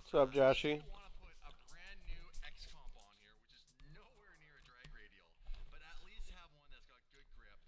What's up, Joshy? want to put a brand new X comp on here, which is nowhere near a drag radial, but at least have one that's got good grip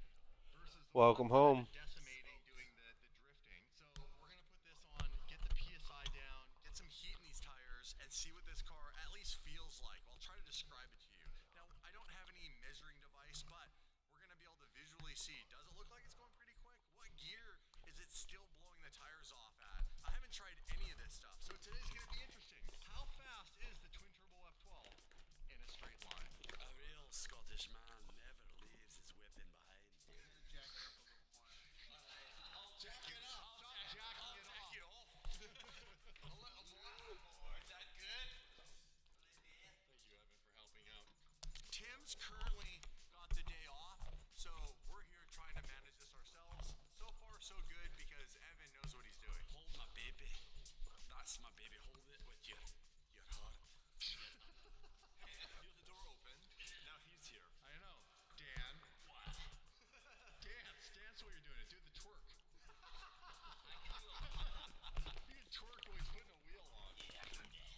versus the one Welcome that's kind of home. decimating doing the drifting. So we're gonna put this on, get the PSI down, get some heat in these tires, and see what this car at least feels like. I'll try to describe it to you. Now I don't have any measuring device, but we're gonna be able to visually see. Does it look like it's going pretty quick? What gear is it still blowing the tires off at? I haven't tried any of this stuff, so today's gonna be interesting. How fast is the twin turbo F12 in a straight line? A real Scottish man never leaves his whipping behind. Jack it up a little more. Jack it up. Stop jacking it off. A little more. Is that good? Thank you, Evan, for helping out. Tim's currently got the day off, so we're here trying to manage this ourselves. So far, so good because Evan knows what he's doing. Hold my baby. That's my baby. Hold it with your heart. Feel the door open. Now he's here. I know. Dan. What? Dance while you're doing it. Do the twerk. You can twerk while he's putting a wheel on. Yeah, I just need.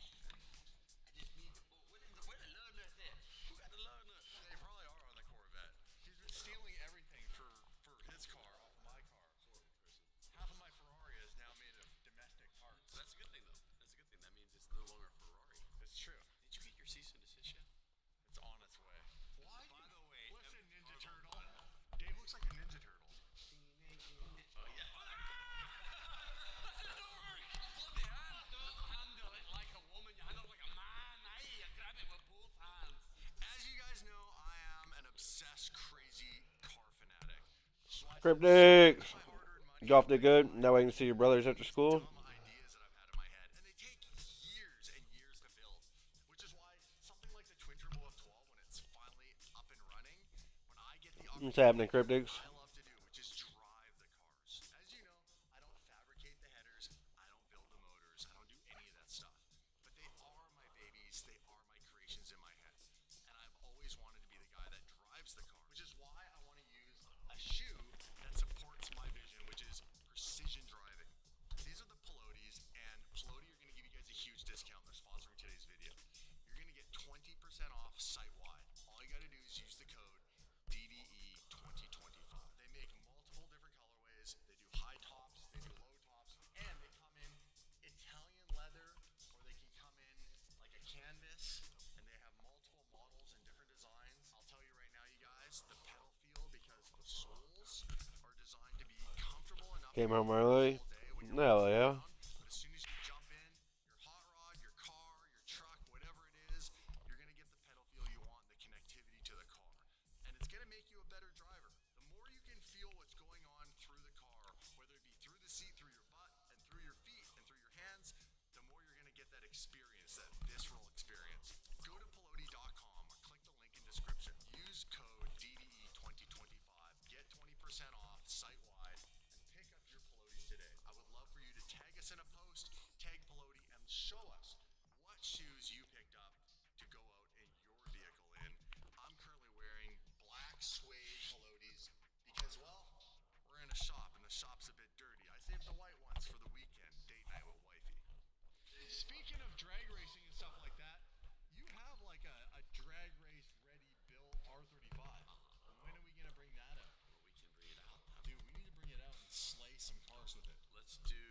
Where the learner there? Who got the learner? They probably are on the Corvette. He's been stealing everything for his car off of my car. Half of my Ferrari is now made of domestic parts. That's a good thing, though. That's a good thing. That means it's no longer a Ferrari. It's true. Did you get your cease and desist yet? It's on its way. Why? By the way, Listen, Ninja Turtle. Dave looks like a Ninja Turtle. Oh yeah. That's not work. Bloody hand. Don't handle it like a woman. You handle it like a man. Aye, you grab it with both hands. As you guys know, I am an obsessed, crazy car fanatic. So I Cryptic. my hard-earned money Golf did good. Now I can see your brothers after school. dumb ideas that I've had in my head, and they take years and years to build. Which is why something like the twin turbo F12, when it's finally up and running, when I get the What's opportunity, happening, Cryptics? I love to do, which is drive the cars. As you know, I don't fabricate the headers, I don't build the motors, I don't do any of that stuff. But they are my babies, they are my creations in my head. And I've always wanted to be the guy that drives the car, which is why I want to use a shoe that supports my vision, which is precision driving. These are the Pelotis, and Peloti are going to give you guys a huge discount. They're sponsoring today's video. You're going to get 20% off site-wide. All you got to do is use the code DDE2025. They make multiple different colorways. They do high tops, they do low tops, and they come in Italian leather, or they can come in like a canvas, and they have multiple models and different designs. I'll tell you right now, you guys, the pedal feel, because the soles are designed to be comfortable enough Came to home go early. all day when you're Hell riding yeah. around. But as soon as you jump in, your hot rod, your car, your truck, whatever it is, you're gonna get the pedal feel you want, the connectivity to the car. And it's gonna make you a better driver. The more you can feel what's going on through the car, whether it be through the seat, through your butt, and through your feet, and through your hands, the more you're gonna get that experience, that visceral experience. Go to Peloti.com or click the link in description. Use code DDE2025. Get 20% off site-wide and pick up your Pelotis today. I would love for you to tag us in a post, tag Peloti, and show us what shoes you picked up to go out in your vehicle in. I'm currently wearing black suede Pelotis because, well, we're in a shop and the shop's a bit dirty. I saved the white ones for the weekend, date night with wifey. Speaking of drag racing and stuff like that, you have like a drag race ready built R35. When are we gonna bring that out? We can bring it out. Dude, we need to bring it out and slay some cars with it. Let's do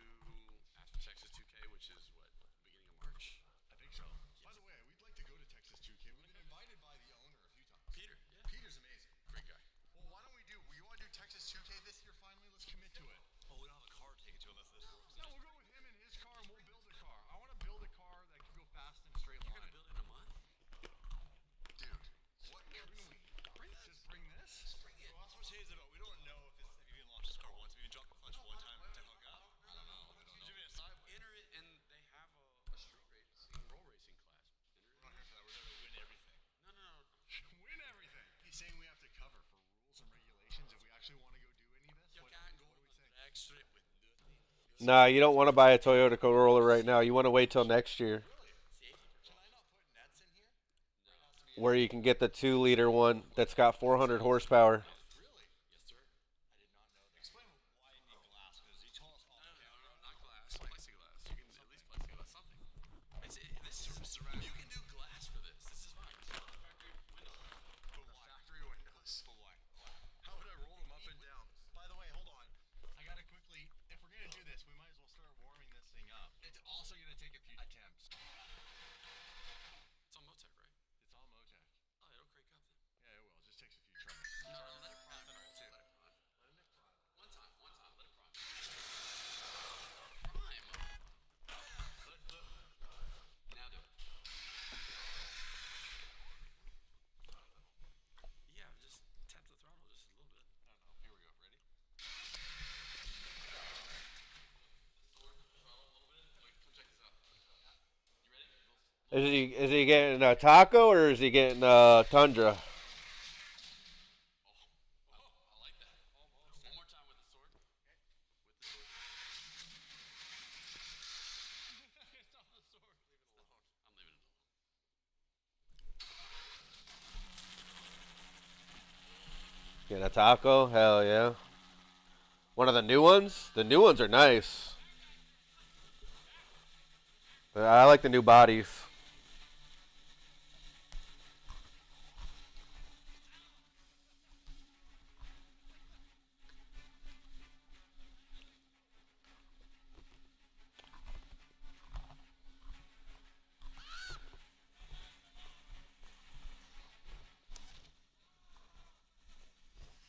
after Texas 2K, which is what, beginning of March. I think so. By the way, we'd like to go to Texas 2K. We've been invited by the owner a few times. Peter, yeah. Peter's amazing. Great guy. Well, why don't we do? You want to do Texas 2K this year? Finally, let's commit to it. Oh, we don't have a car to take it to unless this works. No, we'll go with him and his car, and we'll build a car. I want to build a car that can go fast in a straight You're line. gonna build it in a month? Dude, what can we bring? Just bring this? Bring it. Well, that's what Shay's about. We don't know if you can launch this car once. We can drop the clutch one time to hook up. I don't know. Should be a side. Enter it, and they have a street racing, roll racing class. We're not here for that. We're there to win everything. No. Win everything. He's saying we have to cover for rules and regulations if we actually want to go do any of this. You What can't do go we on say? the drag strip with nothing. Nah, you don't want to buy a Toyota Corolla right now. You want to wait till next year, Really? Can I not put nets in here? where you can get the 2-liter one that's got 400 horsepower. Really? Yes, sir. I did not know that. Explain why you need glass, because you told us off No, camera. not glass. Plexiglass. You can at least plexiglass something. Is he getting a taco or is he getting a tundra? I like that. Almost. One more time with the sword. With the sword. Stop the sword. Leave it alone. I'm leaving it alone. Getting a taco? Hell yeah. One of the new ones? The new ones are nice. I like the new bodies.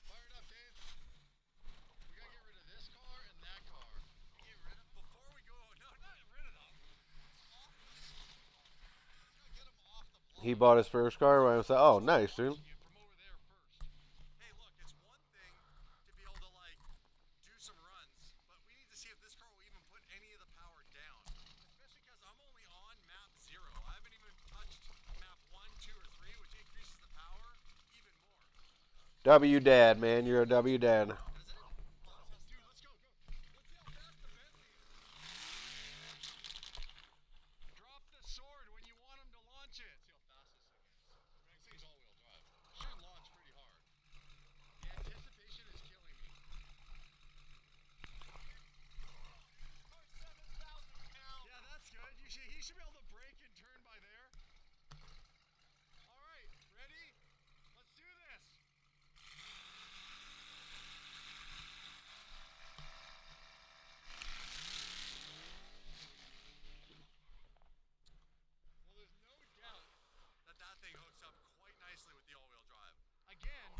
Fire it up, Dave. We gotta get rid of this car and that car. Get rid of before we go. No, not rid of them. Gotta get them off the block. He bought his first car. I was like, oh, nice, dude. You from over there first. Hey, look, it's one thing to be able to like do some runs, but we need to see if this car will even put any of the power down. Especially because I'm only on map 0. I haven't even touched map 1, 2, or 3, which increases the power even more. W dad, man. You're a W dad. Does it? Dude, let's go, go. Let's see how fast the Bentley is. Drop the sword when you want him to launch it. See how fast this thing is. I mean, thing's all-wheel drive. Should launch pretty hard. The anticipation is killing me. Yeah, that's good. He should be able to brake and turn by there. All right, ready? Let's do this. Well, there's no doubt that that thing hooks up quite nicely with the all-wheel drive. Again,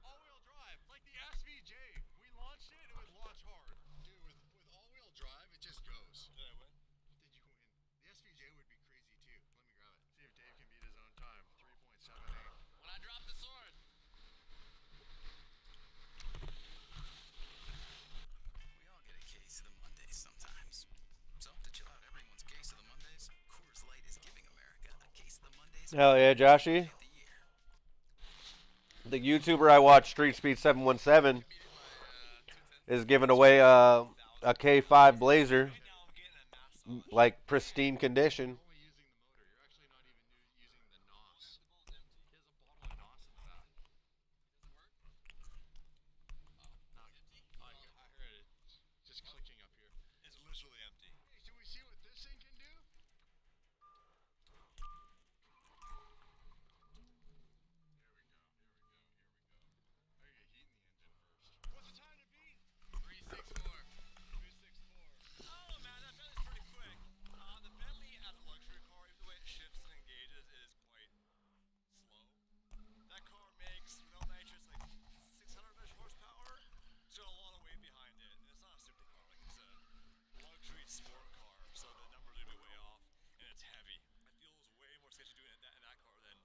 all-wheel drive, like the SVJ. We launched it, it would launch hard. Dude, with all-wheel drive, it just goes. Did I win? Did you win? The SVJ would be crazy too. Let me grab it. See if Dave can beat his own time. 3.78. When I drop the sword. We all get a case of the Mondays sometimes. So, to chill out everyone's case of the Mondays, Coors Light is giving America a case of the Mondays Hell yeah, Joshy. of the year. The YouTuber I watch, Street Speed 717, is giving away a K5 Blazer, Right now, I'm getting a massive. like pristine condition. You're only using the motor. You're actually not even using the NOS. He has a bottle of NOS in the back. I heard it just clicking up here. It's literally empty. Hey, should we see what this thing can do? Here we go. I gotta get heat in the engine first. What's the time to beat? 364. 364. Oh man, that Bentley's pretty quick. The Bentley as a luxury car, even the way it shifts and engages, it is quite slow. That car makes, without nitrous, like 600-ish horsepower. It's got a lot of weight behind it, and it's not a supercar. Like it's a luxury sport car, so the numbers are gonna be way off, and it's heavy. It feels way more sketchy doing it in that car than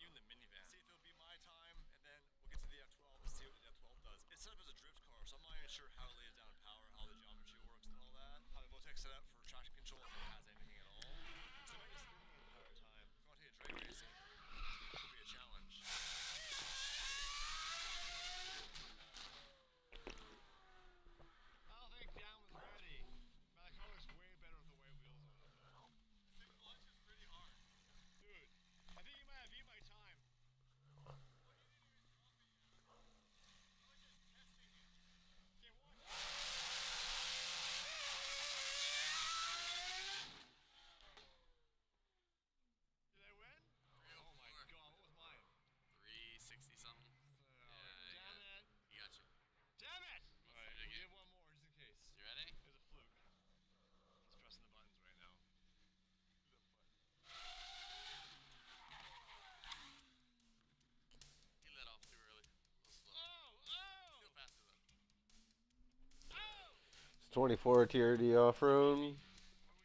even the minivan. See if it'll be my time, and then we'll get to the F12 and see what the F12 does. It's set up as a drift car, so I'm not even sure how it lays down power, how the geometry works and all that. How the Motec set up for traction control, if it has anything at all. So it might just spin the entire time. If you want to take a drag racing, it'll be a challenge. I don't think Dan was ready. But that car looks way better with the white wheels on it though. This launch is pretty hard. Dude, I think you might have beat my time. Okay, watch. Did I win? Oh my god, what was mine? 360 something. Damn it. You got you. Damn it! Let's Alright, do it we'll again. give one more just in case. You ready? It was a fluke. He's pressing the buttons right now. He let off too early. A little slow. Oh! Still faster though. Oh! It's 24 TRD off-road. What did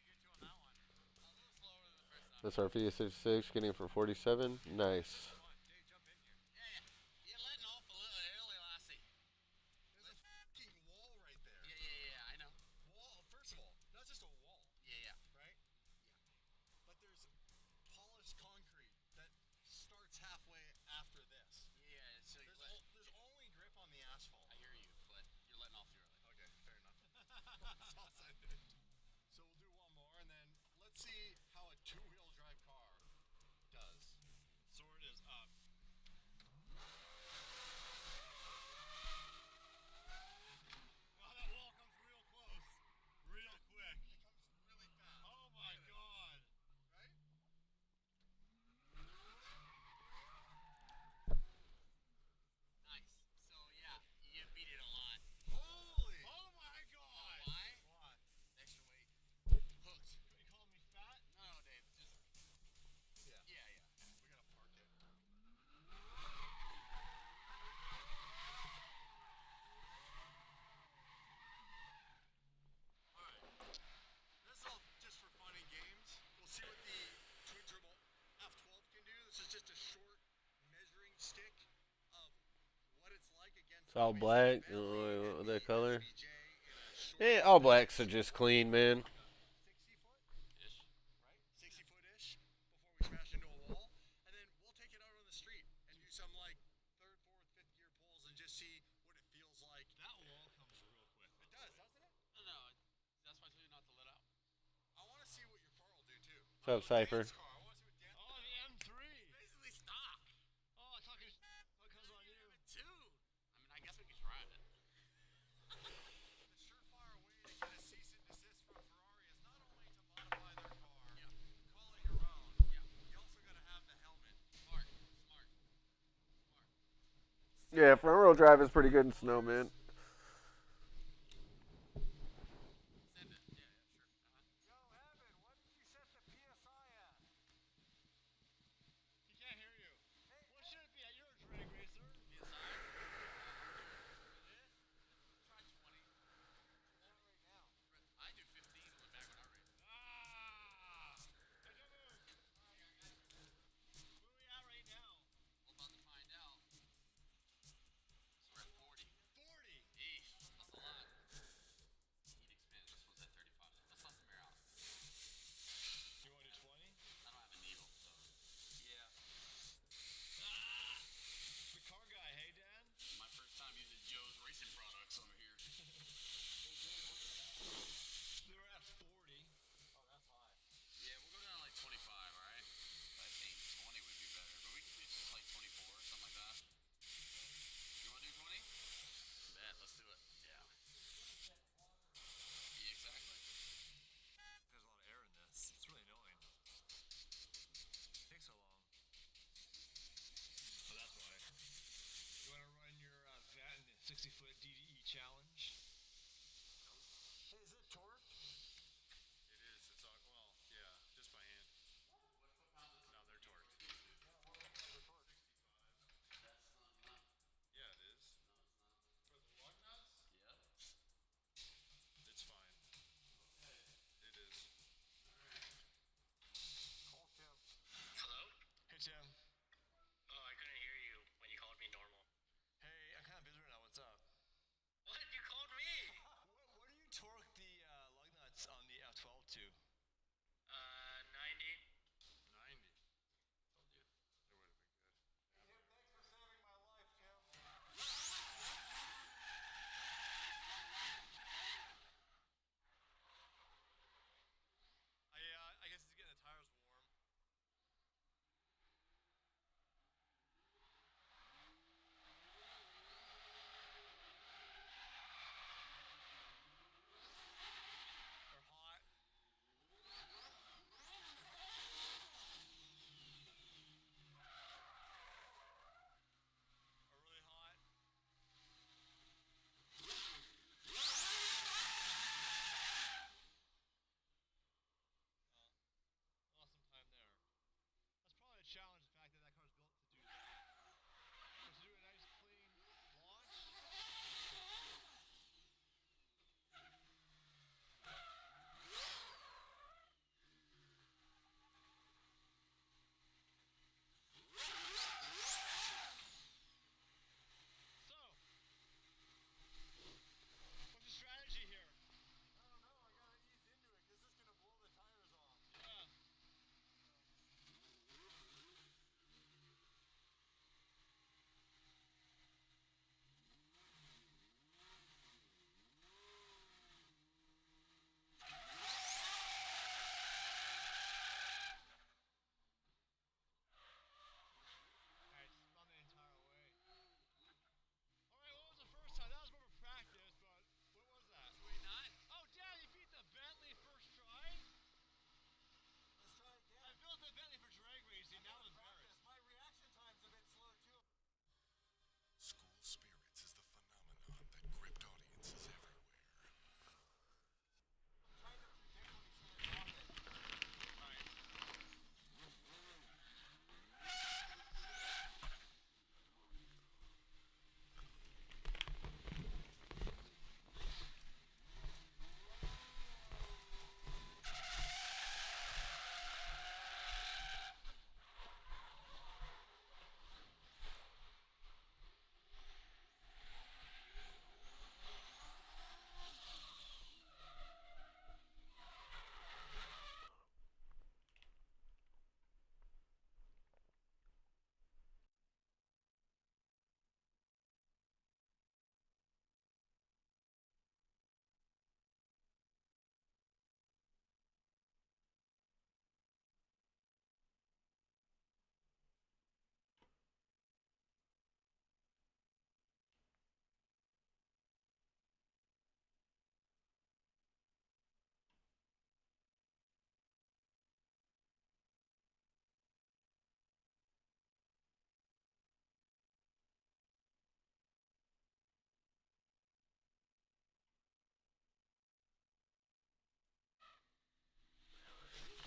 we get to on that one? A little slower than the first time. This RP is 66, getting it for 47. Nice. Come on, Dave, jump in here. Yeah, yeah. You're letting off a little early, lassie. There's a fucking wall right there. Yeah, I know. Wall, first of all, not just a wall, Yeah. right? Yeah. But there's It's all black. The color. VJ in a short Yeah, all blacks are just clean, man. 60 foot, right? 60 foot ish before we smash into a wall. And then we'll take it out on the street and do some like third, fourth, fifth gear pulls and just see what it feels like. That wall comes real quick. It does, doesn't it? No, that's why I told you not to let out. I want to see what your car will do too. What's up, Cypher? Dan's car. I want to see what Dan. Oh, the M3. Basically stock. Oh, talking what comes on you. Two. I mean, I guess we could try it. The surefire way to get a cease and desist from Ferrari is not only to modify their car, call it your own. You also got to have the helmet. Smart. Yeah, front wheel drive is pretty good in snow, man. Send it. Yeah, sure. Yo, Evan, what did you set the PSI at? He can't hear you. What should it be at your drag racer? PSI. Try 20. I do 15 on the back when I race. Ah! Hey, don't move. Where are we at right now? We're about to find out. So we're at 40. 40.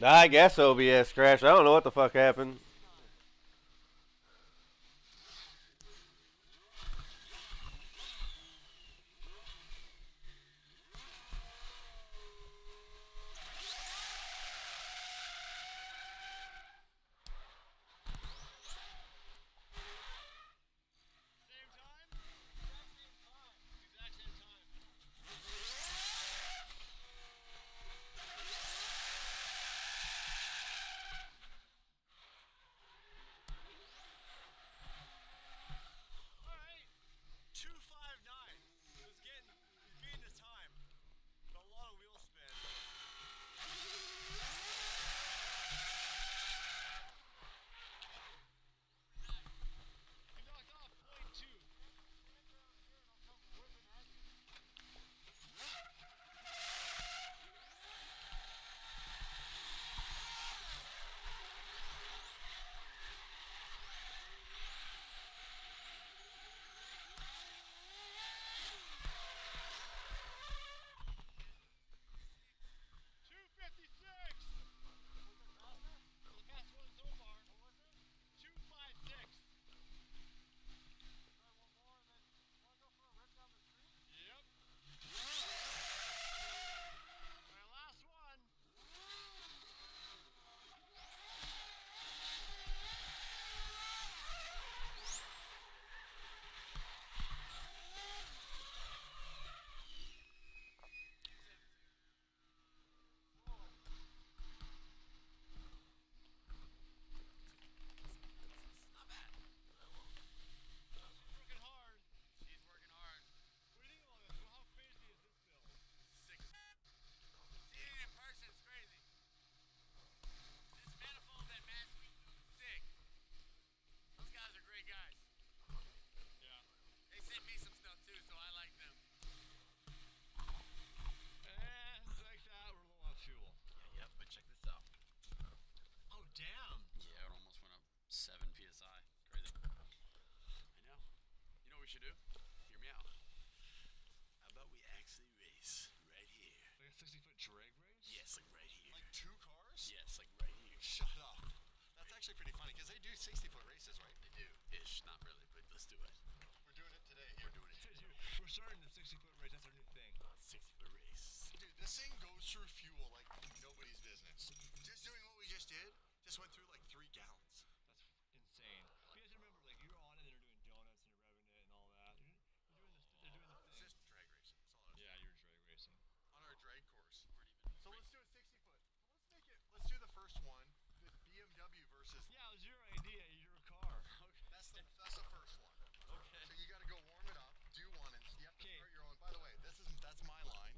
I guess OBS crashed. I don't know what the fuck happened. Same time? Exact same time. Alright. 259. He's beating his time. But a lot of wheel spin. He knocked off point two. should do? Hear me out. How about we actually race right here? Like a 60-foot drag race? Yes, like right here. Like 2 cars? Yes, like right here. Shut up. That's actually pretty funny because they do 60-foot races, right? They do. Ish, not really, but let's do it. We're doing it today. Here. We're doing it. We're starting the 60-foot race. That's our new thing. 60-foot race. Dude, this thing goes through fuel like nobody's business. Just doing what we just did, just went through like 3 gallons. That's insane. You guys remember, like, you're on it and they're doing donuts and you're revving it and all that. They're doing this. They're doing the It's thing. just drag racing. That's all it is. Yeah, you're drag racing. On our drag course. So Weren't even let's do a 60-foot. Let's make it. Let's do the first one. The BMW versus. Yeah, it was your idea. Your car. Okay. That's the first one. Okay. So you got to go warm it up. Do one, and you have to Okay. start your own. By the way, that's my line.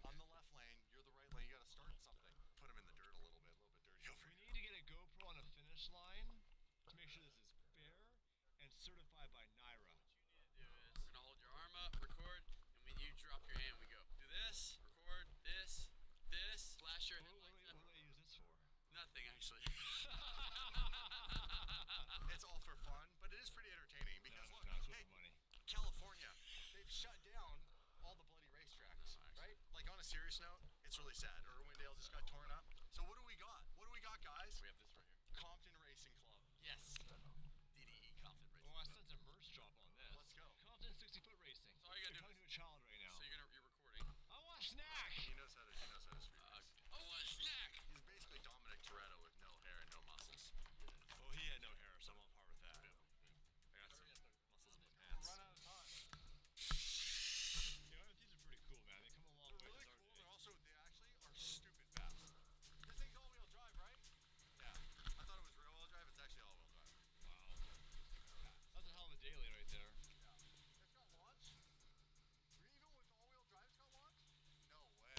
I'm the left lane. You're the right lane. You got to start something. Put them in the dirt a little bit dirty over We here. need to get a GoPro on a finish line to make sure this is fair and certified by Naira. What you need to do is we're gonna hold your arm up, record, and when you drop your hand, we go do this, record this, flash your What headlights do up. I use this for? Nothing actually. It's all for fun, but it is pretty entertaining because look, No, it's hey, worth the money. California, they've shut down all the bloody racetracks, right? Like on a serious note, it's really sad. Irwindale just got torn up. So what do we got? What do we got, guys? We have this right here. Compton Racing Club. Yes. DDE Compton Racing. Oh, I sent a merch drop on this. Let's go. Compton 60-foot racing. So all you gotta You're do talking to a child right now. So you're recording. I want a snack. He knows how to speak. Oh, what a snack! He's basically Dominic Toretto with no hair and no muscles. Well, he had no hair, so I'm on par with that. I got some muscles in my pants. Run out of time. Yeah, these are pretty cool, man. They come a long They're way. really cool. They actually are stupid fast. This thing's all-wheel drive, right? Yeah. I thought it was rear-wheel drive. It's actually all-wheel drive. Wow. That's a hell of a daily right there. Yeah. It's got launch. Even with all-wheel drive, it's got launch? No way.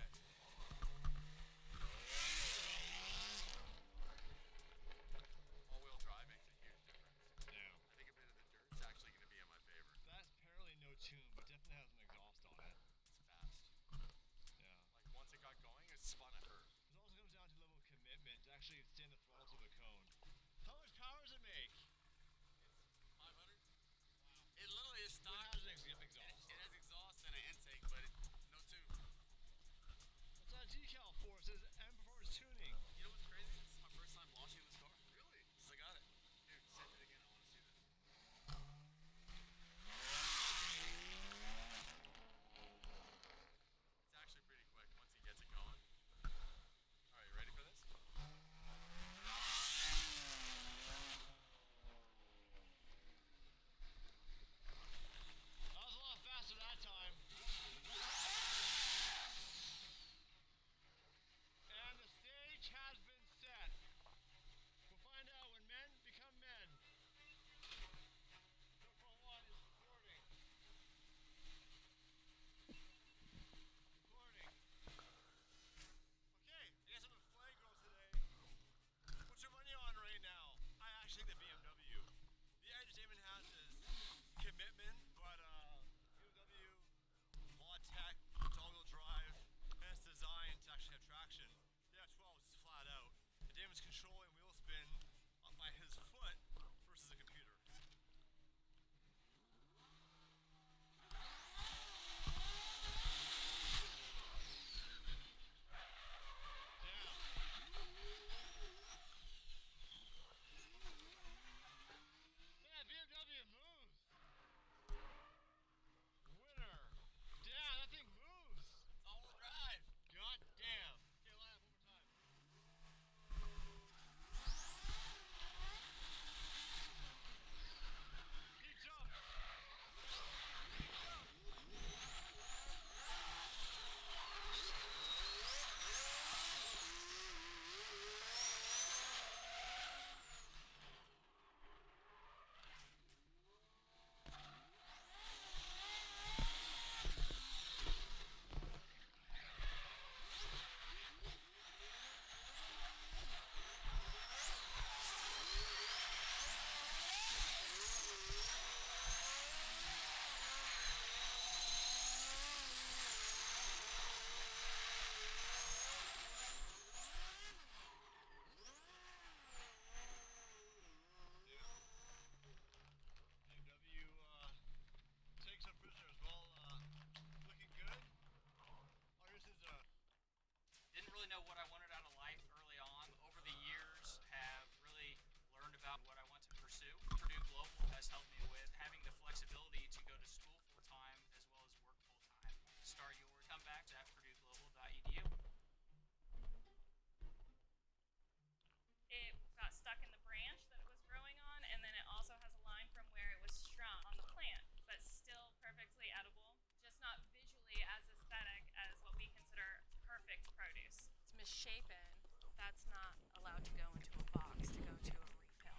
shapen, that's not allowed to go into a box to go to a retail market.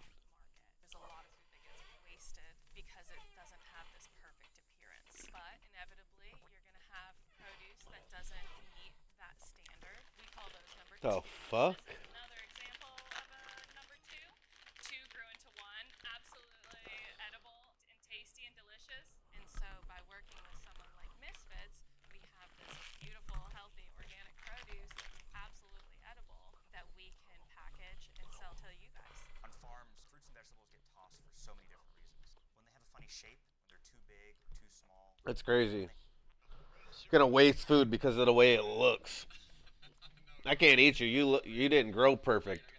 There's a lot of food that gets wasted because it doesn't have this perfect appearance. But inevitably, you're going to have produce that doesn't meet that standard. We call those number The two. fuck? This is another example of a number two. Two grew into one, absolutely edible and tasty and delicious. And so by working with someone like Misfits, we have this beautiful, healthy, organic produce that's absolutely edible that we can package and sell to you guys. On farms, fruits and vegetables get tossed for so many different reasons. When they have a funny shape, when they're too big or too small. That's crazy. Gonna waste food because of the way it looks. I can't eat you. You didn't grow perfect.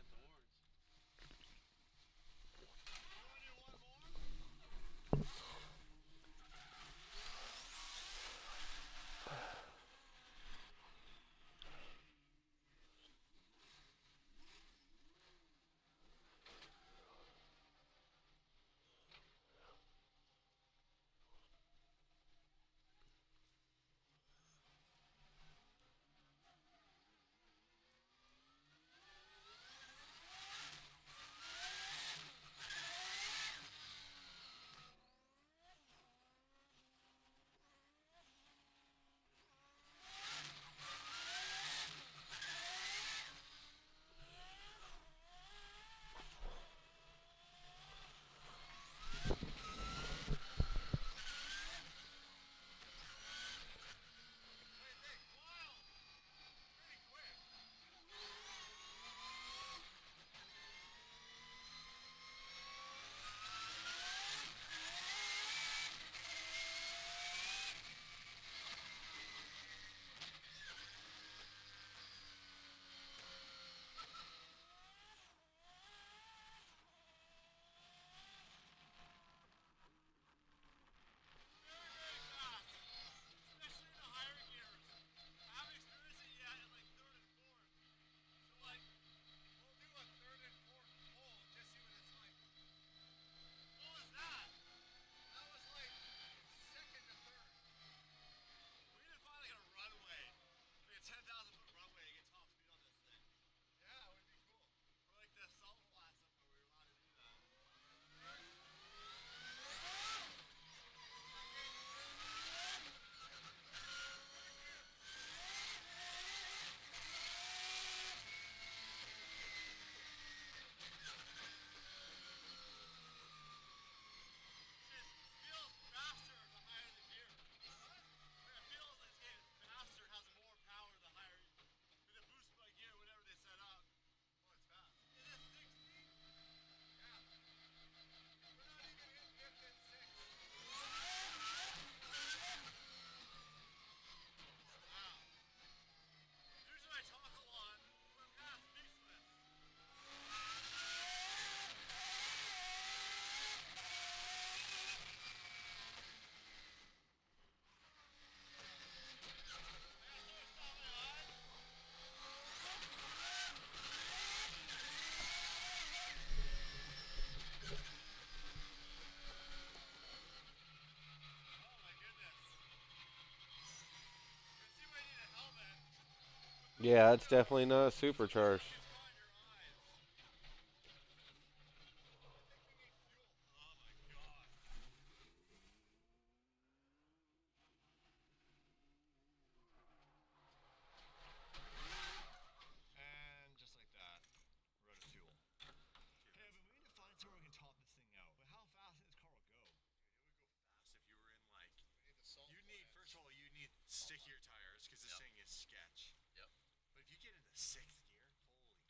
Yeah, it's definitely not supercharged. And just like that, we're out of fuel. Hey, but we need to find somewhere we can top this thing out. But how fast does this car will go? Dude, it would go fast if you were in like. You need first of all, you need stickier tires because this thing is sketch. Yep. But if you get into sixth gear, holy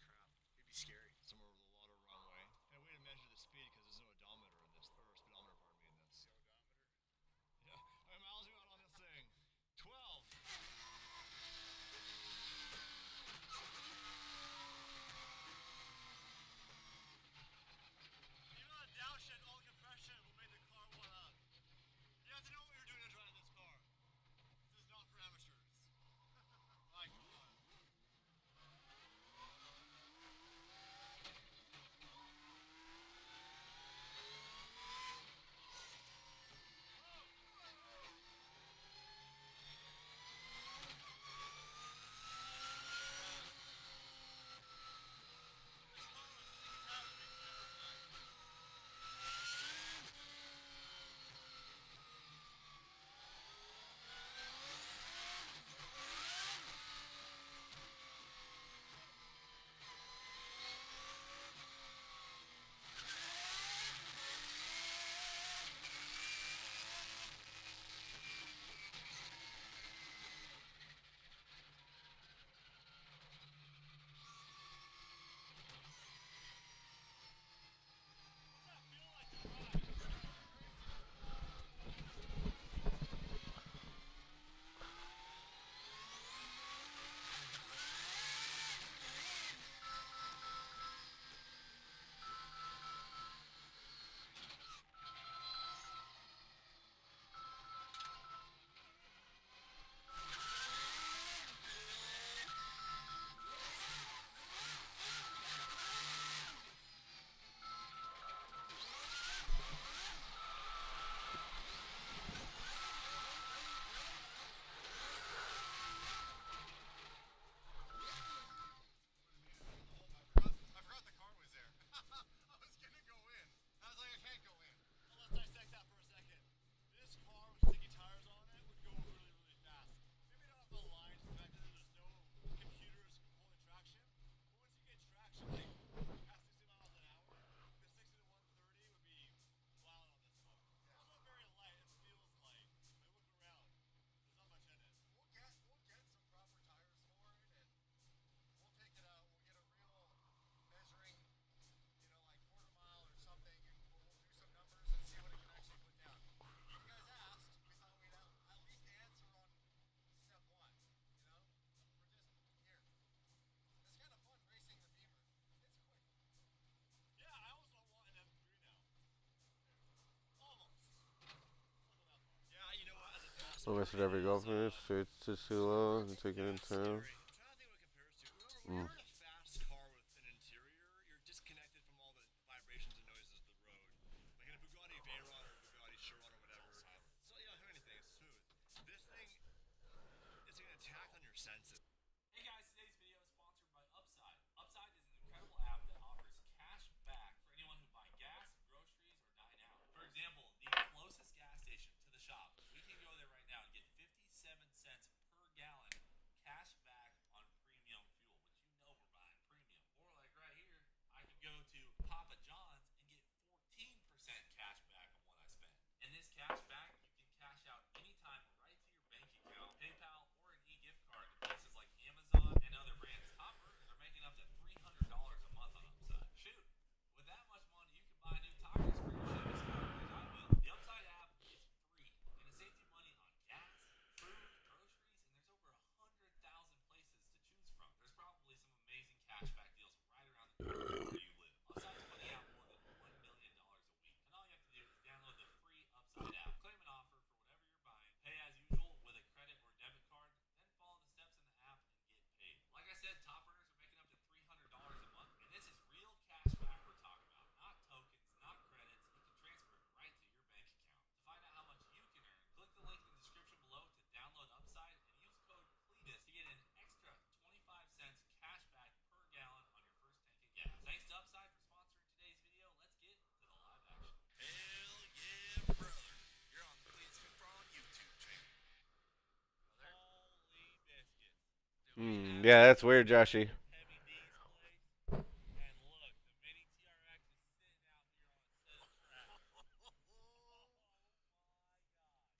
Almost every golf minute, straight to too low, and take it in town. I'm trying to think what it compares to. When you're in a fast car with an interior, you're disconnected from all the vibrations and noises of the road. Like in a Bugatti Veyron or a Bugatti Chiron or whatever. So yeah, anything, it's smooth. This thing, it's an attack on your senses. Hey guys, today's video is sponsored by Upside. Upside is an incredible app that offers cash back for anyone who buy gas, groceries, or dine out. For example, the closest gas station to the shop, we can go there right now and get 57 cents per gallon cash back on premium fuel, which you know we're buying premium. Or like right here, I could go to Papa John's and get 14% cash back on what I spent. And this cash back, you can cash out anytime right to your bank account, PayPal, or an e-gift card to places like Amazon and other brands. Top earners are making up to $300 a month on Upside. Shoot, with that much money, you can buy new tires for your Chevy Spark like I will. The Upside app is free, and it saves you money on gas, food, groceries, and there's over 100,000 places to choose from. There's probably some amazing cashback deals right around the corner from where you live. Upside's putting out more than $1 million a week, and all you have to do is download the free Upside app, claim an offer for whatever you're buying, pay as usual with a credit or debit card, then follow the steps in the app and get paid. Like I said, top earners are making up to $300 a month, and this is real cash back we're talking about, not tokens, not credits. You can transfer it right to your bank account. To find out how much you can earn, click the link in the description below to download Upside and use code CLETUS to get an extra 25 cents cash back per gallon on your first tank of gas. Thanks to Upside for sponsoring today's video. Let's get to the live action. Hell yeah, brother. You're on the Cleats Prawn YouTube channel. Holy biscuits. Yeah, that's weird, Joshy. Heavy D's place. And look, the mini TRX is sitting out here on a set of tracks. Oh my god.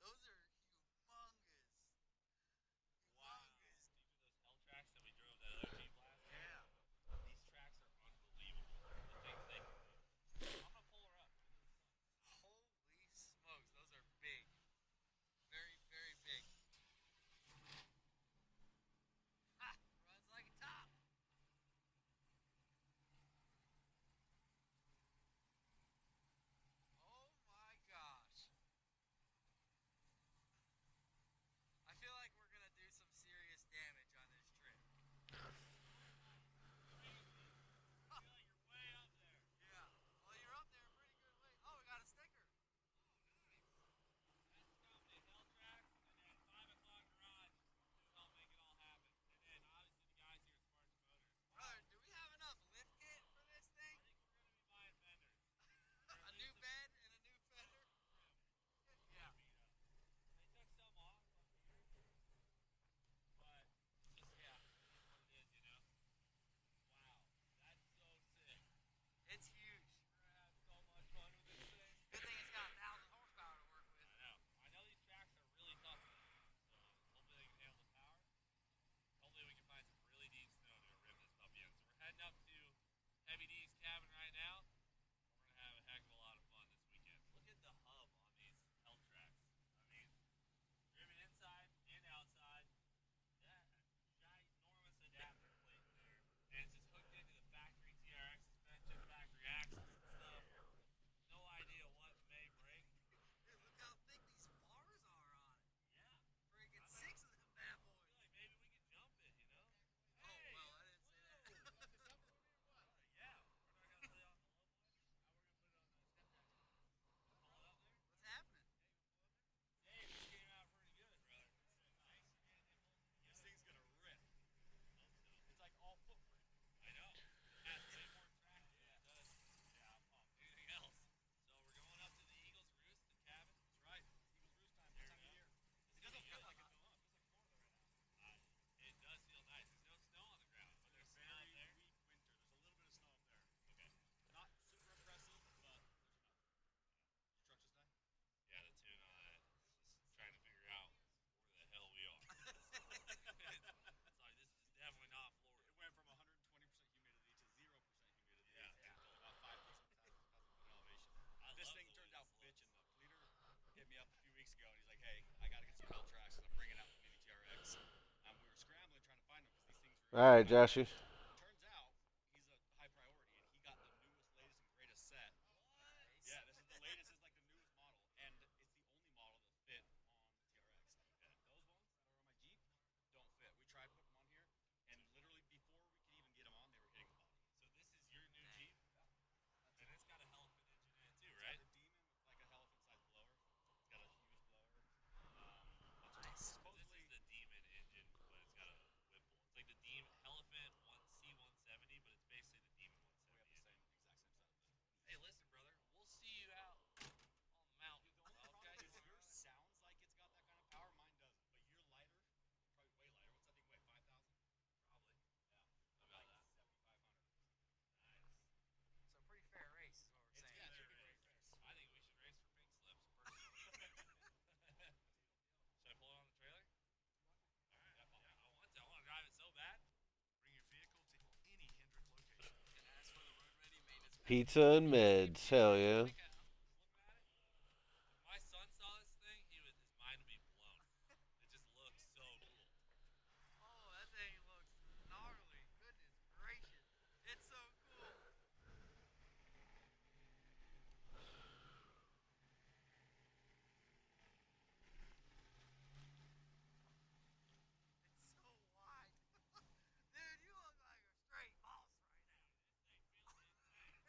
Those are humongous. Wow. These are those hell tracks that we drove that other Jeep last year. Yeah. These tracks are unbelievable. The things they can do. I'm gonna pull her up. Holy smokes, those are big. Very, very big. Ha! Runs like a top. Oh my gosh. I feel like we're gonna do some serious damage on this trip. Amazing. I feel like you're way up there. Yeah. Well, you're up there a pretty good way. Oh, we got a sticker. That's the company, Hell Tracks, and then 5 o'clock garage to help make it all happen. And then obviously the guys here at Sparks Motors. Brother, do we have enough lift kit for this thing? I think we're gonna be buying fenders. A new bed and a new fender? Yeah. They took some off up here. But just yeah, it is what it is, you know? Wow. That's so sick. It's huge. We're gonna have so much fun with this thing. Good thing it's got 1,000 horsepower to work with. I know. I know these tracks are really tough. So hopefully they can handle the power. Hopefully we can find some really deep snow to rim this puppy in. So we're heading up to Heavy D's cabin right now. We're gonna have a heck of a lot of fun this weekend. Look at the hub on these Hell Tracks. I mean, driven inside and outside. That ginormous adapter plate there. And it's just hooked into the factory TRX suspension, factory axles and stuff. No idea what may break. Dude, look how thick these bars are on it. Yeah. Friggin' 6 of them bad I boys. feel like maybe we could jump it, you know? Oh, well, I didn't say that. Yeah. We're not gonna put it on the low boy. Now we're gonna put it on the step track. Pull it up there. What's happening? Dave, this came out pretty good, brother. Nice and nimble. This thing's gonna rip. It's like all footprint. I know. It has way more track than it does. Yeah, anything else. So we're going up to the Eagles Roost, the cabin. That's right. Eagles Roost time. There What time we of go. year? It's It doesn't gonna be feel good. like it's Florida right now. It does feel nice. There's no snow on the ground, but there's snow up Very there. weak winter. There's a little bit of snow up there. Okay. Not super impressive, but there's enough. Your truck just died? Yeah, the tune on it. Just trying to figure out where the hell we are. Sorry, this is definitely not Florida. It went from 120% humidity to 0% humidity. Yeah. And about 5,000 foot elevation. I This love thing the turned way out this looks. bitching though. Cleater hit me up a few weeks ago and he's like, hey, I gotta get some Hell Tracks and I'm bringing out the Mini TRX. We were scrambling trying to find them because these things were. All right, Joshy. Turns out he's a high priority and he got the newest, latest, and greatest set. Nice. Yeah, this is the latest. Is like the newest model, and it's the only model that fit on the TRX. Pizza and meds. Hell yeah. Look at it. My son saw this thing, his mind would be blown. It just looks so cool. Oh, that thing looks gnarly. Goodness gracious. It's so cool. It's so wide. Dude, you look like a straight boss right now. This thing feels insane.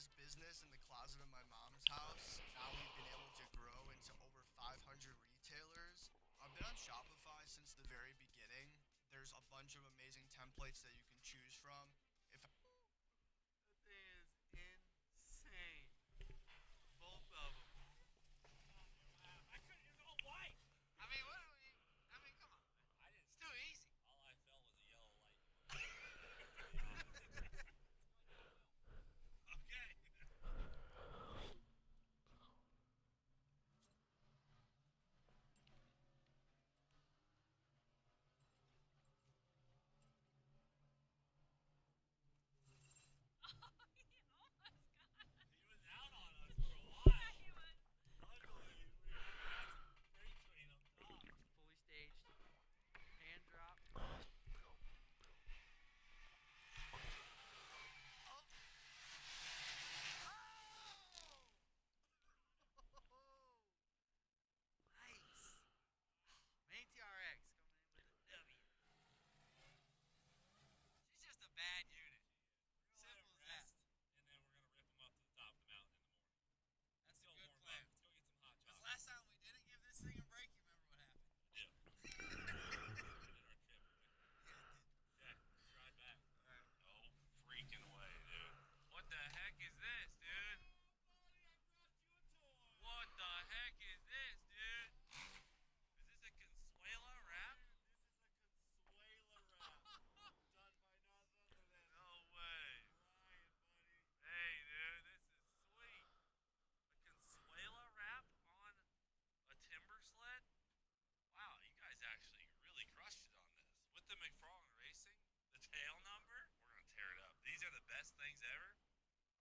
this business in the closet of my mom's house. Now we've been able to grow into over 500 retailers. I've been on Shopify since the very beginning. There's a bunch of amazing templates that you can choose from. If That thing is insane. Both of them. I couldn't. It was all white. I mean, what do we? I mean, come on. I didn't. It's too easy. All I felt was a yellow light. Okay. He was out on us for a while. Luckily, we had some freight train up top. Fully staged. Hand drop. Nice. Main TRX coming in with a W. She's just a bad unit. We're Simple gonna as that. rest, and then we're gonna rip them up to the top of the mountain in the morning. That's Let's a go good warm plan. up. Let's go get some hot Because chocolate. last time we didn't give this thing a break, you remember what happened? Yeah. We did our trip, right? Yeah, it did. Yeah. Drive back. No freaking way, dude. What the heck is this, dude? What the heck is this, dude? Is this a Consuela wrap? Consuela wrap done by none other than No way. Brian, buddy. Hey, dude, this is sweet. A Consuela wrap on a timber sled? Wow, you guys actually really crushed it on this. With the McFarlane Racing, the tail number, we're going to tear it up. These are the best things ever.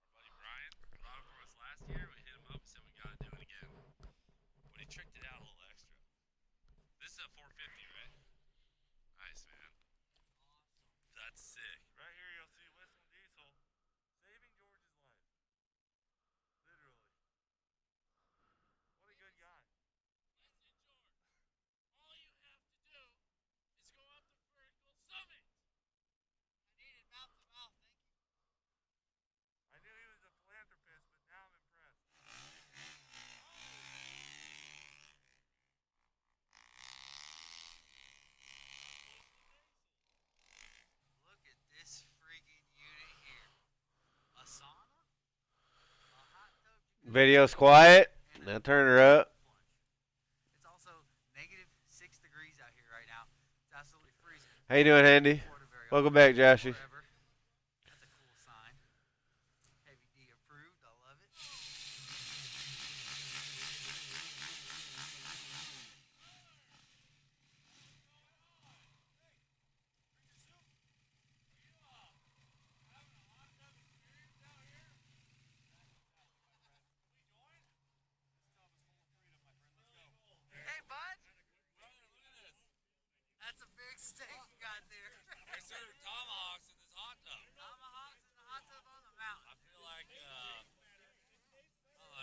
Our buddy Brian brought it for us last year. We hit him up and said we got to do it again. But he tricked it out a little extra. This is a 450, right? Nice, man. That's sick. Right here, you'll see Whistle Diesel saving George's life. Literally. What a good guy. Listen, George. All you have to do is go up the vertical summit. I needed mouth to mouth, thank you. I knew he was a philanthropist, but now I'm impressed. Look at this freaking unit here. A sauna, a hot tub jacuzzi, Video's quiet. and Now turn her up. plunge. It's also -6 degrees out here right now. It's absolutely freezing. How you doing, Andy? Florida very Welcome often. back, Joshy. Forever. That's a cool sign. Heavy D approved. I love it. Hey, bud. That's a big steak you got there. They serve tomahawks in this hot tub. Tomahawks in the hot tub on the mountain. I feel like, I don't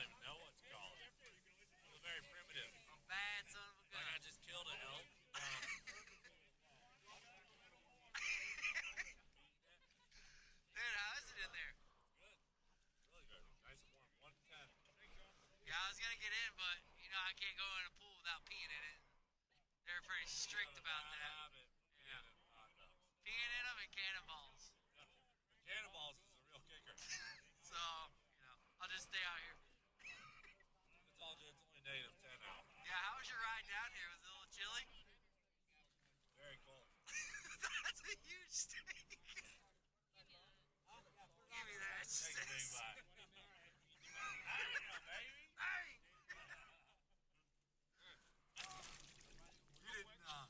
even know what to call it. I feel very primitive. A bad son of a gun. Like I just killed an elk. Dude, how is it in there? Really good. Nice and warm. 1 to 10. Yeah, I was gonna get in, but you know I can't go in a pool without peeing in it. They're pretty strict about that. Habit. Yeah. Hot tubs. Peeing in them and cannonballs. Cannonballs is the real kicker. So, you know, I'll just stay out here. It's all good. It's only -10 out. Yeah, how was your ride down here? Was it a little chilly? Very cold. That's a huge steak. Give me that Take a big steak. bite. Baby. Hey! You did not.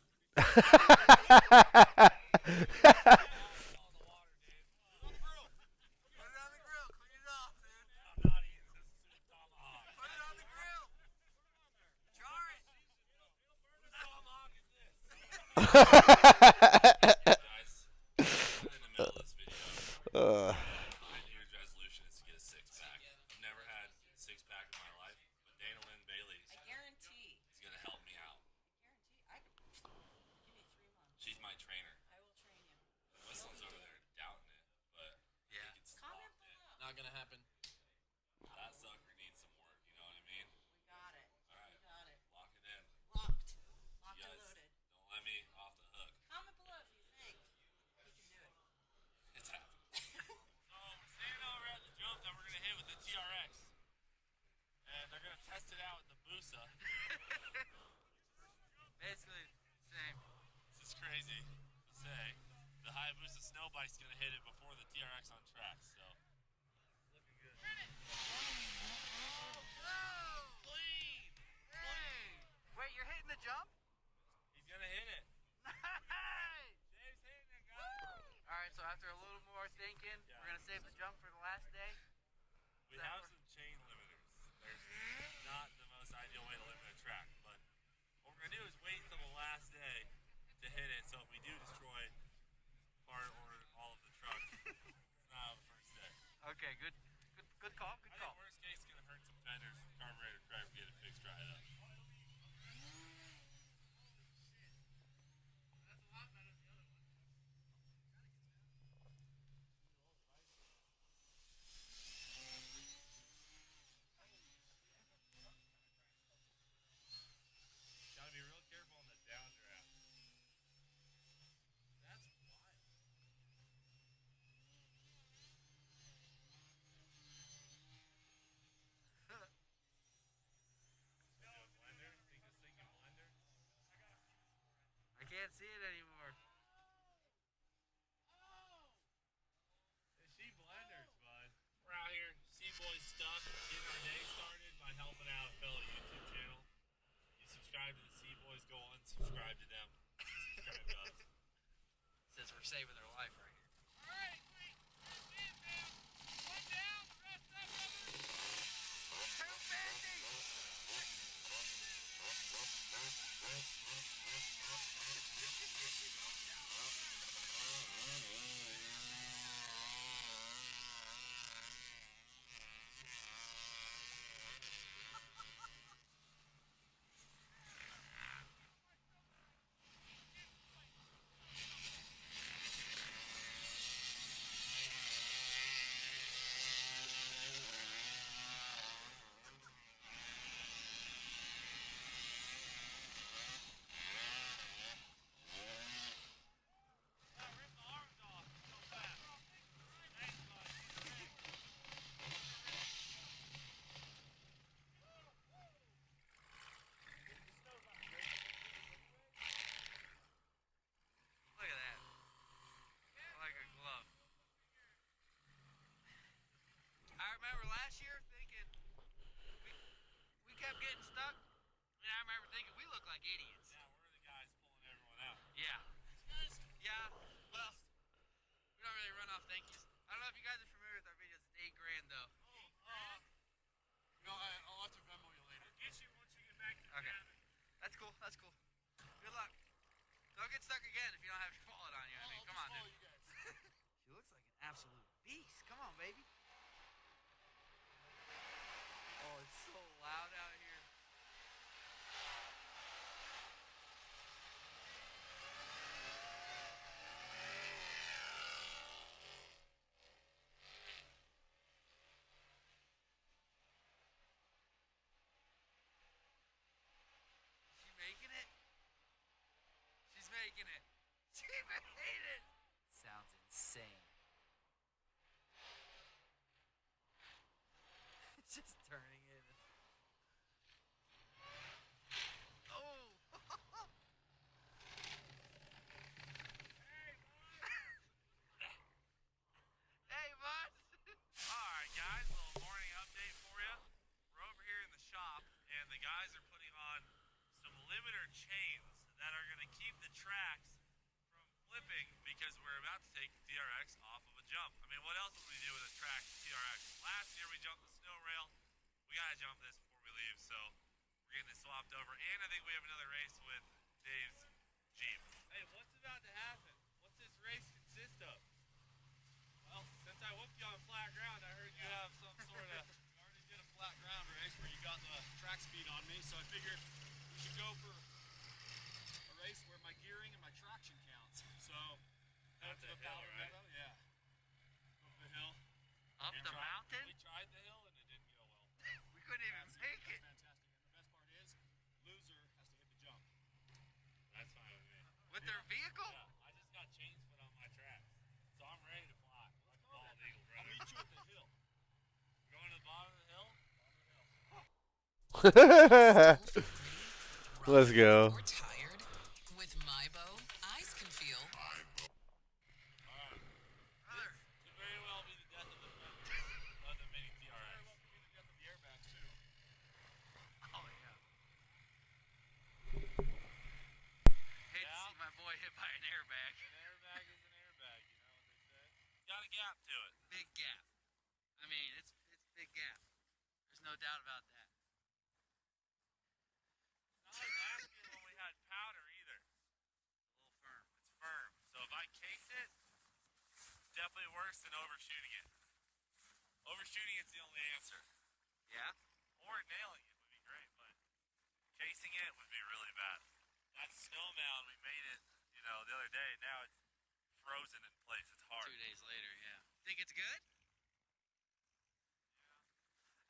Put it on the grill. Clean it off, dude. I'm not eating this sweet tomahawk. Put it on the grill. Char it. Whose tomahawk is this? Guys, in the middle of this video, my New Year's resolution is to get a 6-pack. I've never had a 6-pack in my life, but Dana Lynn Bailey's I guarantee. is going to help me out. Guarantee. Give me 3 months. She's my trainer. I will train you. Mike's gonna hit it before the TRX on track, so it's looking good. Clean! Wait, you're hitting the jump? He's gonna hit it. Nice! Dave's hitting it, guys. Alright, so after a little more thinking, we're gonna save the jump for the last day. We have some chain limiters. There's not the most ideal way to limit a track, but what we're gonna do is wait until the last day to hit it. So if we do destroy part or all of the truck, it's not on the first day. Okay, good call, I think worst case, it's gonna hurt some fenders, carburetor crack, get it fixed, dry it up. Gotta be real careful on the downdraft. That's wild. Blender? Think this thing can blender? I can't see it anymore. She blenders, bud. We're out here, C-Boys stuff, getting our day started by helping out a fellow YouTube channel. You subscribe to the C-Boys, go unsubscribe to them. Subscribe to us. Says we're saving their life right here. Alright, wait. That's it, man. One down, rest up, brother. 250! Rip the arms off so fast. Thanks, bud. Look at that. Like a glove. I remember last year thinking we kept getting stuck, and I remember thinking we look like idiots. Yeah, we're the guys pulling everyone out. Yeah. Yeah. Well, we don't really run off thank yous. I don't know if you guys are familiar with our videos. It's $8,000 though. No, I'll have to Venmo you later. I'll get you once you get back to the Okay. cabin. That's cool. That's cool. Good luck. Don't get stuck again if you don't have your wallet on you. I mean, come on, dude. You guys. She looks like an absolute beast. Come on, baby. Oh, it's so loud out here. Is she making it? She's making it. She made it. Sounds insane. It's just turning it. Oh. Hey, boss. Alright guys, a little morning update for you. We're over here in the shop and the guys are putting on some limiter chains that are going to keep the tracks from flipping because we're about to take the TRX off of a jump. I mean, what else would we do with a track TRX? Last year we jumped the snow rail. We got to jump this before we leave, so we're getting it swapped over. And I think we have another race with Dave's Jeep. Hey, what's about to happen? What's this race consist of? Well, since I whooped you on flat ground, I heard you have some sort of... We already did a flat ground race where you got the track speed on me, so I figured we should go for a race where my gearing and my traction counts. So, head That's to a the hill, powder right? meadow, yeah. Up the hill. Up the mountain? We tried the hill and it didn't go well. We couldn't even That's make it. fantastic. And the best part is, loser has to hit the jump. That's fine with me. With their vehicle? Yeah, I just got chains put on my tracks. So I'm ready to fly. Like a bald eagle, I'll brother. meet you at the hill. We're going to the bottom of the hill? Let's go. Or tired? With MyBo, eyes can feel gap to it. Big gap. I mean, it's big gap. There's no doubt about that. Not like last year when we had powder either. A little firm. It's firm. So if I case it, it's definitely worse than overshooting it. Overshooting it's the only answer. Yeah. Or nailing it would be great, but casing it would be really bad. That snow mound, we made it, you know, the other day. Now it's frozen in place. It's hard. 2 days later, yeah. Think it's good? Yeah.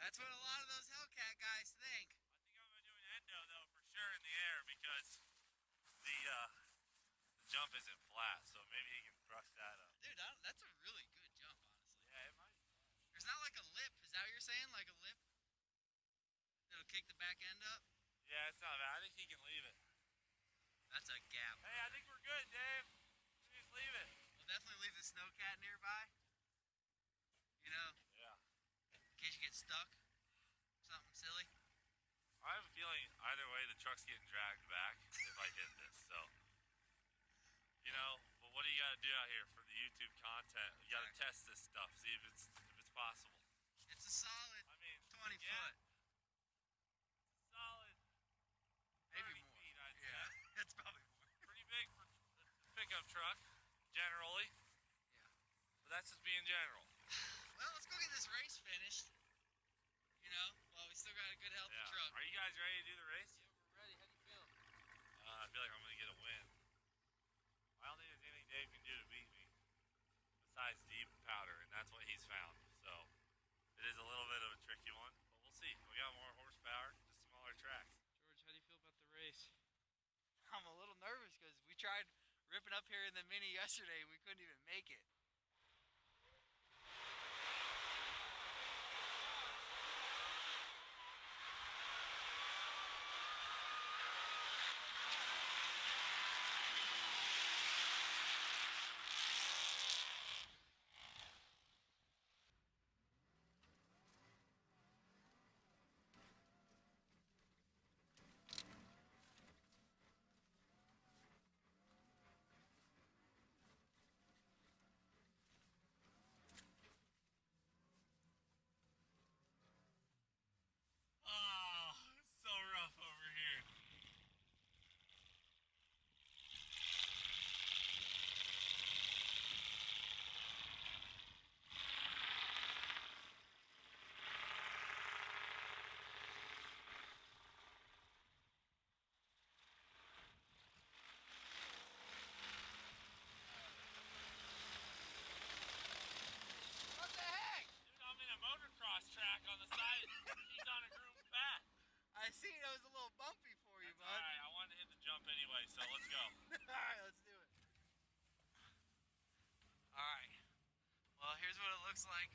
That's what a lot of those Hellcat guys think. I think I'm gonna do an endo though for sure in the air because the jump isn't flat, so maybe he can brush that up. Dude, that's a really good jump, honestly. Yeah, it might. There's not like a lip. Is that what you're saying? Like a lip? That'll kick the back end up? Yeah, it's not bad. I think he can leave it. That's a gap. Hey, I think we're good, Dave. Just leave it. We'll definitely leave the Snowcat nearby. You know, Yeah. in case you get stuck. Something silly. I have a feeling either way the truck's getting dragged back if I hit this, so. You know, but what do you gotta do out here for the YouTube content? You gotta test this stuff, see if it's possible. It's a solid I mean, 20 yeah, foot. solid Maybe 30 more. feet, I'd Yeah, say. it's probably more. Pretty big for a pickup truck, generally. Yeah. But that's just being general. Well, let's go get this race finished. You know, well, we still got a good healthy Yeah. truck. Are you guys ready to do the race? Yeah, we're ready. How do you feel? I feel like I'm gonna get a win. I don't think there's anything Dave can do to beat me besides deep powder, and that's what he's found. So it is a little bit of a tricky one, but we'll see. We got more horsepower, just smaller tracks. George, how do you feel about the race? I'm a little nervous because we tried ripping up here in the Mini yesterday and we couldn't even make it. Oh, it's so rough over here. What the heck? Dude, I'm in a motocross track on the side. He's on a group path. I see it was a little bumpy for you, bud. Alright, I wanted to hit the jump anyway, so let's go. Alright, let's do it. Alright. Well, here's what it looks like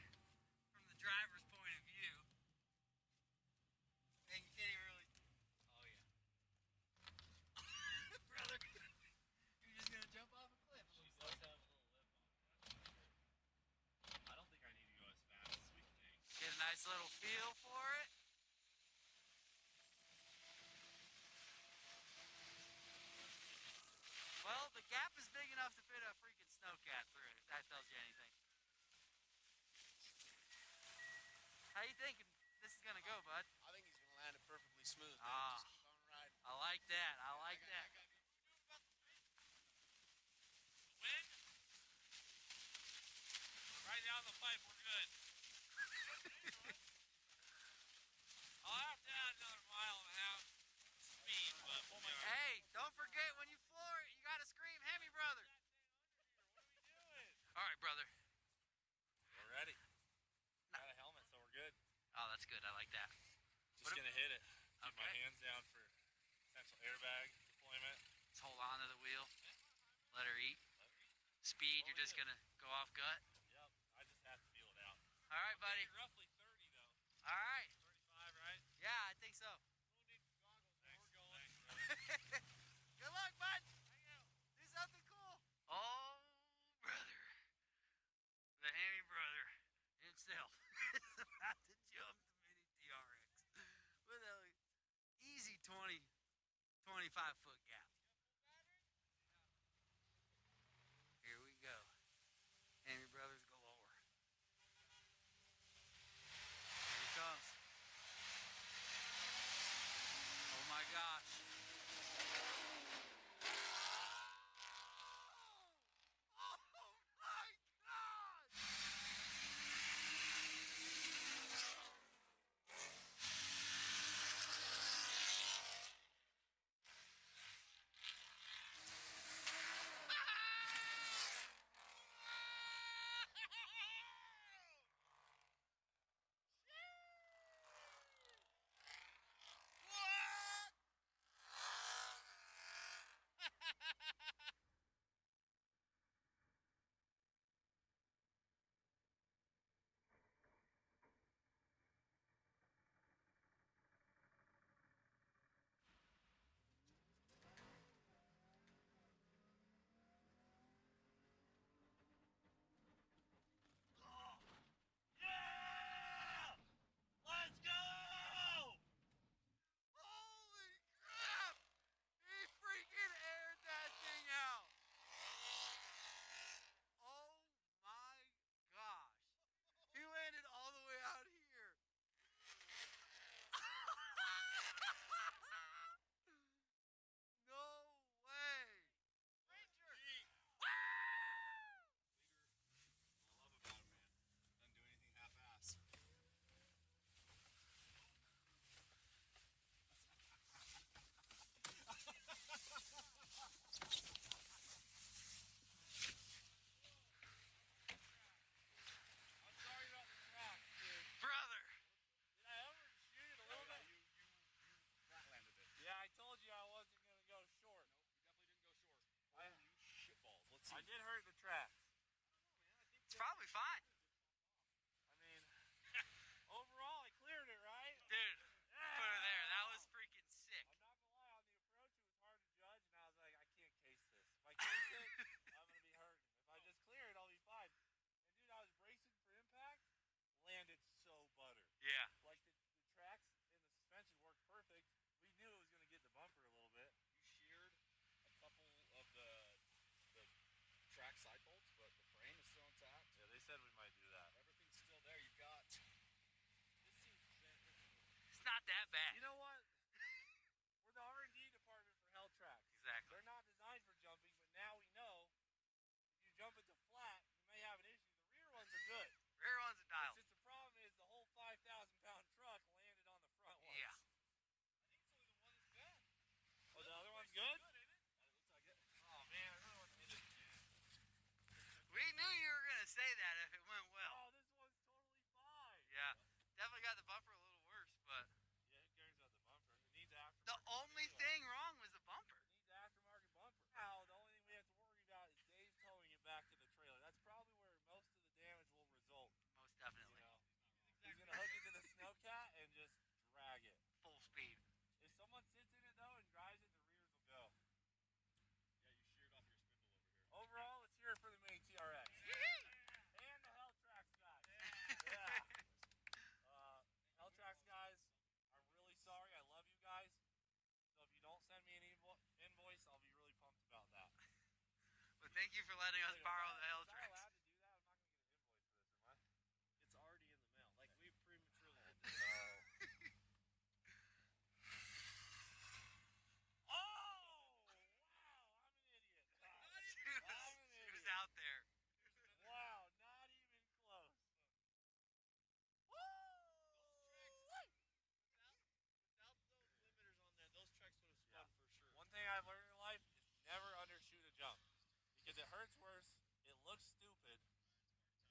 from the driver's point of view. And you can't even really... Oh, yeah. Brother, you're just gonna jump off a cliff. She does have a little lip on it. I don't think I need to go as fast as we think. Get a nice little feel for it. Well, the gap is big enough to fit a freaking Snowcat through, if that tells you anything. How you thinking this is gonna go, bud? I think he's gonna land it perfectly smooth, man. Ah. Just keep on riding. I like that. I like that. Wind? Right down the pipe, we're good. I'll have to add another mile and a half speed, but we'll make it. Hey, don't forget when you floor it, you gotta scream, Hemi, brother. What are we doing? All right, brother. We're ready. Got a helmet, so we're good. Oh, that's good. I like that. Just gonna hit it. Keep my Okay. hands down for potential airbag deployment. Let's hold on to the wheel. Let her eat. Speed, you're just gonna go off gut. Yep, I just have to feel it out. All right, buddy. Roughly 30 though. All right. 35, right? Yeah, I think so. We'll need goggles when we're going. Good luck, bud. Do something cool. Oh, brother. The Hemi brother himself is about to jump the Mini TRX with a easy 20, 25 foot gap. Here we go. Hemi brothers galore. that bad. You know what? We're the R&D department for Hell Tracks. Exactly. They're not designed for jumping, but now we know if you jump into flat, you may have an issue. The rear ones are good. Rear ones are dialed. It's just the problem is the whole 5,000-pound truck landed on the front ones. Yeah. I think it's only the one that's bad. Oh, the other one's good? Good, ain't it? It looks like it. Oh, man, I really want to hit it again. We knew you were gonna say that if it went well. Oh, this one's totally fine. Yeah. Definitely got the bumper a little worse, but Yeah, who cares about the bumper? It needs aftermarket. the only thing wrong was the bumper. It needs aftermarket bumper. Now, the only thing we have to worry about is Dave towing it back to the trailer. That's probably where most of the damage will result. Most definitely. You know, he's gonna hook it to the snowcat and just drag it. Full speed. If someone sits in it though and drives it, the rears will go. Yeah, you sheared off your spindle over here. Overall, let's hear it for the main TRX and the Hell Tracks guys. Yeah. Hell Tracks guys, I'm really sorry. I love you guys. So if you don't send me an invoice, I'll be really pumped about that. But thank you for letting us borrow the Hell Was I Tracks. allowed to do that? I'm not gonna get an invoice for this, am I? It's already in the mail. Like, we prematurely did this. No. Oh! Wow! I'm an idiot. I'm an She was idiot. out there. Wow! Not even close. Woo! Without those limiters on there, those tracks would have spun for sure. One thing I've learned in life is never undershoot a jump because it hurts worse, it looks stupid,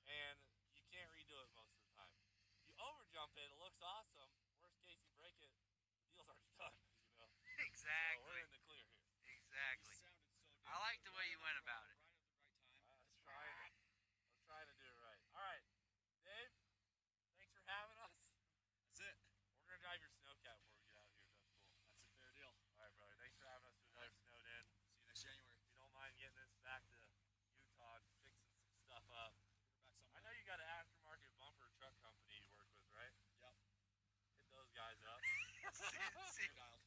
and you can't redo it most of the time. If you overjump it, it looks awesome. Worst case, you break it, the deal's already done. You know. So Exactly. we're in the clear here. Exactly. Sounded so good. I like the way you went about it. Right at the right time. I'm trying to do it right. All right, Dave. Thanks for having us. That's it. We're gonna drive your snowcat before we get out of here. If that's cool. That's a fair deal. All right, brother. Thanks for having us. We know it's snowed in. See you next January. If you don't mind getting this back to Utah and fixing some stuff up. Put her back somewhere. I know you got an aftermarket bumper truck company you work with, right? Yep. Hit those guys up. See, You're dialed.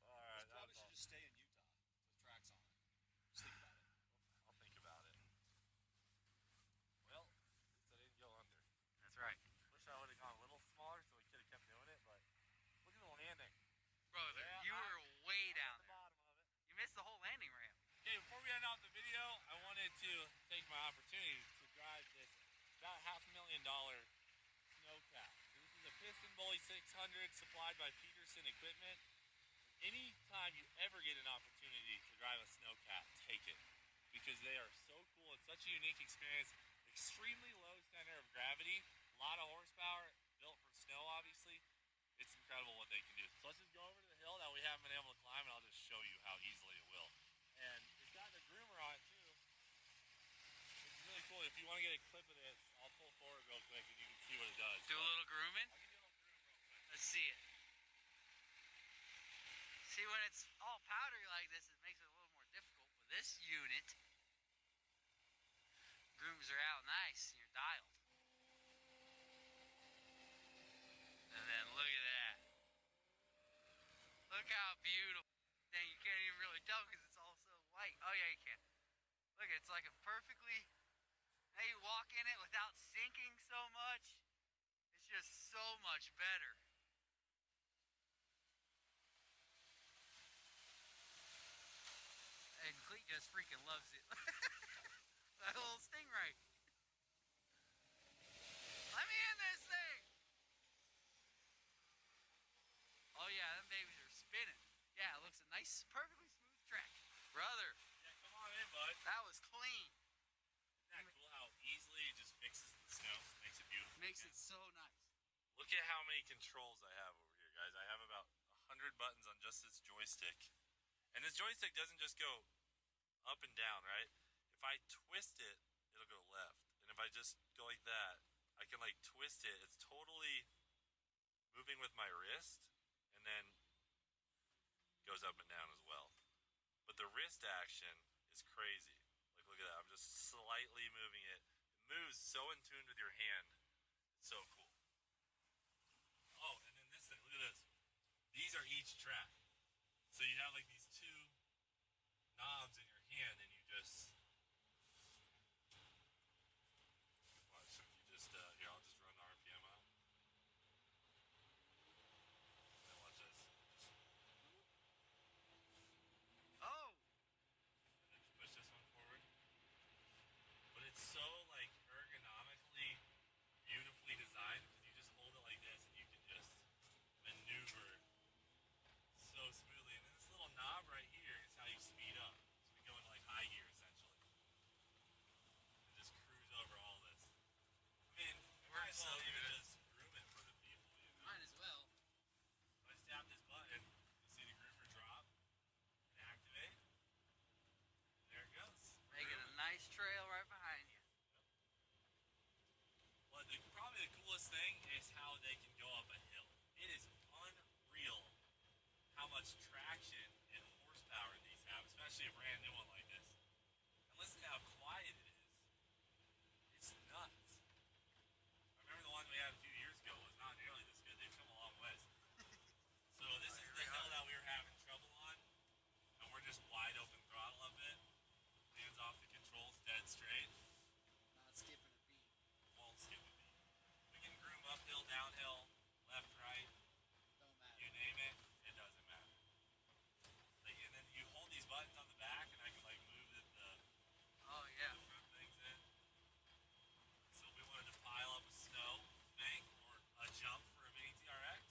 All right, This probably that's all. should just stay in Utah with tracks on it. Just think about it. I'll think about it. Well, at least I didn't go under. That's right. Wish I would have gone a little smaller so we could have kept doing it, but look at the landing. Brother, Yeah, you were way I'm down at the there. bottom of it. You missed the whole landing ramp. Okay, before we end off the video, I wanted to take my opportunity to drive this about $500,000 snowcat. So this is a piston bully 600 supplied by Peterson Equipment. Anytime you ever get an opportunity to drive a snowcat, take it. Because they are so cool. It's such a unique experience. Extremely low center of gravity. A lot of horsepower. Built for snow, obviously. It's incredible what they can do. So let's just go over to the hill that we haven't been able to climb, and I'll just show you how easily it will. And it's got the groomer on it too. It's really cool. If you want to get a clip of this, I'll pull forward real quick and you can see what it does. Do a little grooming. I'll give you a little groom real quick. Let's see it. See, when it's all powdery like this, it makes it a little more difficult. With this unit, grooms are out nice and you're dialed. And then look at that. Look how beautiful. Dang, you can't even really tell because it's all so white. Oh yeah, you can. Look, it's like a perfectly. Now you walk in it without sinking so much. It's just so much better. And Cleet just freaking loves it. That little stingray. Let me in this thing. Oh yeah, them babies are spinning. Yeah, it looks a nice, perfectly smooth track. Brother, Yeah, come on in, bud. that was clean. Isn't that cool how easily it just fixes the snow? Makes it beautiful. Makes it so nice. Look at how many controls I have over here, guys. I have about 100 buttons on just this joystick. And this joystick doesn't just go up and down, right? If I twist it, it'll go left. And if I just go like that, I can like twist it. It's totally moving with my wrist and then goes up and down as well. But the wrist action is crazy. Like, look at that. I'm just slightly moving it. It moves so in tune with your hand. It's so cool. Oh, and then this thing, look at this. These are each track. So you have like these two knobs in your hand and you just watch. So if you just here, I'll just run the RPM out. And thing is how they can go up a hill. It is unreal how much traction and horsepower these have, especially a brand new one like this. And listen to how quiet it is. It's nuts. I remember the one we had a few years ago was not nearly this good. They've come a long ways. So this is the hill that we were having trouble on, and we're just wide open throttle up it. Hands off the controls, dead straight. Not skipping a beat. Won't skip a beat. We can groom uphill, downhill, left, right. Don't matter. You name it, it doesn't matter. Like, and then you hold these buttons on the back, and I can like move the Oh yeah. front things in. So if we wanted to pile up a snow bank or a jump for a mini TRX,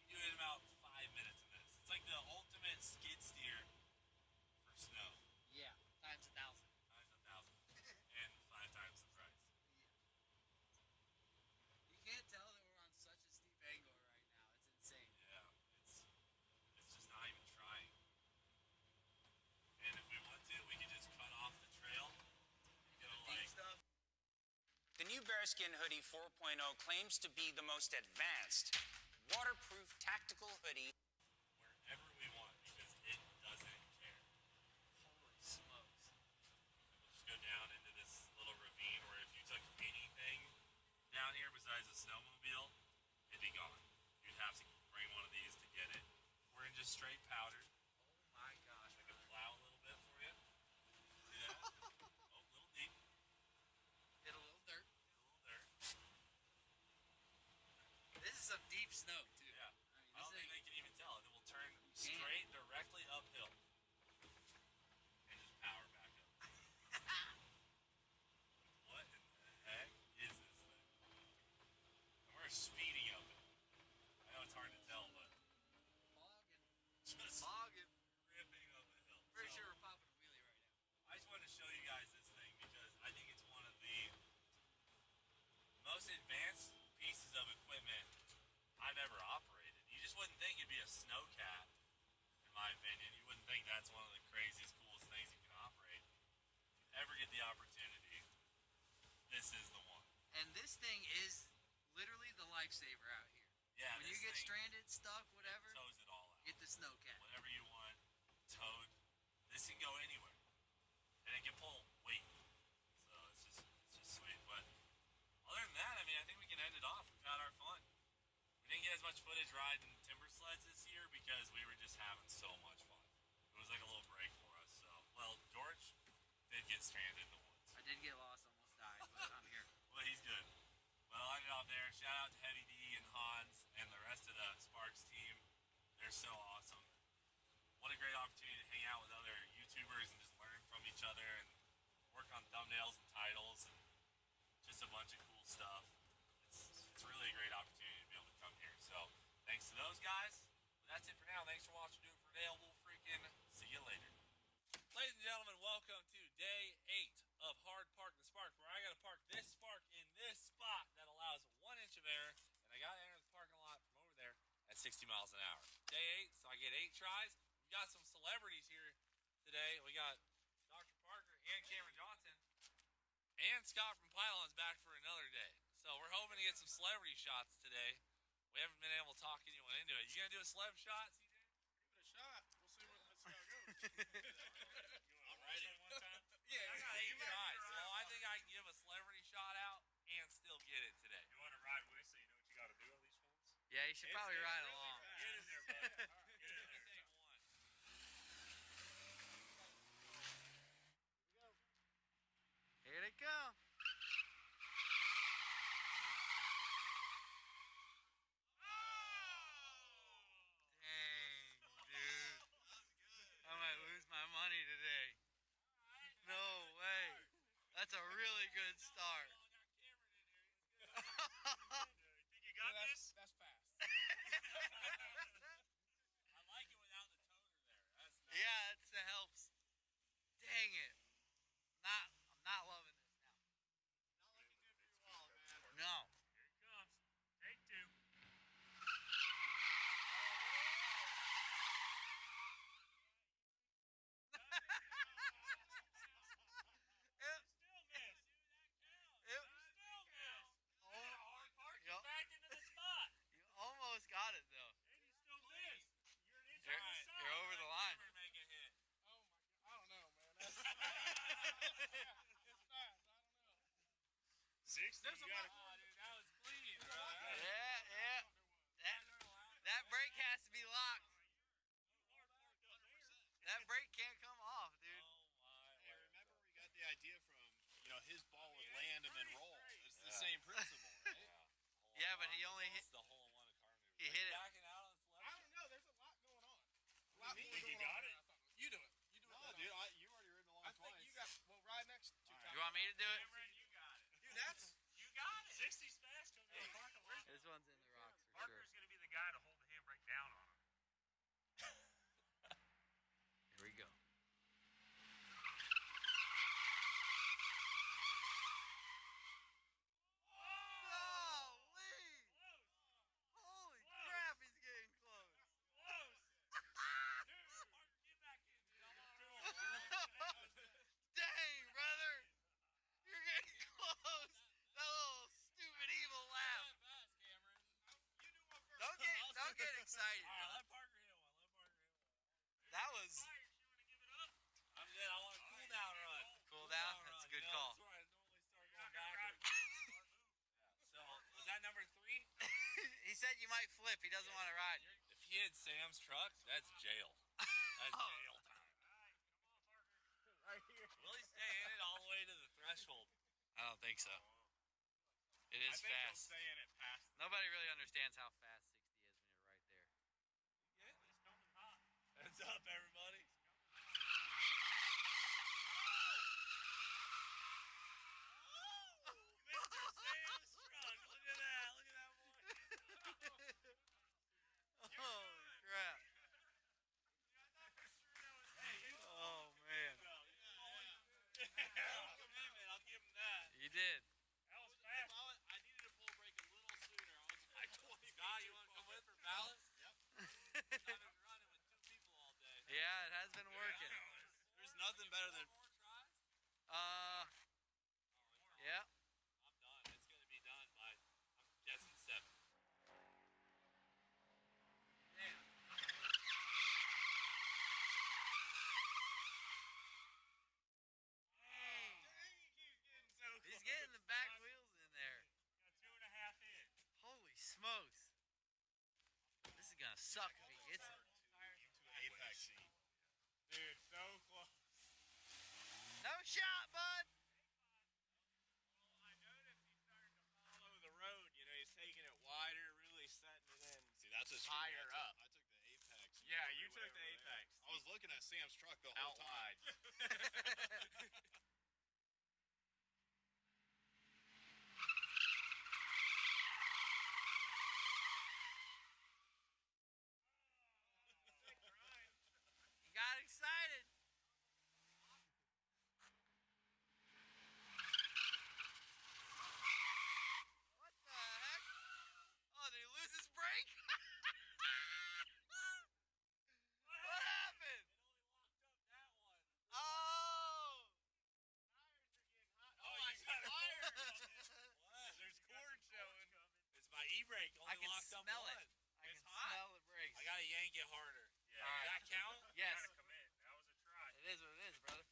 you can do it in about 5 minutes of this. It's like the ultimate skid steer for snow. Yeah. Times 1,000. Times 1,000. And 5 times the price. You can't tell that we're on such a steep angle right now. It's insane. Yeah, it's just not even trying. And if we want to, we can just cut off the trail. Go like stuff. The new Bearskin Hoodie 4.0 claims to be the most advanced, waterproof tactical hoodie. wherever we want because it doesn't care. Holy smokes. We'll just go down into this little ravine where if you took anything down here besides a snowmobile, it'd be gone. You'd have to bring one of these to get it. We're in just straight powder. Oh my gosh. I can plow a little bit for you. See that? Oh, a little deep. Hit a little dirt. A little dirt. This is some deep snow too. Yeah. I mean, I don't this think they can even tell. It will turn can't. straight directly uphill and just power back up. What in the heck is this thing? And we're speeding up it. I know it's hard to tell, but Fogging. just Fogging. ripping up the hill. Pretty So, sure we're popping a wheelie right now. I just wanted to show you guys this thing because I think it's one of the most advanced pieces of equipment I've ever operated. You just wouldn't think it'd be a snowcat, in my opinion. You wouldn't think that's one of the craziest, coolest things you can operate. If you ever get the opportunity, this is the one. And this thing is literally the lifesaver out here. Yeah, When you this get thing stranded, stuck, whatever, tows it all out. get the snowcat. Whatever you want, towed. This can go anywhere, and it can pull weight. So it's just sweet. But other than that, I mean, I think we can end it off. We've had our fun. We didn't get as much footage riding timber sleds this year because we were just having so much fun. It was like a little break for us. So, well, George did get stranded in the woods. I did get lost, almost died, but I'm here. Well, he's good. But I'll end it off there. Shout out to Heavy D and Hans and the rest of the Sparks team. They're so awesome. What a great opportunity to hang out with other YouTubers and just learn from each other and work on thumbnails and titles and just a bunch of cool stuff. It's really a great opportunity to be able to come here. So thanks to those guys. But that's it for now. Thanks for watching. Do it for today. We'll freaking see you later. Ladies and gentlemen, welcome to day 8 of Hard Park the Spark, where I got to park this spark in this spot that allows 1 inch of air, and I got to enter the parking lot from over there at 60 miles an hour. Day 8, so I get 8 tries. We got some celebrities here today. We got Dr. Parker and Cameron Johnson, and Scott from Pylon's back for another day. So we're hoping to get some celebrity shots today. We haven't been able to talk anyone into it. You gonna do a celeb shot, CJ? Give it a shot. We'll see how it goes. I'm ready. Yeah, I got 8 tries, so I think I can give a celebrity shot out and still get it today. You want to ride with so you know what you got to do on these ones? Yeah, you should probably ride along. Get in there, bud. Get in there. Take one. Here they come. Dang, dude. I might lose my money today. No way. That's a really good start. Think you got this? That's fast. I like it without the toner there. That's nice. Yeah, it helps. Dang it. I'm not loving this now. Not looking good for your wallet, man. No. Here it comes. Take 2. It, Still missed. it 60. There's You a gotta. lot. Dude, that was clean. Yeah. That brake has to be locked. That brake can't come off, dude. Hey, remember we got the idea from, his ball would land and then roll. It's the same principle, right? Yeah, but he only hit. It's the hole in one of car moves. He hit it. Backing out on this left. I don't know. There's a lot going on. A lot Think more you going got on it? than I thought. You do it. You do it. No, dude, you've already ridden along I think twice. you got. Well, ride next to. You want me to do it? Cameron, you got it. Dude, that's. You got it. 60's fast. Come to the parking lot. This one's in the rocks for sure. Parker's gonna be the guy to hold the handbrake down on him. Here we go. Holy crap, he's getting close. Close. Dude, Parker, get back in. Dang, brother. You're getting close. That little stupid evil laugh. Don't get excited. All right, bud. let Parker hit one. Let Parker hit one. That was I'm good. I want a cool down run. cool down. That's a good call. That's where I normally start going backwards. So, was that number 3? He said you might flip. He doesn't want to ride. If he hit Sam's truck, that's jail. That's jail time. Right here. Will he stay in it all the way to the threshold? I don't think so. It is fast. Stay in it past. Nobody really understands how fast 60 is when you're right there. Yeah, he's coming hot. Heads up, everybody. Mr. Sam's truck. Look at that. Look at that boy. Holy crap. Oh, man. Commitment. I'll give him that. You did. That was fast. I needed to pull brake a little sooner. I was like 20 Scott, you want to come with for ballast? Yep. I've been running with 2 people all day. Yeah, it has been working. There's nothing better than. 4 tries? Yeah. I'm done. It's going to be done by, I'm guessing 7. Damn. He's getting the back wheels in there. Got 2.5 in. Holy smokes. This is going to suck if he gets it. Apex seat. Dude, so close. No shot, bud. I noticed he's starting to follow the road. He's taking it wider, really setting it in. See, that's a Higher up. I took the Apex. Yeah, you Way took the over there. Apex. I was looking at Sam's truck the whole Out time. wide. He got excited. What the heck? Oh, did he lose his brake? What happened? Oh! Oh, you got fired. What? There's cord showing. It's my e-brake. I Only can locked up smell one. it. I It's can hot. smell the brakes. I gotta yank it harder. Yeah. All right. Does that count? Yes, Gotta commit. That was a try. it is what it is, brother.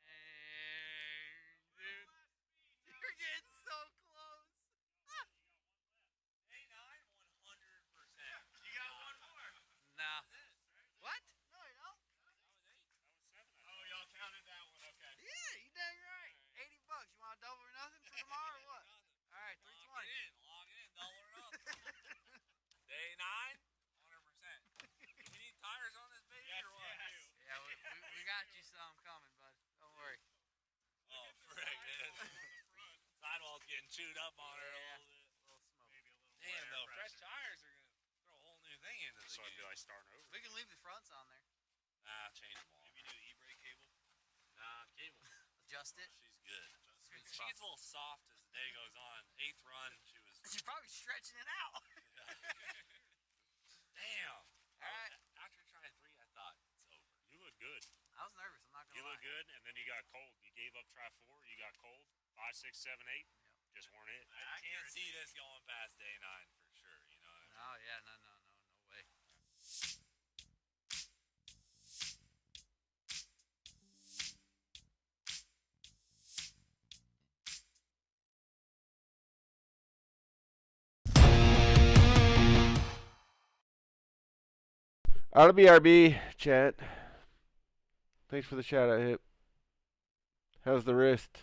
Dang, dude. You're getting so close. A9, 100%. You got one more. Nah. What? No, you don't. That was 7. Oh, y'all counted that one. Okay. Yeah, you dang right. $80. You want a double or nothing for tomorrow or what? All right, Lock 320. it in. Lock it in. Dollar it up. Day 9, 100%. Do we need tires on this baby Yes, or what? yes. Yeah, we got you some coming, bud. Don't worry. Oh, frick, man. Sidewall's getting chewed up on her a Yeah. little bit. A little smoke. Maybe a little more Damn, air though, fresh pressure. tires are going to throw a whole new thing into the So I'd game. be like starting over. We can leave the fronts on there. Nah, change them all. Maybe do the e-brake cable. Nah, cable. Adjust it. She's good. Sweet She spot. gets a little soft as the day goes on. 8th run, she was... She's probably stretching it out. Damn. All right. After try 3, I thought it's over. You look good. I was nervous. I'm not gonna You lie. look good, and then you got cold. You gave up try 4. You got cold. 5, 6, 7, 8. Yep. Just weren't it. I can't see this going past day 9 for sure. You know what I mean? No, yeah, no way. RBRB chat. Thanks for the shout out, Hip. How's the wrist?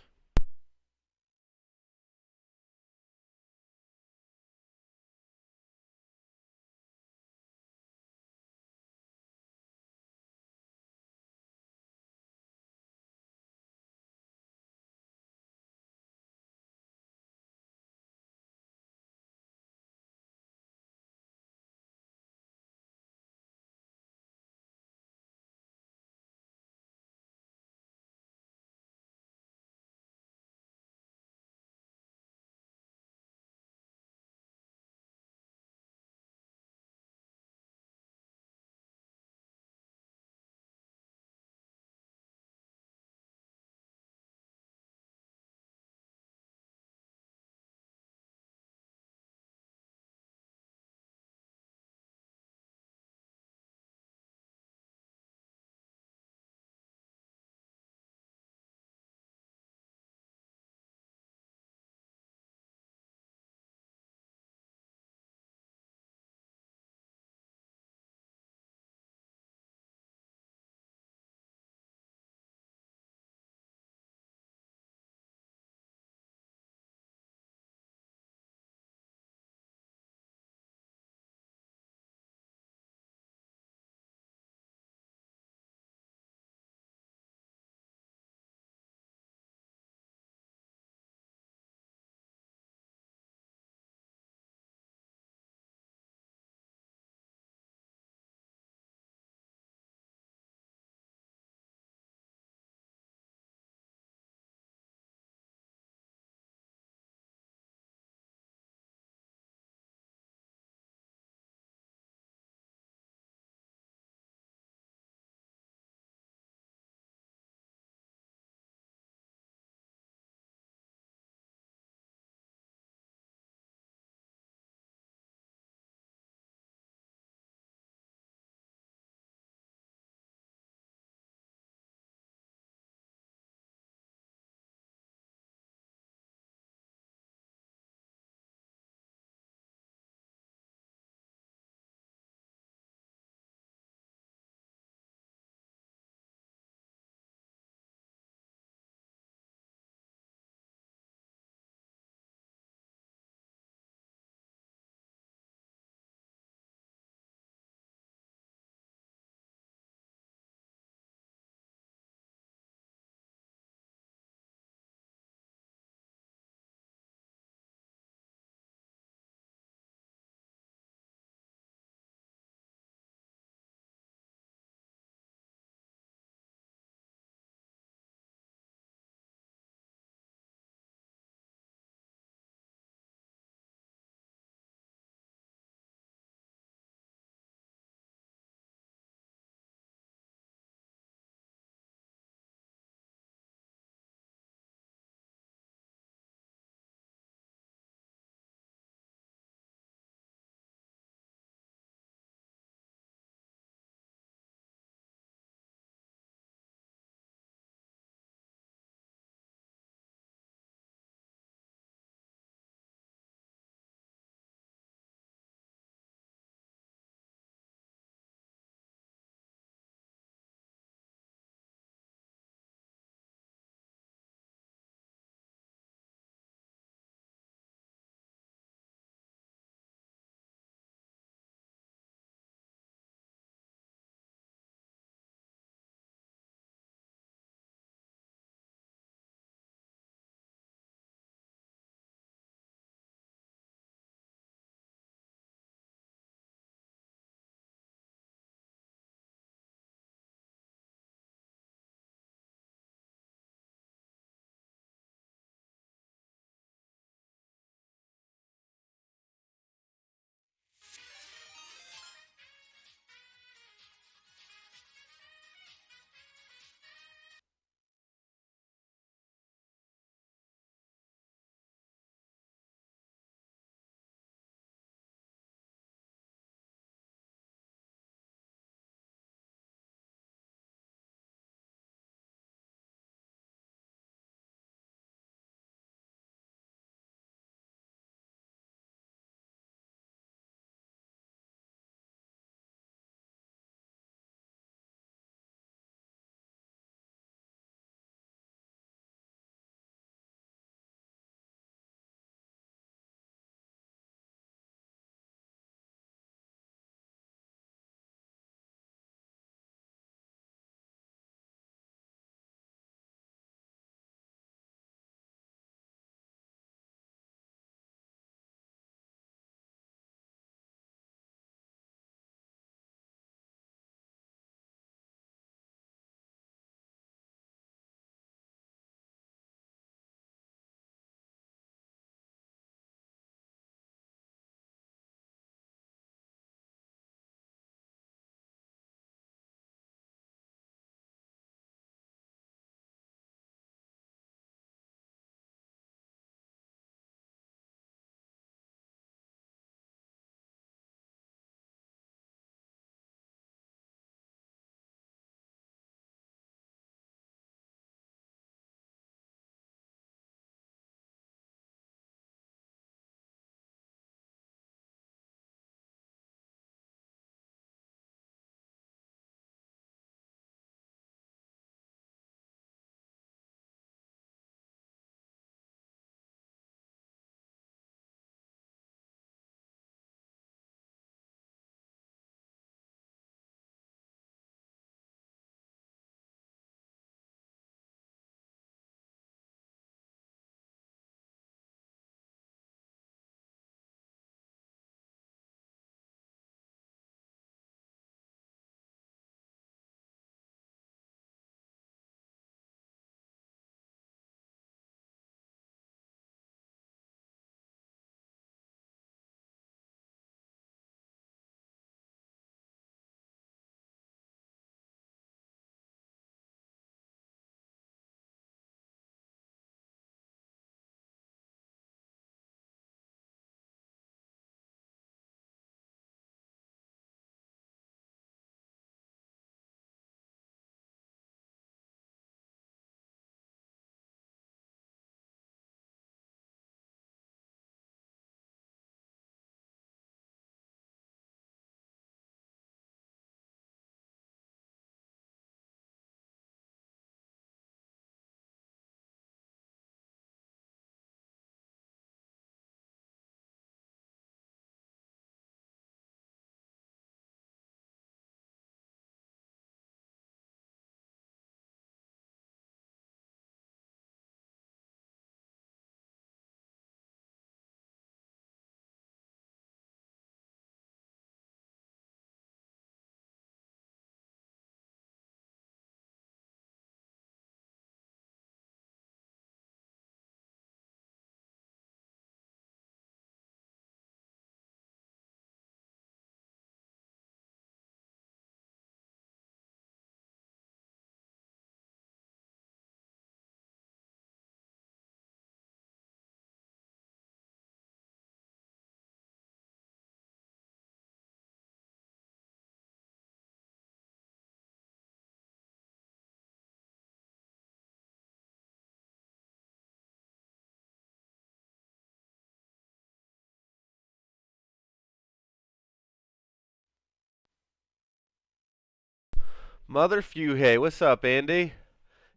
Mother Fuhey, what's up, Andy?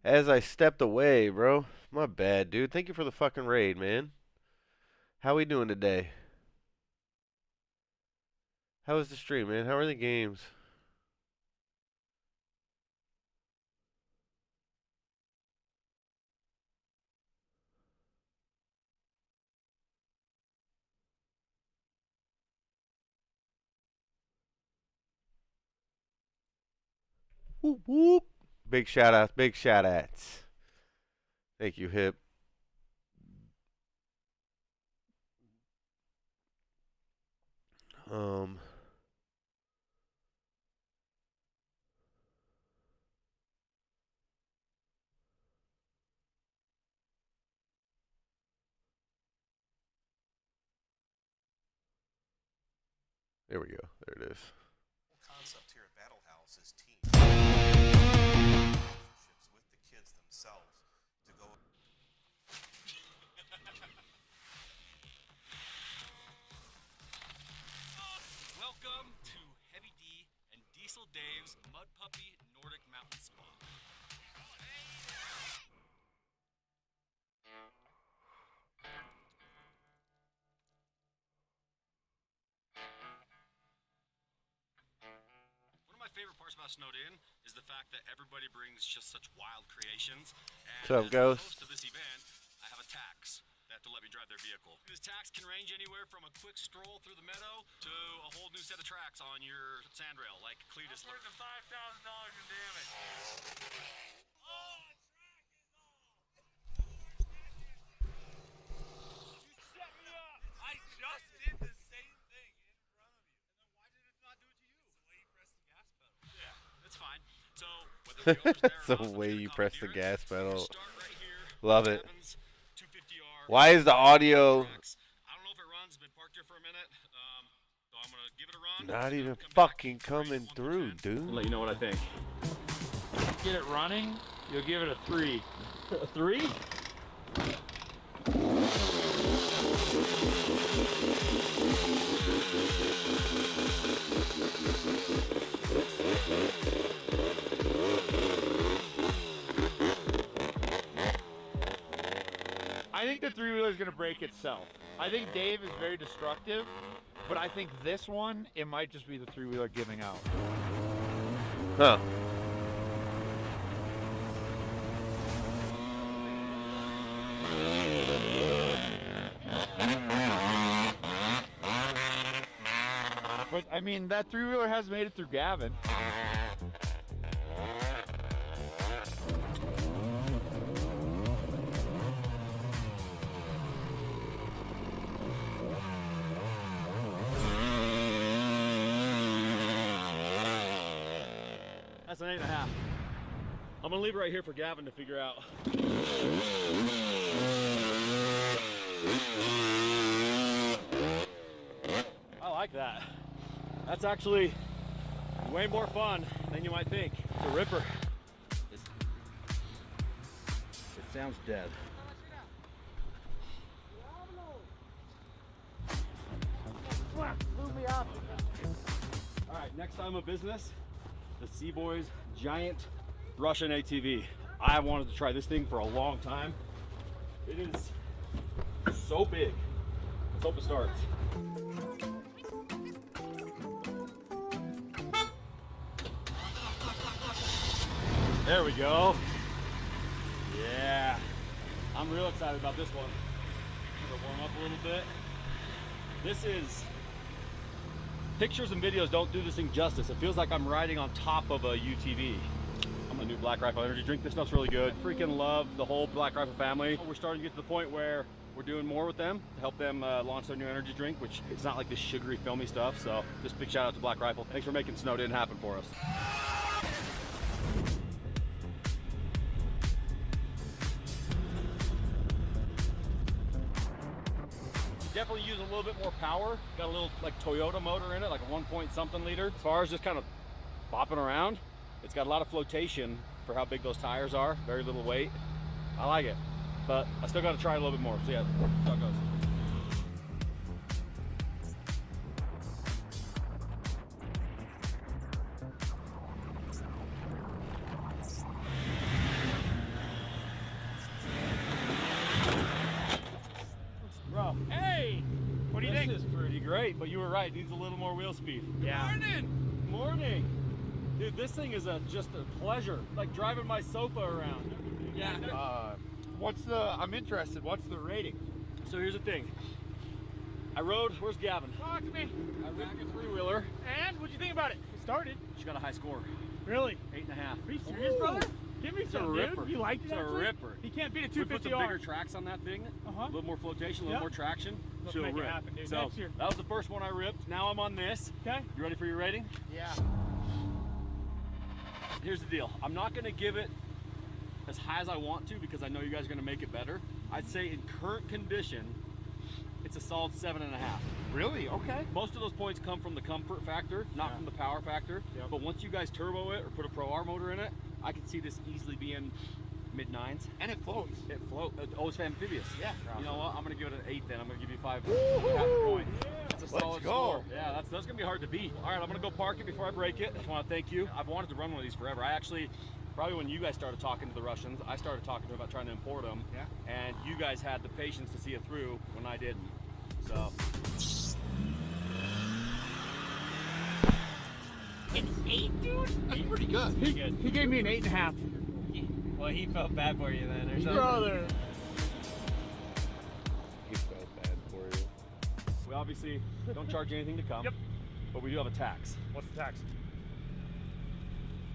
As I stepped away, bro. My bad, dude. Thank you for the fucking raid, man. How we doing today? How was the stream, man? How are the games? Whoop whoop. Big shout outs, big shout outs. Thank you, Hip. There we go. There it is. The concept here at Battle House is team relationships with the kids themselves to go. Welcome to Heavy D and Diesel Dave's Mud Puppy Nordic Mountain Spa. One of my favorite parts about Snowed In is the fact that everybody brings just such wild creations. And What's up, as the Ghost? host of this event, I have a tax. They have to let me drive their vehicle. This tax can range anywhere from a quick stroll through the meadow to a whole new set of tracks on your sandrail, like Cletus. Worth of $5,000 in damage. I just did the same thing in front of you. And then why did it not do it to you? It's the way you press the gas pedal. Yeah, that's fine. So whether the owner's there or The not, way I'm you gonna press the commandeer it. gas pedal. Start right here. Love it. Evans, 250R. Why is the audio I don't know if it runs. Been parked here for a minute. So I'm gonna give it a run. not even Come back. fucking coming through, dude? Let you know what I think. Get it running, you'll give it a 3. A 3? I think the three-wheeler is going to break itself. I think Dave is very destructive, but I think this one, it might just be the three-wheeler giving out. Huh. But, I mean, that three-wheeler has made it through Gavin. That's an 8.5. I'm gonna leave it right here for Gavin to figure out. I like that. That's actually way more fun than you might think. It's a ripper. It sounds dead. Blew me up. All right, next time of business, the Seaboys giant Russian ATV. I have wanted to try this thing for a long time. It is so big. Let's hope it starts. There we go. Yeah. I'm real excited about this one. I'm gonna warm up a little bit. This is, pictures and videos don't do this thing justice. It feels like I'm riding on top of a UTV. I'm a new Black Rifle energy drink. This stuff's really good. Freaking love the whole Black Rifle family. We're starting to get to the point where we're doing more with them to help them launch their new energy drink, which it's not like this sugary, filmy stuff. So just big shout out to Black Rifle. Thanks for making Snowed In happen for us. Definitely use a little bit more power. Got a little like Toyota motor in it, like a 1 point something liter. As far as just kind of bopping around, it's got a lot of flotation for how big those tires are. Very little weight. I like it, but I still got to try a little bit more. So yeah, that's how it goes. But you were right, needs a little more wheel speed. Yeah. Morning! Dude, this thing is just a pleasure. Like driving my sofa around. Yeah. I'm interested, what's the rating? So here's the thing. I rode, where's Gavin? Talk to me. I rode a three-wheeler. And what'd you think about it? It started. She got a high score. Really? 8.5. Are you serious, brother? Give me some, a ripper. dude. You liked it, It's a actually? ripper. You can't beat a We put some 250R. bigger tracks on that thing. Uh-huh. A little more flotation, a little Yep. more traction. Let's She'll make it rip. happen, dude. So Next year. that was the first one I ripped. Now I'm on this. Okay. You ready for your rating? Yeah. Here's the deal. I'm not gonna give it as high as I want to because I know you guys are gonna make it better. I'd say in current condition, it's a solid 7.5. Really? Okay. Most of those points come from the comfort factor, not from the power factor. Yep. But once you guys turbo it or put a Pro R motor in it, I can see this easily being mid-9s. And it floats. It floats. Oh, it's amphibious. Yeah. You know what? I'm gonna give it an 8 then. I'm gonna give you 5. Half a point. That's a Let's solid go. score. Yeah, that's gonna be hard to beat. All right, I'm gonna go park it before I break it. I just want to thank you. I've wanted to run one of these forever. I actually, probably when you guys started talking to the Russians, I started talking to them about trying to import them. Yeah. And you guys had the patience to see it through when I didn't. So. An 8, dude? That's pretty good. He gave me an 8.5. Well, he felt bad for you then, or something. Brother. He felt bad for you. We obviously don't charge you anything to come. Yep. But we do have a tax. What's the tax?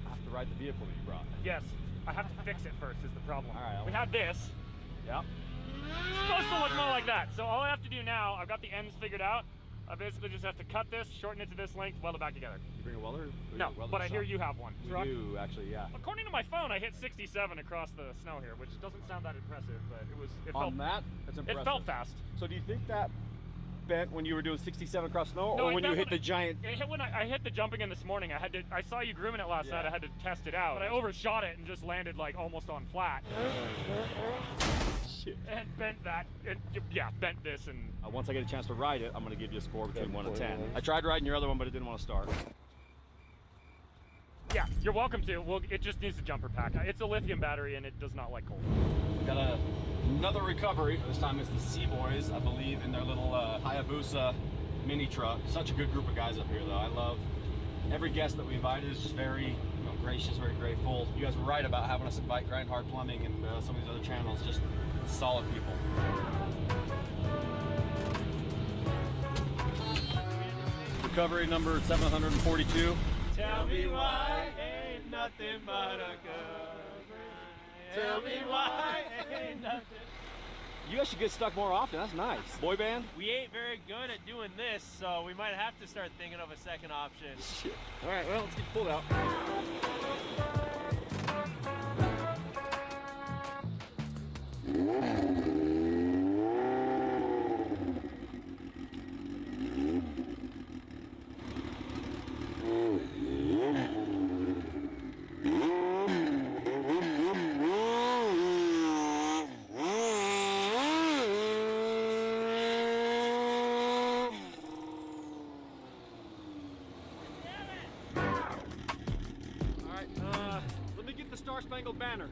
I have to ride the vehicle that you brought. Yes. I have to fix it first is the problem. All right, We have this. Yeah. It's supposed to look more like that. So all I have to do now, I've got the ends figured out. I basically just have to cut this, shorten it to this length, weld it back together. You bring a welder? No, but I hear you have one. We Truck. do, actually, yeah. According to my phone, I hit 67 across the snow here, which doesn't sound that impressive, but it felt, On that, that's impressive. it felt fast. So do you think that bent when you were doing 67 across snow, No, or it when you bent hit the giant? It hit when I hit the jumping in this morning. I saw you grooming it last night. I had to test it out, but I overshot it and just landed like almost on flat. Shit. And bent that. Bent this and. Once I get a chance to ride it, I'm going to give you a score between 1 and 10. I tried riding your other one, but it didn't want to start. Yeah, you're welcome to. Well, it just needs a jumper pack. It's a lithium battery and it does not like cold. We got another recovery. This time it's the Seaboys, I believe, in their little Hayabusa mini truck. Such a good group of guys up here, though. I love every guest that we invited is just very gracious, very grateful. You guys were right about having us invite Grind Hard Plumbing and some of these other channels. Just solid people. Recovery number 742. Tell me why ain't nothing but a good. Tell me why ain't nothing. You guys should get stuck more often. That's nice. Boy band? We ain't very good at doing this, so we might have to start thinking of a second option. Shit. All right, well, let's get pulled out. Let me get the Star Spangled Banner.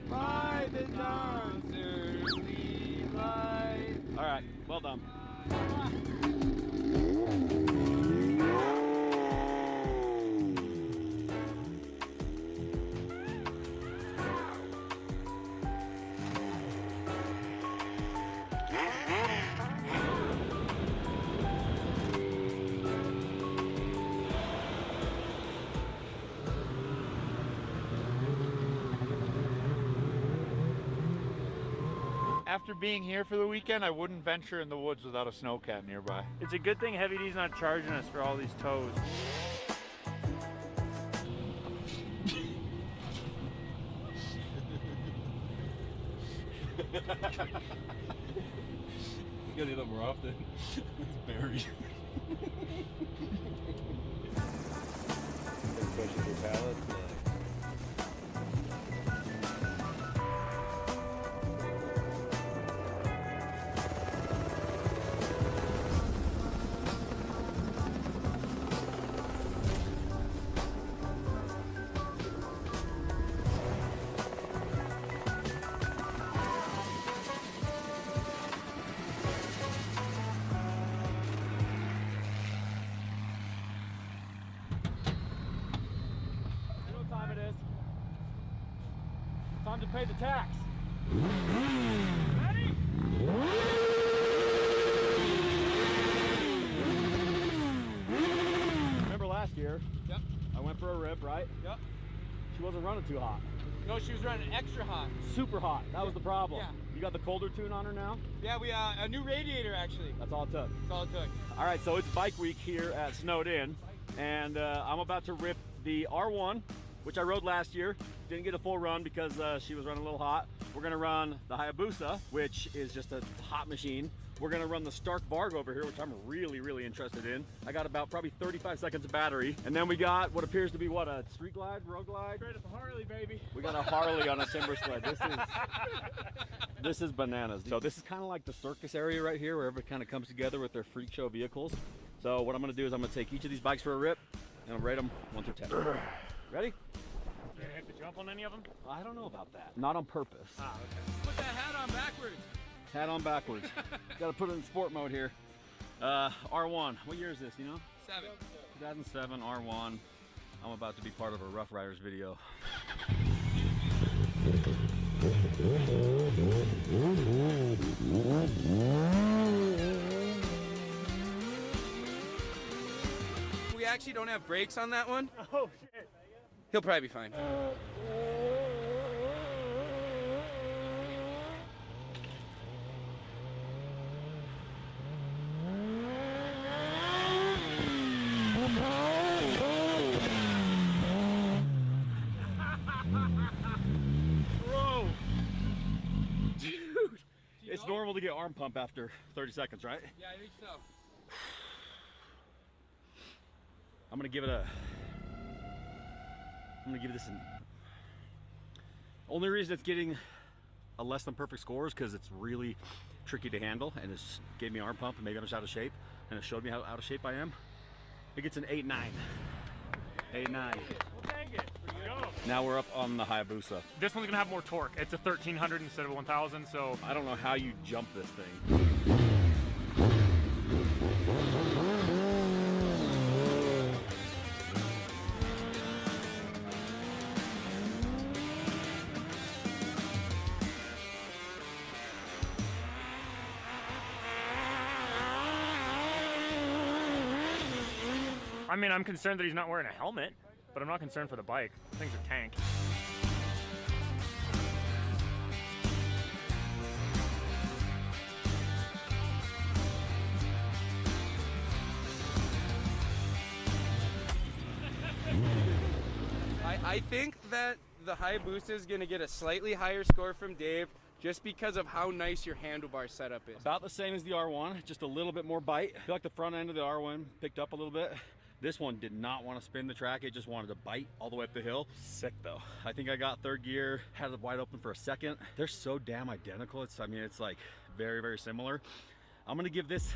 By the dawn's early light. All right, well done. After being here for the weekend, I wouldn't venture in the woods without a snowcat nearby. It's a good thing Heavy D's not charging us for all these tows. You gotta do that more often. It's buried. Pushing your pallet. time to pay the tax. Ready? Remember last year? Yep. I went for a rip, right? Yep. She wasn't running too hot. No, she was running extra hot. Super hot. That was the problem. Yeah. You got the colder tune on her now? Yeah, we a new radiator actually. That's all it took. That's all it took. All right, so it's bike week here at Snowed In, and I'm about to rip the R1, which I rode last year. Didn't get a full run because she was running a little hot. We're gonna run the Hayabusa, which is just a hot machine. We're gonna run the Stark Varg over here, which I'm really interested in. I got about probably 35 seconds of battery. And then we got what appears to be what, a street glide, road glide? Straight up a Harley, baby. We got a Harley on a timber sled. This is bananas. So this is kind of like the circus area right here where everybody kind of comes together with their freak show vehicles. So what I'm gonna do is I'm gonna take each of these bikes for a rip and I'll rate them 1 through 10. Ready? You gonna have to jump on any of them? I don't know about that. Not on purpose. Ah, okay. Put that hat on backwards. Hat on backwards. Gotta put it in sport mode here. R1, what year is this, you know? 7. 2007 R1. I'm about to be part of a Rough Riders video. We actually don't have brakes on that one. Oh, shit. He'll probably be fine. Bro. Dude, it's normal to get arm pump after 30 seconds, right? Yeah, I think so. I'm gonna give this an. Only reason it's getting a less than perfect score is because it's really tricky to handle, and it gave me arm pump, and maybe I'm just out of shape, and it showed me how out of shape I am. It gets an 8-9. 8-9. We'll take it. Go. Now we're up on the Hayabusa. This one's gonna have more torque. It's a 1300 instead of 1000, so I don't know how you jump this thing. I mean, I'm concerned that he's not wearing a helmet, but I'm not concerned for the bike. Things are tank. I think that the Hayabusa is going to get a slightly higher score from Dave just because of how nice your handlebar setup is. About the same as the R1, just a little bit more bite. I feel like the front end of the R1 picked up a little bit. This one did not want to spin the track, it just wanted to bite all the way up the hill. Sick though. I think I got third gear, had it wide open for a second. They're so damn identical. It's like very similar. I'm gonna give this,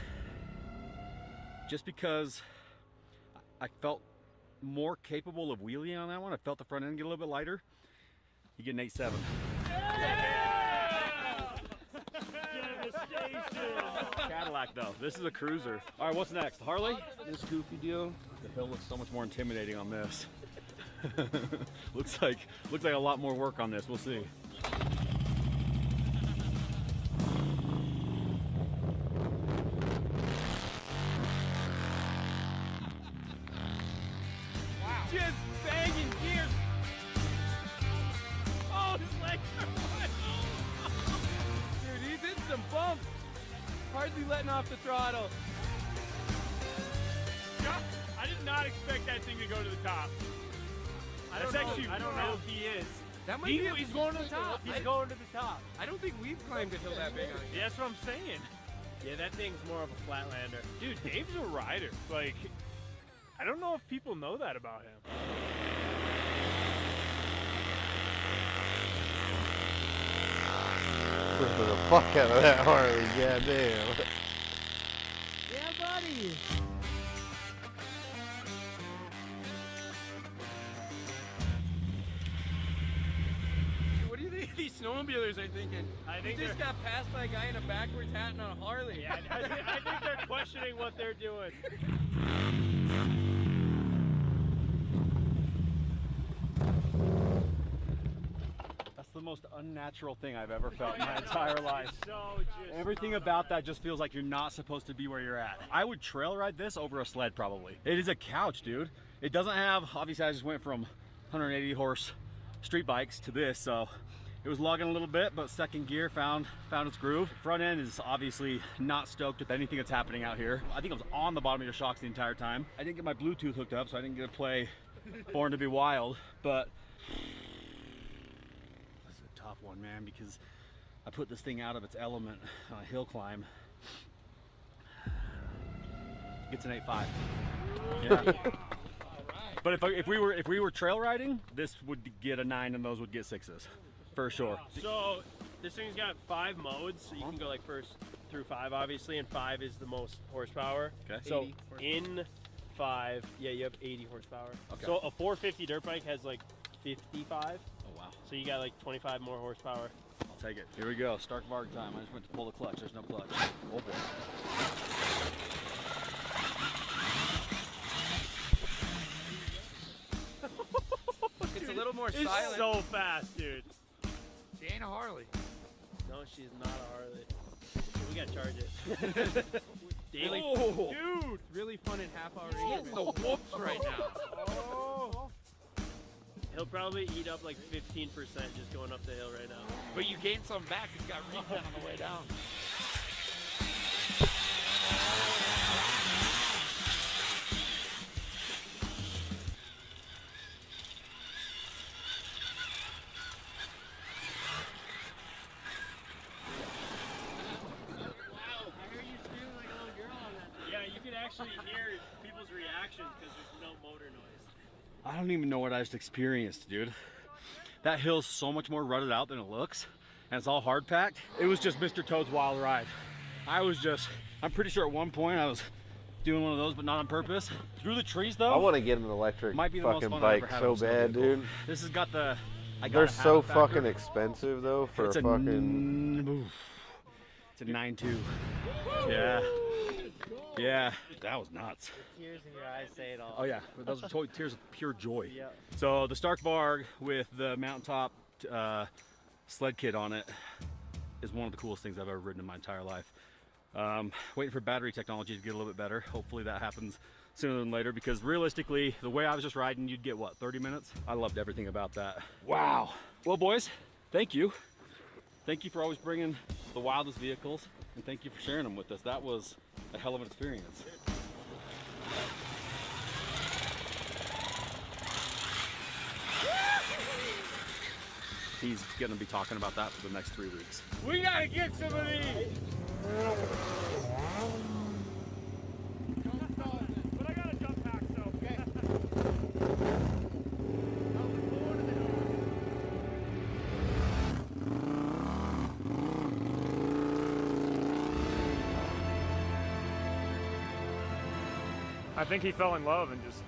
just because I felt more capable of wheeling on that one. I felt the front end get a little bit lighter. You get an 8.7. Cadillac though. This is a cruiser. All right, what's next? Harley? This goofy deal. The hill looks so much more intimidating on this. looks like a lot more work on this. We'll see. Wow. Just banging gears. Oh, his legs are Dude, he's hitting some bumps. Hardly letting off the throttle. I did not expect that thing to go to the top. I don't know if he is. That might be He's going to the top. He's going to the top. I don't think we've climbed a hill that big on here. Yeah, that's what I'm saying. Yeah, that thing's more of a flatlander. Dude, Dave's a rider. Like, I don't know if people know that about him. Ripping the fuck out of that Harley, goddamn. Yeah, buddy. What do you think these snowmobilers are thinking? I think we just got passed by a guy in a backwards hat and on a Harley. Yeah, I think they're questioning what they're doing. That's the most unnatural thing I've ever felt in my entire life. So just Everything about that just feels like you're not supposed to be where you're at. I would trail ride this over a sled probably. It is a couch, dude. It doesn't have, obviously I just went from 180 horse street bikes to this, so it was lugging a little bit, but second gear found its groove. Front end is obviously not stoked with anything that's happening out here. I think I was on the bottom of your shocks the entire time. I didn't get my Bluetooth hooked up, so I didn't get to play Born to be Wild, but this is a tough one, man, because I put this thing out of its element on a hill climb. It's an 8.5. Yeah. But if we were trail riding, this would get a 9 and those would get 6s. For sure. So this thing's got 5 modes, so you can go like first through 5 obviously, and 5 is the most horsepower. Okay. So in 5, yeah, you have 80 horsepower. Okay. So a 450 dirt bike has like 55. Oh wow. So you got like 25 more horsepower. I'll take it. Here we go. Stark Varg time. I just went to pull the clutch. There's no clutch. Oh boy. It's a little more It's silent. so fast, dude. She ain't a Harley. No, she's not a Harley. We gotta charge it. Really, Dude! It's really fun in half-hour He's getting the whoops right now. Oh. He'll probably eat up like 15% just going up the hill right now. But you gained some back. He's got refund on the way down. Yeah, you can actually hear people's reactions because there's no motor noise. I don't even know what I just experienced, dude. That hill's so much more rutted out than it looks, and it's all hard packed. It was just Mr. Toad's wild ride. I'm pretty sure at one point I was doing one of those, but not on purpose. Through the trees though. I want to get an electric might be the most fucking fun I've bike ever had so on a snow bad, vehicle. dude. This has got the. They're so fucking expensive though for It's a a fucking. It's a 9.2. Yeah. Yeah. That was nuts. Tears in your eyes say it all. Oh yeah, those are totally tears of pure joy. Yeah. So the Stark Varg with the mountaintop sled kit on it is one of the coolest things I've ever ridden in my entire life. Waiting for battery technology to get a little bit better. Hopefully that happens sooner than later, because realistically, the way I was just riding, you'd get what, 30 minutes? I loved everything about that. Wow. Well, boys, thank you. Thank you for always bringing the wildest vehicles, and thank you for sharing them with us. That was a hell of an experience. He's gonna be talking about that for the next 3 weeks. We gotta get some of these! But I got a jump pack, so. Okay. I think he fell in love and just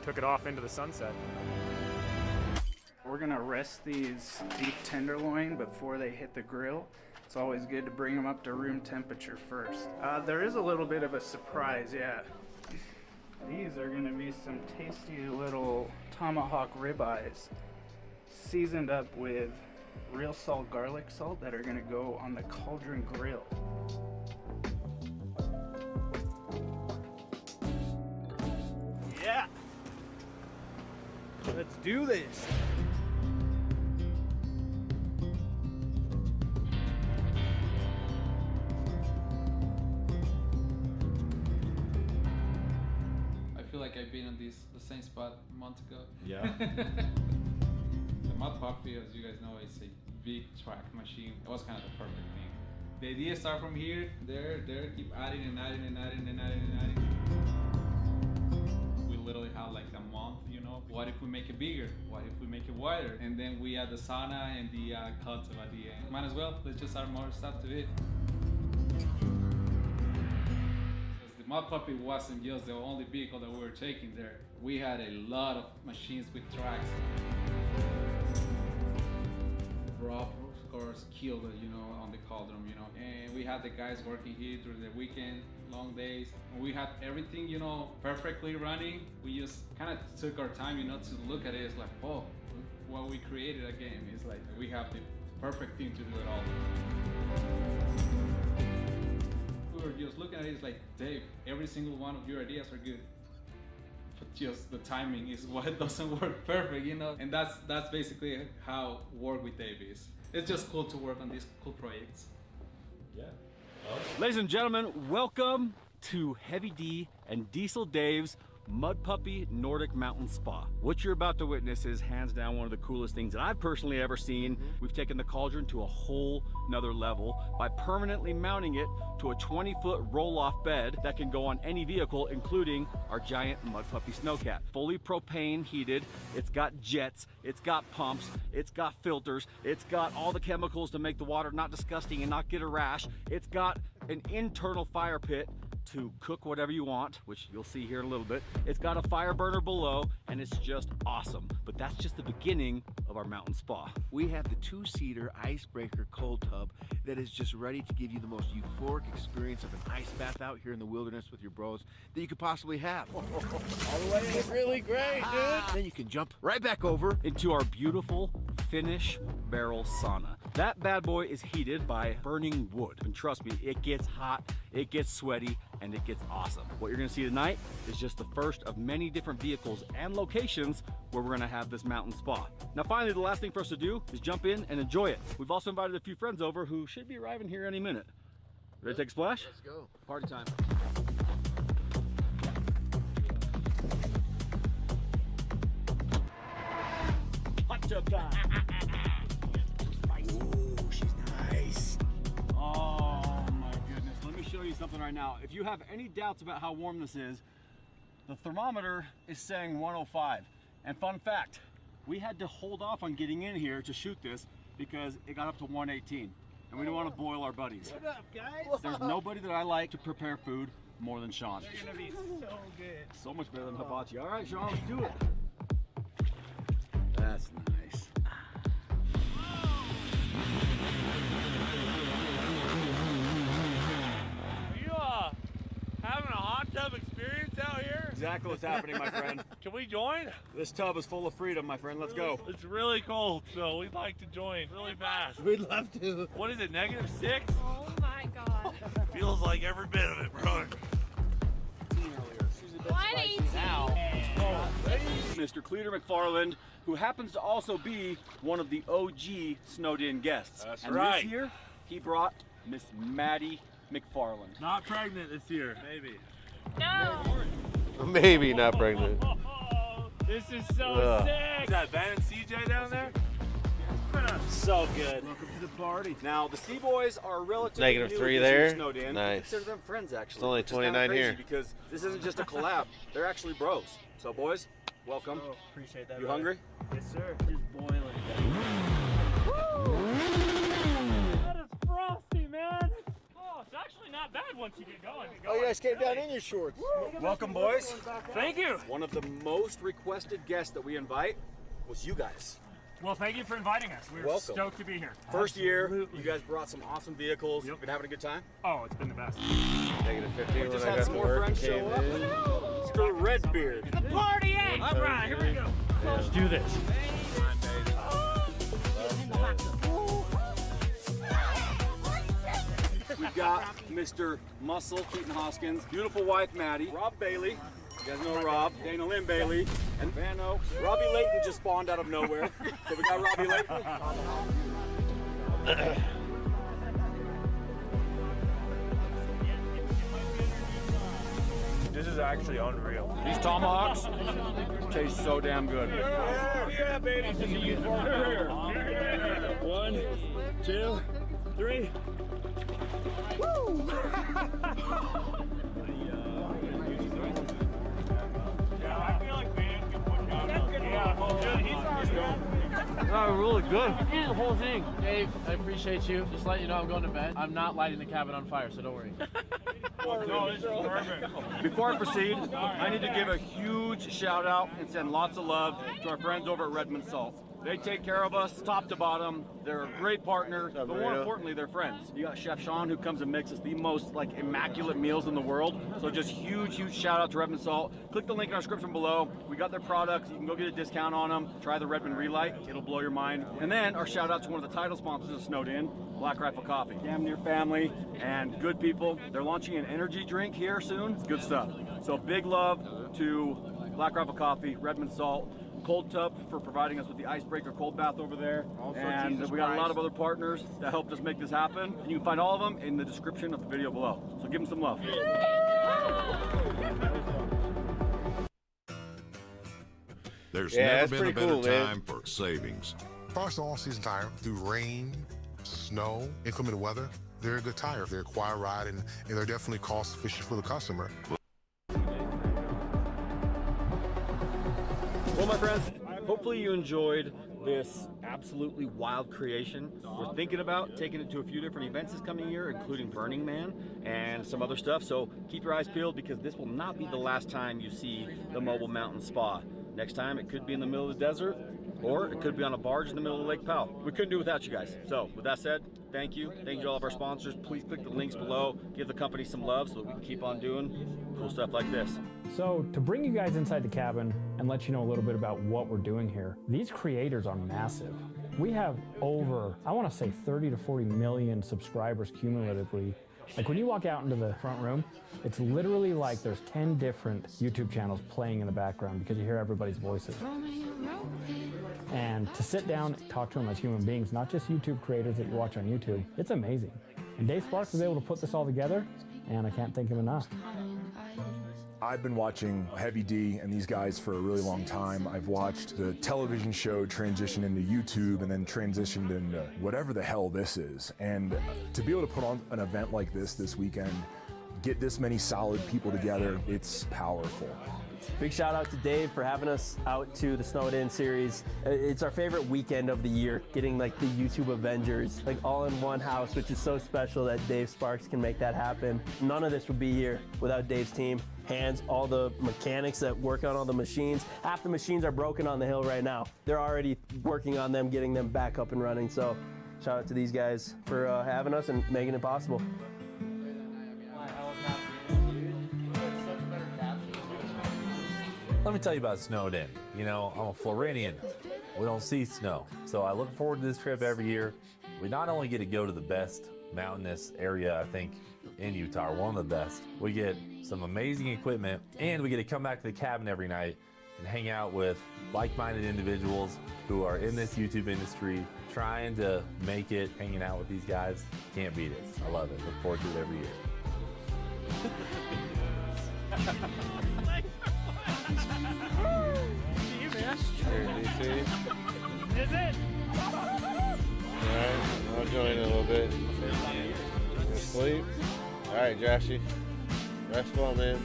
took it off into the sunset. We're gonna rest these beef tenderloin before they hit the grill. It's always good to bring them up to room temperature first. There is a little bit of a surprise, yeah. These are gonna be some tasty little tomahawk ribeyes, seasoned up with real salt garlic salt that are gonna go on the cauldron grill. Yeah! Let's do this! I feel like I've been on the same spot a month ago. Yeah. The Mud Puppy, as you guys know, is a big track machine. It was kind of the perfect thing. The idea start from here, there, keep adding and adding and adding and adding and adding. We literally have like a month, you know. What if we make it bigger? What if we make it wider? And then we add the sauna and the hot tub at the end. Might as well, let's just add more stuff to it. The Mud Puppy wasn't just the only vehicle that we were taking there. We had a lot of machines with tracks. Rob, of course, killed it, you know, on the cauldron, you know. And we had the guys working here through the weekend, long days. We had everything, you know, perfectly running. We just kind of took our time, you know, to look at it. It's like, oh, what we created again. It's like we have the perfect thing to do it all. We were just looking at it, it's like, Dave, every single one of your ideas are good. But just the timing is what doesn't work perfect, you know? And that's basically how work with Dave is. It's just cool to work on these cool projects. Yeah. Ladies and gentlemen, welcome to Heavy D and Diesel Dave's Mud Puppy Nordic Mountain Spa. What you're about to witness is hands down one of the coolest things that I've personally ever seen. We've taken the cauldron to a whole nother level by permanently mounting it to a 20-foot roll-off bed that can go on any vehicle, including our giant Mud Puppy Snowcat. Fully propane heated, it's got jets, it's got pumps, it's got filters, it's got all the chemicals to make the water not disgusting and not get a rash. It's got an internal fire pit to cook whatever you want, which you'll see here in a little bit. It's got a fire burner below, and it's just awesome. But that's just the beginning of our mountain spa. We have the 2-seater icebreaker cold tub that is just ready to give you the most euphoric experience of an ice bath out here in the wilderness with your bros that you could possibly have. All the way is really great, dude. Then you can jump right back over into our beautiful Finnish barrel sauna. That bad boy is heated by burning wood. And trust me, it gets hot, it gets sweaty, and it gets awesome. What you're gonna see tonight is just the first of many different vehicles and locations where we're gonna have this mountain spa. Now finally, the last thing for us to do is jump in and enjoy it. We've also invited a few friends over who should be arriving here any minute. Ready to take a splash? Let's go. Party time. Hot tub time. Ooh, she's nice. Oh my goodness, let me show you something right now. If you have any doubts about how warm this is, the thermometer is saying 105. And fun fact, we had to hold off on getting in here to shoot this because it got up to 118. And we don't want to boil our buddies. What up, guys? There's nobody that I like to prepare food more than Sean. They're gonna be so good. So much better than hibachi. All right, Sean, let's do it. That's nice. You having a hot tub experience out here? Exactly what's happening, my friend. Can we join? This tub is full of freedom, my friend. Let's go. It's really cold, so we'd like to join really fast. We'd love to. What is it, -6? Oh my god. Feels like every bit of it, brother. 118. Mr. Cleater McFarland, who happens to also be one of the OG snowed-in guests. That's and right. this year, he brought Miss Maddie McFarland. Not pregnant this year. Maybe. No. Maybe not pregnant. This is so Ugh. sick. Is that Ben and CJ down there? So good. Welcome to the party. Now, the Sea Boys are relatively new -3 this there. year snowed in. Nice. I consider them friends, actually. It's only which is kinda 29 crazy here. Because this isn't just a collab. They're actually bros. So, boys, welcome. Oh, appreciate that. You brother. hungry? Yes, sir. Just boiling. That is frosty, man. Oh, it's actually not bad once you get going. Oh, you guys came down in your shorts. Welcome, boys. Thank you. One of the most requested guests that we invite was you guys. Well, thank you for inviting us. We're Welcome. stoked to be here. First year, you guys brought some awesome vehicles. Been having a good time? Oh, it's been the best. -15 We when just I had got some to more work and friends show came up. in. Mr. Redbeard. The party ain't. All right, here we go. Let's do this. We've got Mr. Muscle Keaton Hoskins, beautiful wife Maddie, Rob Bailey. You guys know Rob, Dana Lynn Bailey, and Van Oaks. Robbie Layton just spawned out of nowhere. So we got Robbie Layton. This is actually unreal. These tomahawks taste so damn good. Yeah, baby. 1, 2, 3. Woo! Yeah, I feel like Van can put down. Yeah, well, dude, he's going. Oh, really good. Eat the whole thing. Dave, I appreciate you. Just let you know I'm going to bed. I'm not lighting the cabin on fire, so don't worry. No, this is perfect. Before I proceed, I need to give a huge shout out and send lots of love to our friends over at Redmond Salt. They take care of us top to bottom. They're a great partner, but more Burrito? importantly, they're friends. You got Chef Sean who comes and mixes the most like immaculate meals in the world. So just huge shout out to Redmond Salt. Click the link in our description below. We got their products. You can go get a discount on them. Try the Redmond Relight. It'll blow your mind. And then our shout out to one of the title sponsors of Snowed In, Black Rifle Coffee. Damn near family and good people. They're launching an energy drink here soon. It's good stuff. So big love to Black Rifle Coffee, Redmond Salt, Cold Tub for providing us with the icebreaker cold bath over there. Also, and Jesus we got a lot Christ. of other partners that helped us make this happen. And you can find all of them in the description of the video below. So give them some love. There's Yeah, never that's been a pretty better cool, man. time for savings. First all-season tire through rain, snow, inclement weather. They're a good tire. They're a quiet ride, and they're definitely cost efficient for the customer. Well, my friends, hopefully you enjoyed this absolutely wild creation. We're thinking about taking it to a few different events this coming year, including Burning Man and some other stuff. So keep your eyes peeled because this will not be the last time you see the mobile mountain spa. Next time it could be in the middle of the desert, or it could be on a barge in the middle of Lake Powell. We couldn't do it without you guys. So with that said, thank you. Thank you to all of our sponsors. Please click the links below. Give the company some love so that we can keep on doing cool stuff like this. So to bring you guys inside the cabin and let you know a little bit about what we're doing here, these creators are massive. We have over, I want to say 30 to 40 million subscribers cumulatively. Like when you walk out into the front room, it's literally like there's 10 different YouTube channels playing in the background because you hear everybody's voices. And to sit down and talk to them as human beings, not just YouTube creators that you watch on YouTube, it's amazing. And Dave Sparks was able to put this all together, and I can't thank him enough. I've been watching Heavy D and these guys for a really long time. I've watched the television show transition into YouTube and then transitioned into whatever the hell this is. And to be able to put on an event like this weekend, get this many solid people together, it's powerful. Big shout out to Dave for having us out to the Snowed In series. It's our favorite weekend of the year, getting like the YouTube Avengers like all in one house, which is so special that Dave Sparks can make that happen. None of this would be here without Dave's team. Hands, all the mechanics that work on all the machines. Half the machines are broken on the hill right now. They're already working on them, getting them back up and running. So shout out to these guys for having us and making it possible. Let me tell you about Snowed In. You know, I'm a Floridian. We don't see snow. So I look forward to this trip every year. We not only get to go to the best mountainous area, I think, in Utah, one of the best. We get some amazing equipment, and we get to come back to the cabin every night and hang out with like-minded individuals who are in this YouTube industry, trying to make it, hanging out with these guys. Can't beat it. I love it. Look forward to it every year. Here, DC. Is it? Alright, I'll join in a little bit. You sleep? Alright, Joshy. Rest well, man.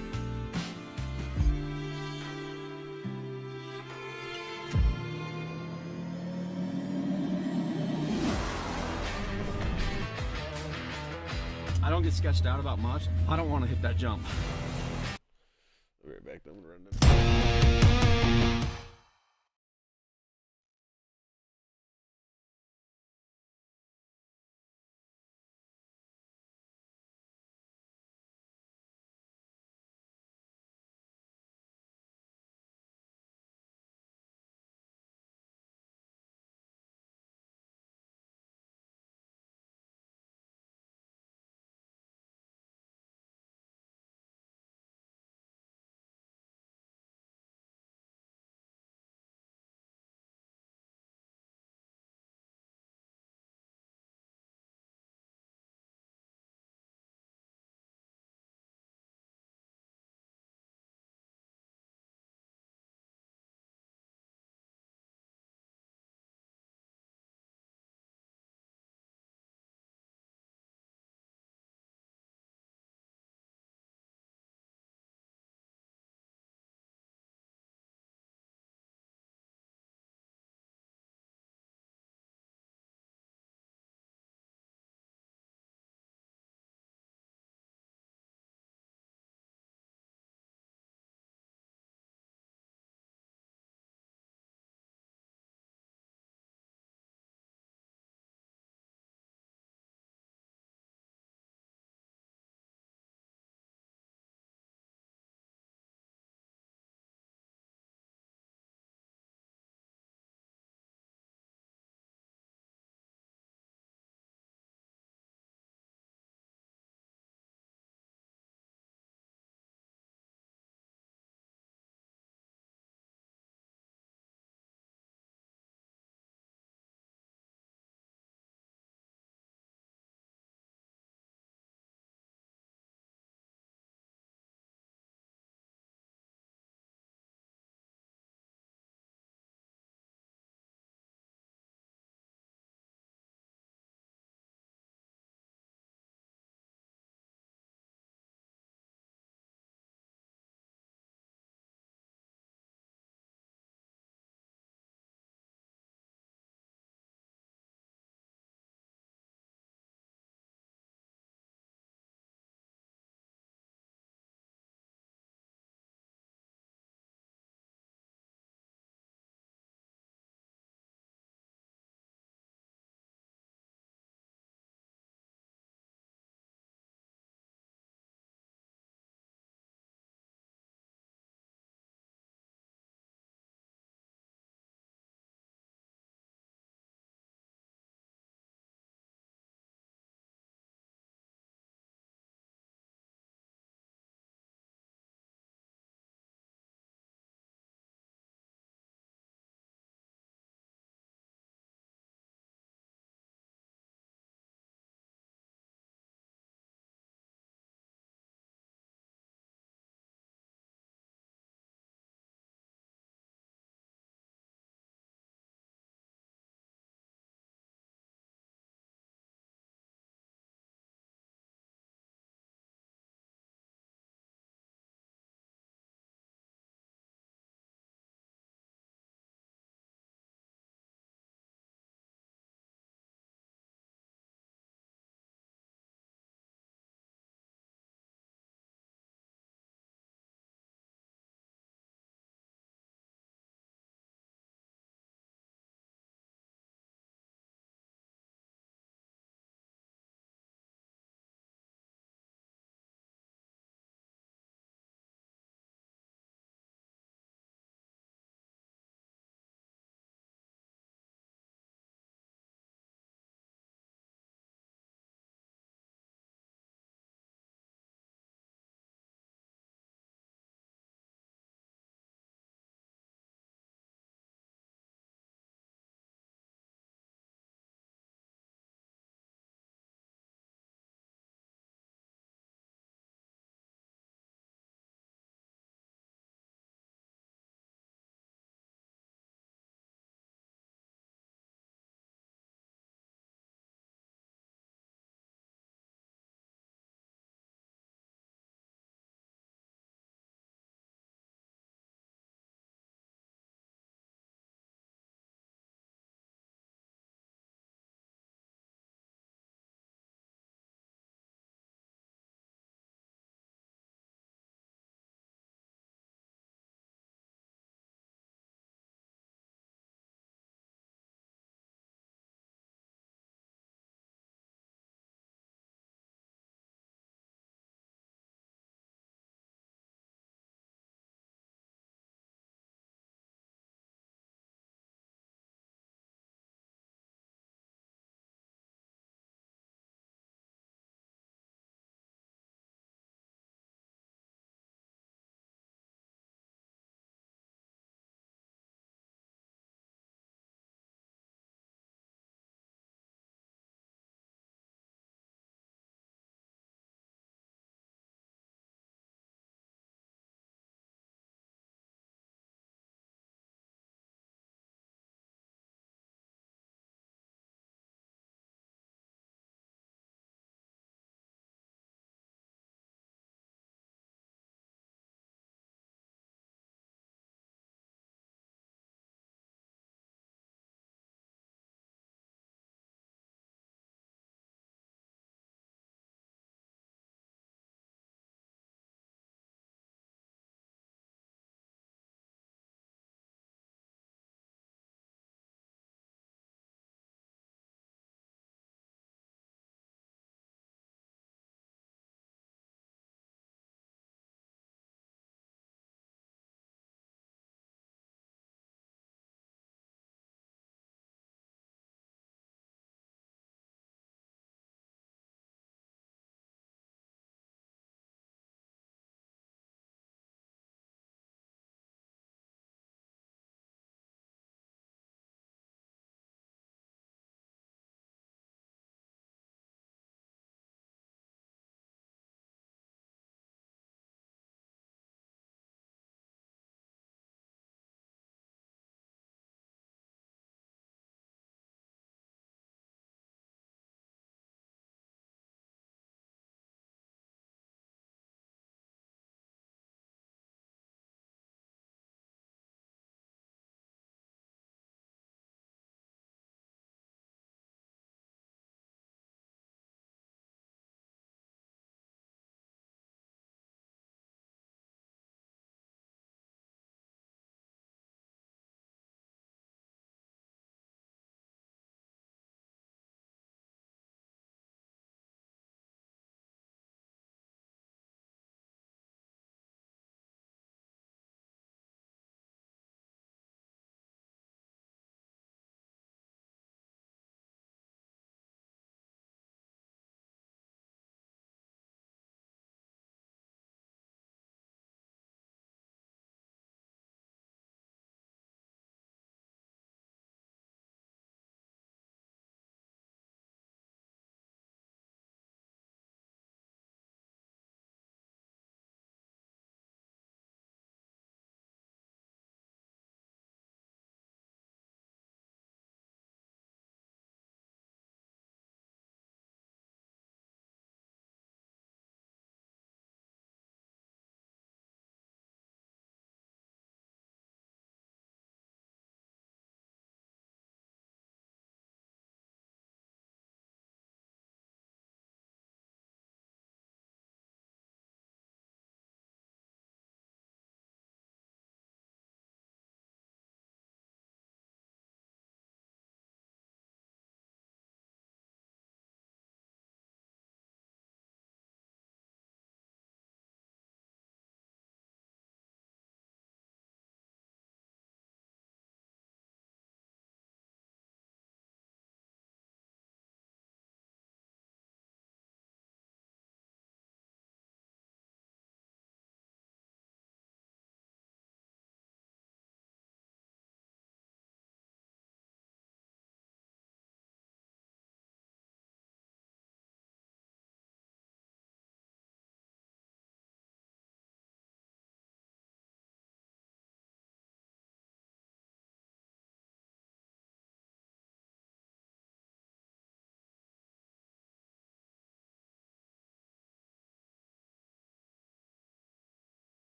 I don't get sketched out about much. I don't want to hit that jump. I'll be right back. I'm gonna run down.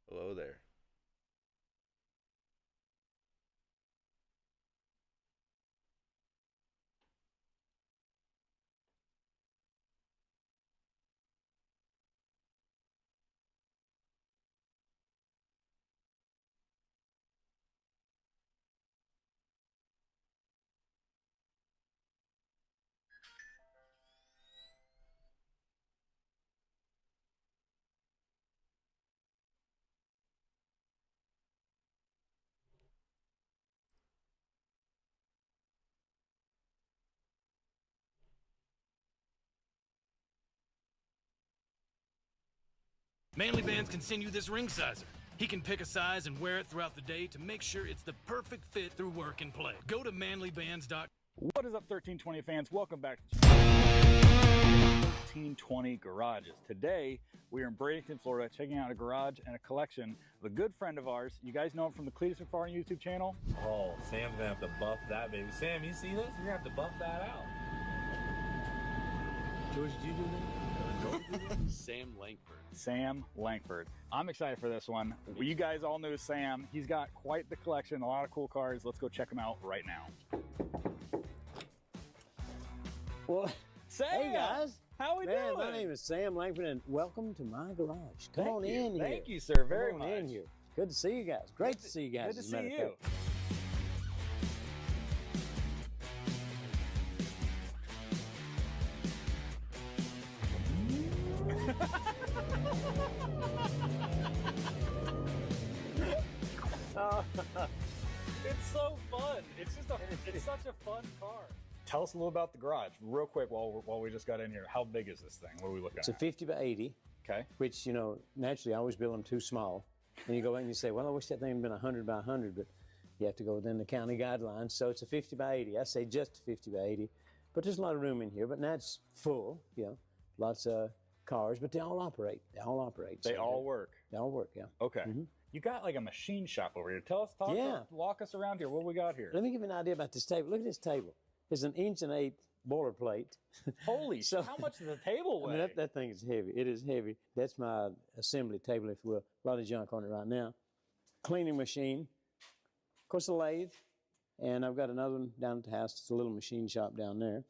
Hello there. Manly Bands can send you this ring sizer. He can pick a size and wear it throughout the day to make sure it's the perfect fit through work and play. Go to manlybands.com. What is up, 1320 fans? Welcome back to 1320 Garages. Today, we are in Bradenton, Florida, checking out a garage and a collection of a good friend of ours. You guys know him from the Cletus McFarland YouTube channel. Oh, Sam's gonna have to buff that, baby. Sam, you see this? You're gonna have to buff that out. George, did you do that? Sam Langford. Sam Langford. I'm excited for this one. You guys all know Sam. He's got quite the collection, a lot of cool cars. Let's go check him out right now. Well, Sam! hey guys. How we Man, doing? my name is Sam Langford, and welcome to my garage. Come on in here. Thank you, sir, very Come on much. in here. Good to see you guys. Great to see you guys. Good to as a matter see of you. fact. It's so fun. It's such a fun car. Tell us a little about the garage, real quick, while we just got in here. How big is this thing? What are we looking It's at? a 50 by 80. Okay. Which, you know, naturally I always build them too small. And you go back and you say, well, I wish that thing had been 100 by 100, but you have to go within the county guidelines. So it's a 50 by 80. I say just a 50 by 80. But there's a lot of room in here. But now it's full, you know, lots of cars, but they all operate. They all operate. They all work. They all work, yeah. Okay. You got like a machine shop over here. Walk us around here. What we got here? Let me give you an idea about this table. Look at this table. It's an 1.8" boilerplate. Holy shit, how much does the table weigh? I mean, that thing is heavy. It is heavy. That's my assembly table, if you will. A lot of junk on it right now. Cleaning machine. Of course, a lathe. And I've got another one down at the house. It's a little machine shop down there.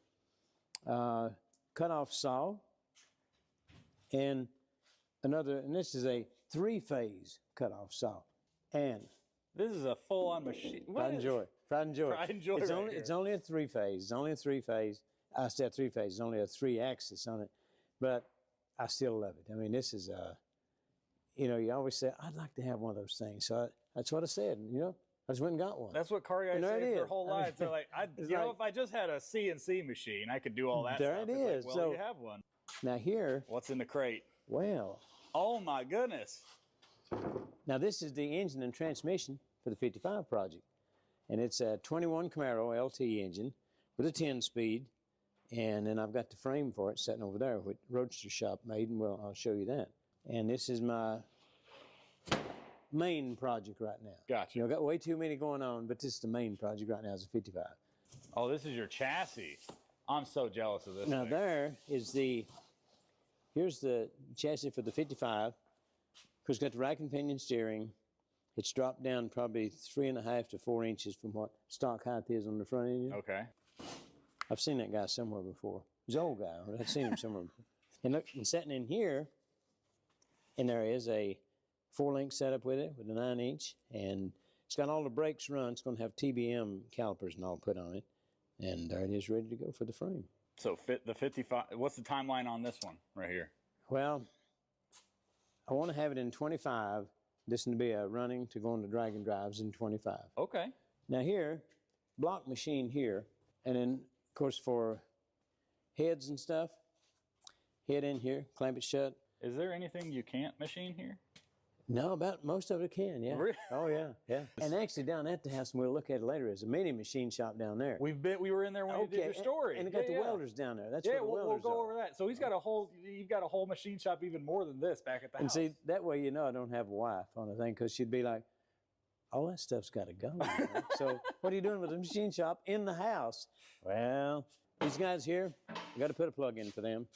Cut-off saw. And this is a 3-phase cut-off saw. And this is a full-on machine. Pride and joy. Pride and joy. Pride and joy It's right only here. it's only a 3-phase. It's only a 3-phase. I said 3-phase. It's only a 3-axis on it, but I still love it. I mean, this is you know, you always say I'd like to have one of those things. So that's what I said. You know, I just went and got one. That's what car guys And there say it their is. whole I mean, lives. They're like, it's you know, like- if I just had a CNC machine, I could do all that There stuff. it It's like, is. well, So- you have one. Now here, What's in the crate? well, Oh my goodness. now this is the engine and transmission for the 55 project, and it's a 21 Camaro LT engine with a 10-speed, and then I've got the frame for it sitting over there, which Roadster Shop made, and I'll show you that. And this is my main project right now. Gotcha. You know, got way too many going on, but this is the main project right now. Is a 55. Oh, this is your chassis. I'm so jealous of this Now thing. there is here's the chassis for the 55. It's got the rack and pinion steering. It's dropped down probably 3.5 to 4 inches from what stock height is on the front engine. Okay. I've seen that guy somewhere before. He's an old guy, but I've seen him somewhere before. And look, and sitting in here, and there is a 4-link setup with it, with a 9-inch, and it's got all the brakes run. It's going to have TBM calipers and all put on it, and there it is, ready to go for the frame. So the 55. What's the timeline on this one right here? Well, I want to have it in 25. This is going to be a running to go into drag and drives in 25. Okay. Now here, block machine here, and then of course for heads and stuff, head in here, clamp it shut. Is there anything you can't machine here? No, about most of it can, yeah. Really? Oh yeah, yeah. And actually, down at the house, and we'll look at it later. There's a mini machine shop down there. We were in there when you did your story. And it got the Yeah. welders down there. That's yeah, where the we'll welders go are. over that. So you've got a whole machine shop even more than this back at the And house. see, that way you know I don't have a wife on the thing, because she'd be like, all that stuff's got to go. You know? So what are you doing with the machine shop in the house? Well, these guys here, you got to put a plug in for them.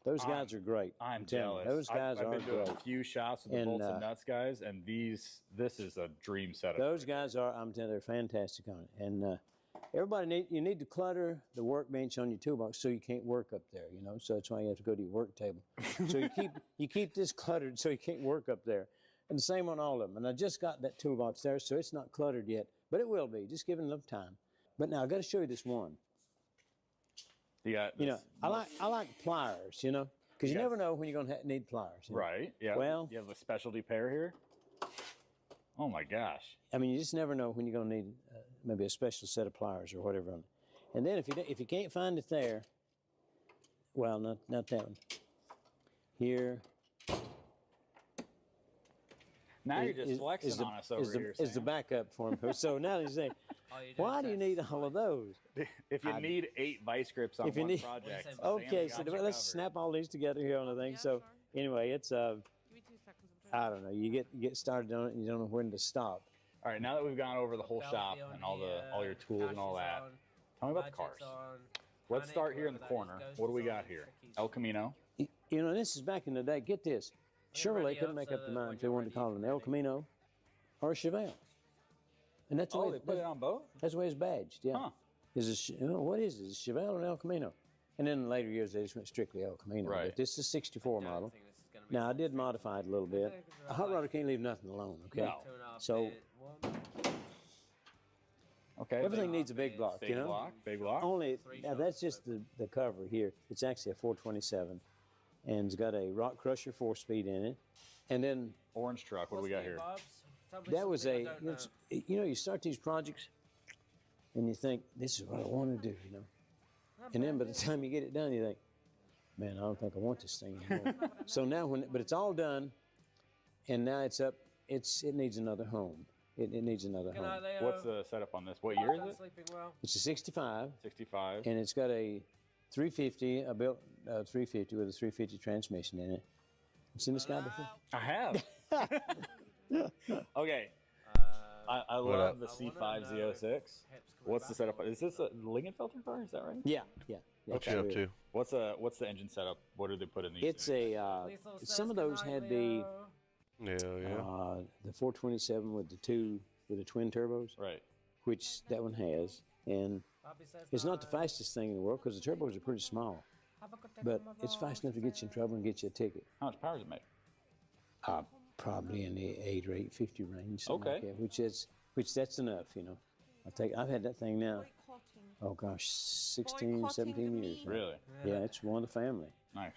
Those guys are great. I'm telling you, jealous. those guys I've are been to great. a few shops with the bolts and nuts guys, and this is a dream setup. Those guys are, I'm telling you, they're fantastic on it. And everybody you need to clutter the workbench on your toolbox so you can't work up there, you know. So that's why you have to go to your work table. So you keep this cluttered so you can't work up there. And the same on all of them. And I just got that toolbox there, so it's not cluttered yet, but it will be. Just give it enough time. But now I got to show you this one. Yeah. You know, I like pliers, you know, because you never know when you're going to need pliers. You know? Right. Yeah. Well, you have a specialty pair here. Oh my gosh. I mean, you just never know when you're going to need maybe a special set of pliers or whatever on it. And then if you can't find it there, well, not that one. Here. Now you're just flexing on us over here. Is the backup for him. So now you say, why do you need all of those? If you need 8 vice grips on one project. Okay, so let's snap all these together here on the thing. So anyway, it's I don't know. You get started on it and you don't know when to stop. All right, now that we've gone over the whole shop and all your tools and all that, tell me about the cars. Let's start here in the corner. What do we got here? El Camino. You know, this is back in the day. Get this. Chevrolet couldn't make up their mind if they wanted to call it an El Camino or a Chevelle. And that's the way they put it on both? That's the way it's badged, yeah. Huh. What is it? Is it Chevelle or an El Camino? And then in later years, they just went strictly El Camino. Right. But this is a 64 model. Now, I did modify it a little bit. A hot rodder can't leave nothing alone, okay? No. So, okay. Everything needs a big block, you know? Big block. Only, now that's just the cover here. It's actually a 427. And it's got a rock crusher 4-speed in it. And then... Orange truck, what do we got here? That was you start these projects and you think, this is what I want to do, you know. And then by the time you get it done, you think, man, I don't think I want this thing anymore. So now but it's all done, and now it's up, it needs another home. It needs another home. What's the setup on this? What year is it? It's a 65. 65. And it's got a 350, a built 350 with a 350 transmission in it. You seen this guy before? I have. Okay. I love the C5 Z06. What's the setup? Is this a Lingenfelter car? Is that right? Yeah. What you up to? What's the engine setup? What do they put in these? It's some of those had the the 427 with the twin turbos. Right. Which that one has, and it's not the fastest thing in the world because the turbos are pretty small, but it's fast enough to get you in trouble and get you a ticket. How much power does it make? Probably in the 8 or 850 range. Okay. Like that, which that's enough, you know. I've had that thing now. Oh gosh, 16, 17 years. Really? Yeah, it's one of the family. Nice.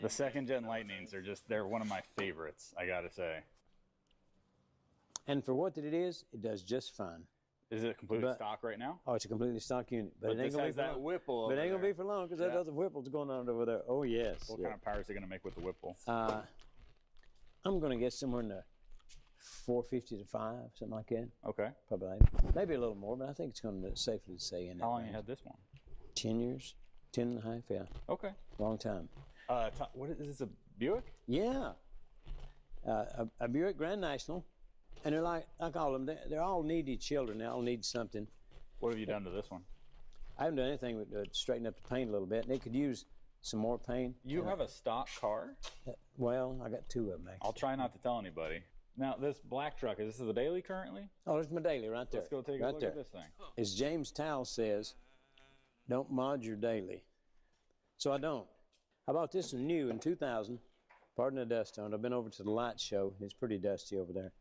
The second gen Lightnings are they're one of my favorites, I gotta say. And for what it is, it does just fine. Is it completely stock right now? Oh, it's a completely stock unit. But it ain't this gonna has be for that long. Whipple over But it ain't gonna there. be for long because that other Whipple's going on over there. Oh yes. What kind of power is it gonna make with the Whipple? I'm gonna get somewhere in the 450 to 5, something like that. Okay. Probably maybe a little more, but I think it's going to safely say in that How long range. you had this one? 10 years, 10 and a half, yeah. Okay. Long time. What is this, a Buick? Yeah. A Buick Grand National. And they're like I call them, they're all needy children. They all need something. What have you done to this one? I haven't done anything but straighten up the paint a little bit. And they could use some more paint. You have a stock car? Well, I got 2 of them, actually. I'll try not to tell anybody. Now, this black truck, is this the daily currently? Oh, there's my daily right there. Let's go take a look at this thing. As James Towle says, don't mod your daily. So I don't. I bought this one new in 2000. Pardon the dust on it. I've been over to the light show, and it's pretty dusty over there.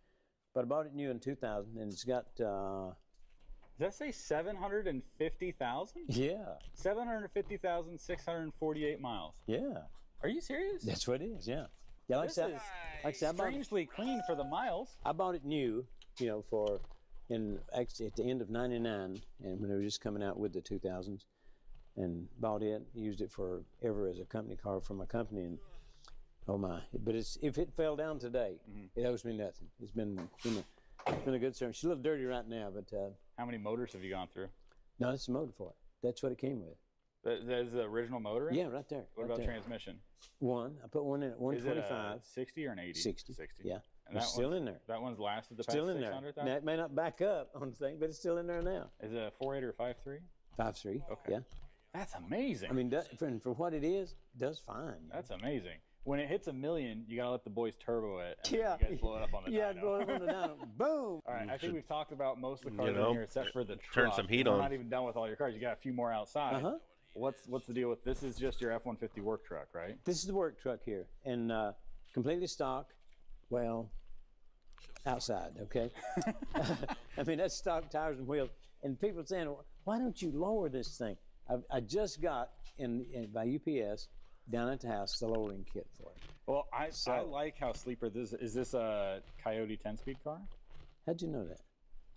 But I bought it new in 2000, and it's got... Does that say 750,000? Yeah. 750,648 miles. Yeah. Are you serious? That's what it is, yeah. Yeah, like this that. is Like I said, strangely clean for the miles. I bought it new, you know, actually at the end of '99, and when it was just coming out with the 2000s, and bought it, used it forever as a company car for my company, and Oh my! But if it fell down today, it owes me nothing. It's been a good service. She's a little dirty right now, but How many motors have you gone through? no, it's a motor for it. That's what it came with. There's the original motor? Yeah, right there. What right about there. transmission? One. I put one in at Is it 125. a 60 or an 80? 60. 60. Yeah. And It's that still one's- in there. That one's lasted the past Still in there. 600,000? Now, it may not back up on the thing, but it's still in there now. Is it a 4.8 or 5.3? 5.3. Okay. Yeah. That's amazing. I mean, for what it is, it does fine. That's amazing. When it hits 1 million, you gotta let the boys turbo it. And Yeah. then you guys blow it up on the Yeah, dyno. blow it on the dyno. Boom. All right, I think we've talked about most of the You cars know, in here except for the turn truck. some heat We're on. not even done with all your cars. You got a few more outside. Uh-huh. What's the deal with this? Is just your F-150 work truck, right? This is the work truck here, and completely stock. Well, outside, okay. I mean, that's stock tires and wheels. And people saying, why don't you lower this thing? I just got by UPS down at the house the lowering kit for it. Well, I like how sleeper this is. This a Coyote 10-speed car? How'd you know that?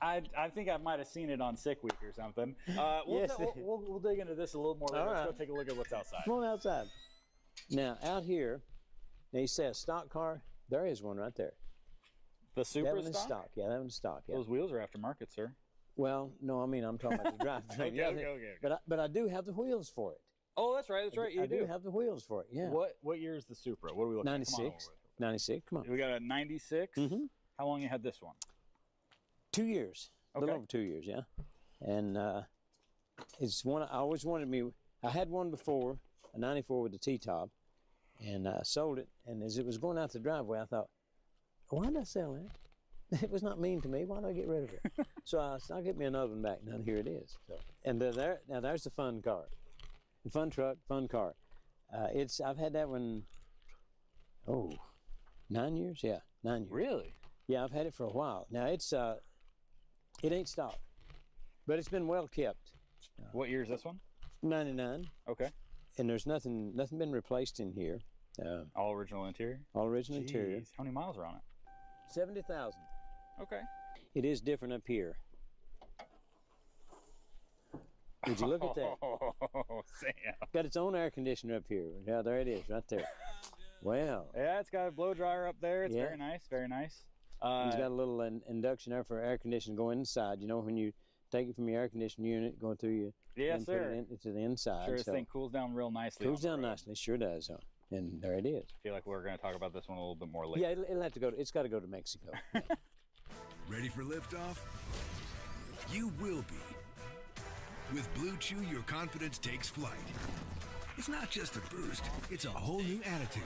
I think I might have seen it on Sick Week or something. Yes. We'll dig into this a little more later. All Let's right. go take a look at what's outside. Come on outside. Now, out here, now you say a stock car, there is one right there. The That Super one is stock? stock. Yeah, that one's stock. Yeah. Those wheels are aftermarket, sir. Well, no, I mean, I'm talking about the drivetrain. Okay, Yeah, okay. But I do have the wheels for it. Oh, that's right. That's right. You I do have the wheels for it. Yeah. What year is the Supra? What are we looking at? 96. 96. Come on. We got a 96. Mhm. How long you had this one? 2 years. A little over 2 years, yeah. And it's one I always wanted me. I had one before, a 94 with the T-top, and I sold it. And as it was going out the driveway, I thought, why did I sell that? It was not mean to me. Why did I get rid of it? So I'll get me another one back. Now here it is. So, and now there's the fun car, the fun truck, fun car. I've had that one. 9 years. Yeah, 9 years. Really? Yeah, I've had it for a while. Now it ain't stock, but it's been well kept. What year is this one? 99. Okay. And there's nothing been replaced in here. All original interior? All original interior. Jeez, how many miles are on it? 70,000. Okay. It is different up here. Would you look at that? Oh, Sam. Got its own air conditioner up here. Yeah, there it is, right there. Well. Yeah, it's got a blow dryer up there. It's Yeah. very nice, very nice. It's got a little induction there for air conditioning going inside. You know, when you take it from your air conditioning unit, going through your Yes, and put sir. it into the inside. Sure, this so thing cools down real nicely. cools on the down road. nicely. Sure does. And there it is. I feel like we're going to talk about this one a little bit more later. Yeah, it'll have to go. It's got to go to Mexico. Ready for liftoff? You will be. With Blue Chew, your confidence takes flight. It's not just a boost, it's a whole new attitude.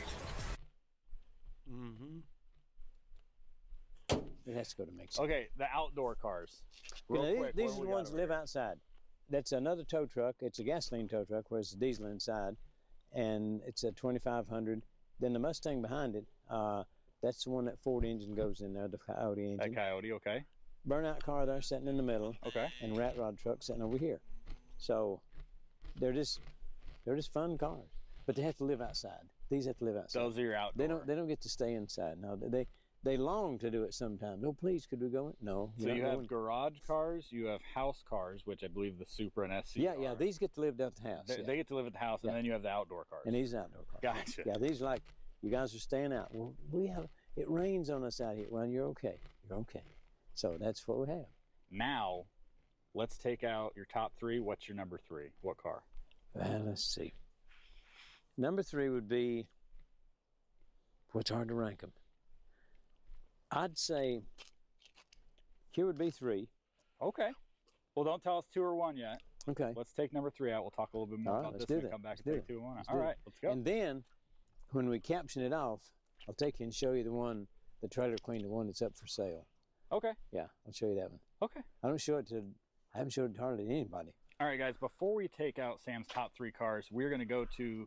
Mm-hmm. It has to go to Mexico. Okay, the outdoor cars. You know, Real quick, these what are do the we got ones that over live here? outside. That's another tow truck. It's a gasoline tow truck, where it's a diesel inside, and it's a 2500. Then the Mustang behind it, that's the one that Ford engine goes in there, the Coyote engine. That Coyote, okay. Burnout car there sitting in the middle. Okay. And rat rod truck sitting over here. So they're just fun cars, but they have to live outside. These have to live outside. Those are your outdoor. They don't get to stay inside. No, they long to do it sometimes. Oh, please, could we go in? No. So you're you not have going. garage cars, you have house cars, which I believe the Supra and SC Yeah, are. yeah. These get to live down at the house. They, yeah. they get to live at the house, and Yeah. then you have the outdoor cars. And these outdoor cars. Gotcha. Yeah, these are like, you guys are staying out. Well, it rains on us out here. Well, you're okay. You're okay. So that's what we have. Now, let's take out your top three. What's your number three? What car? Well, let's see. Number three would be, it's hard to rank them. I'd say here would be three. Okay. Well, don't tell us two or one yet. Okay. Let's take number three out. We'll talk a little bit more All right, about let's this do and that. come back Let's and do take it. two and one. Let's All do it. right, let's go. And then when we caption it off, I'll take you and show you the Trailer Queen, the one that's up for sale. Okay. Yeah, I'll show you that one. Okay. I haven't showed it to hardly anybody. All right, guys, before we take out Sam's top three cars, we're going to go to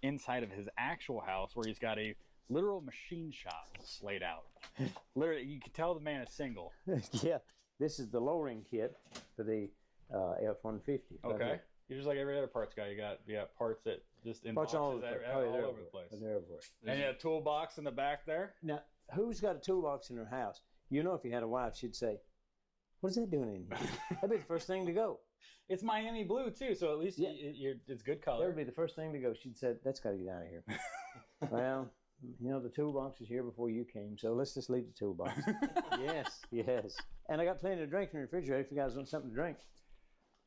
inside of his actual house where he's got a literal machine shop laid out. Literally, you can tell the man is single. Yeah, this is the lowering kit for the F-150. Okay. You're just like every other parts guy. You got parts that just in Parts boxes all over the place. all They're over everywhere. the place. They're everywhere. And you have a toolbox in the back there. Now, who's got a toolbox in their house? You know, if you had a wife, she'd say, "What is that doing in here?" That'd be the first thing to go. It's Miami blue too, so at least it's good color. That would be the first thing to go. She'd say, "That's got to get out of here." Well, You know, the toolbox is here before you came, so let's just leave the toolbox. Yes, yes. And I got plenty to drink in the refrigerator if you guys want something to drink.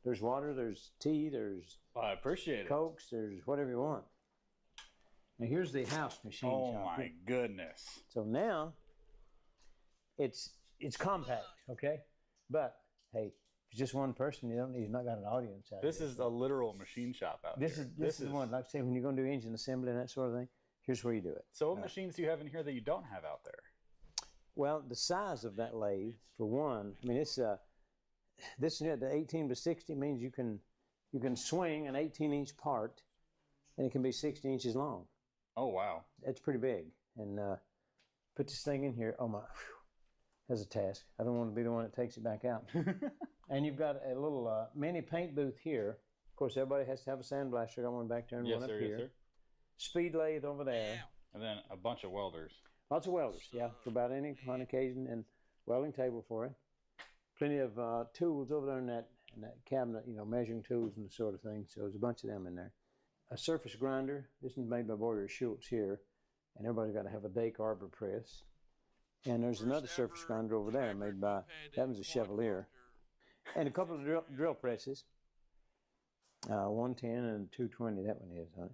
There's water, there's tea, there's I appreciate it. Cokes, there's whatever you want. Now here's the house machine Oh shop. my goodness. So now it's compact, okay? But hey, if it's just one person, you've not got an audience out This here. is a literal machine shop out This here. is the one, like I say, when you're going to do engine assembly and that sort of thing, here's where you do it. So what machines do you have in here that you don't have out there? Well, the size of that lathe, for one, I mean, it's this the 18 by 60 means you can swing an 18-inch part, and it can be 60 inches long. Oh wow, that's pretty big. And put this thing in here. Oh my, that's a task. I don't want to be the one that takes it back out. And you've got a little mini paint booth here. Of course, everybody has to have a sandblaster. I got one back there and one up here. Yes, sir. Speed lathe over there. And then a bunch of welders. Lots of welders, yeah, for about any kind of occasion, and welding table for it. Plenty of tools over there in that cabinet, measuring tools and the sort of thing. So there's a bunch of them in there. A surface grinder. This is made by Boyer Schultz here, and everybody's got to have a Dake Arbor press. And there's another surface grinder over there made by, that was a Chevalier. And a couple of drill presses. 110 and 220, that one is, huh?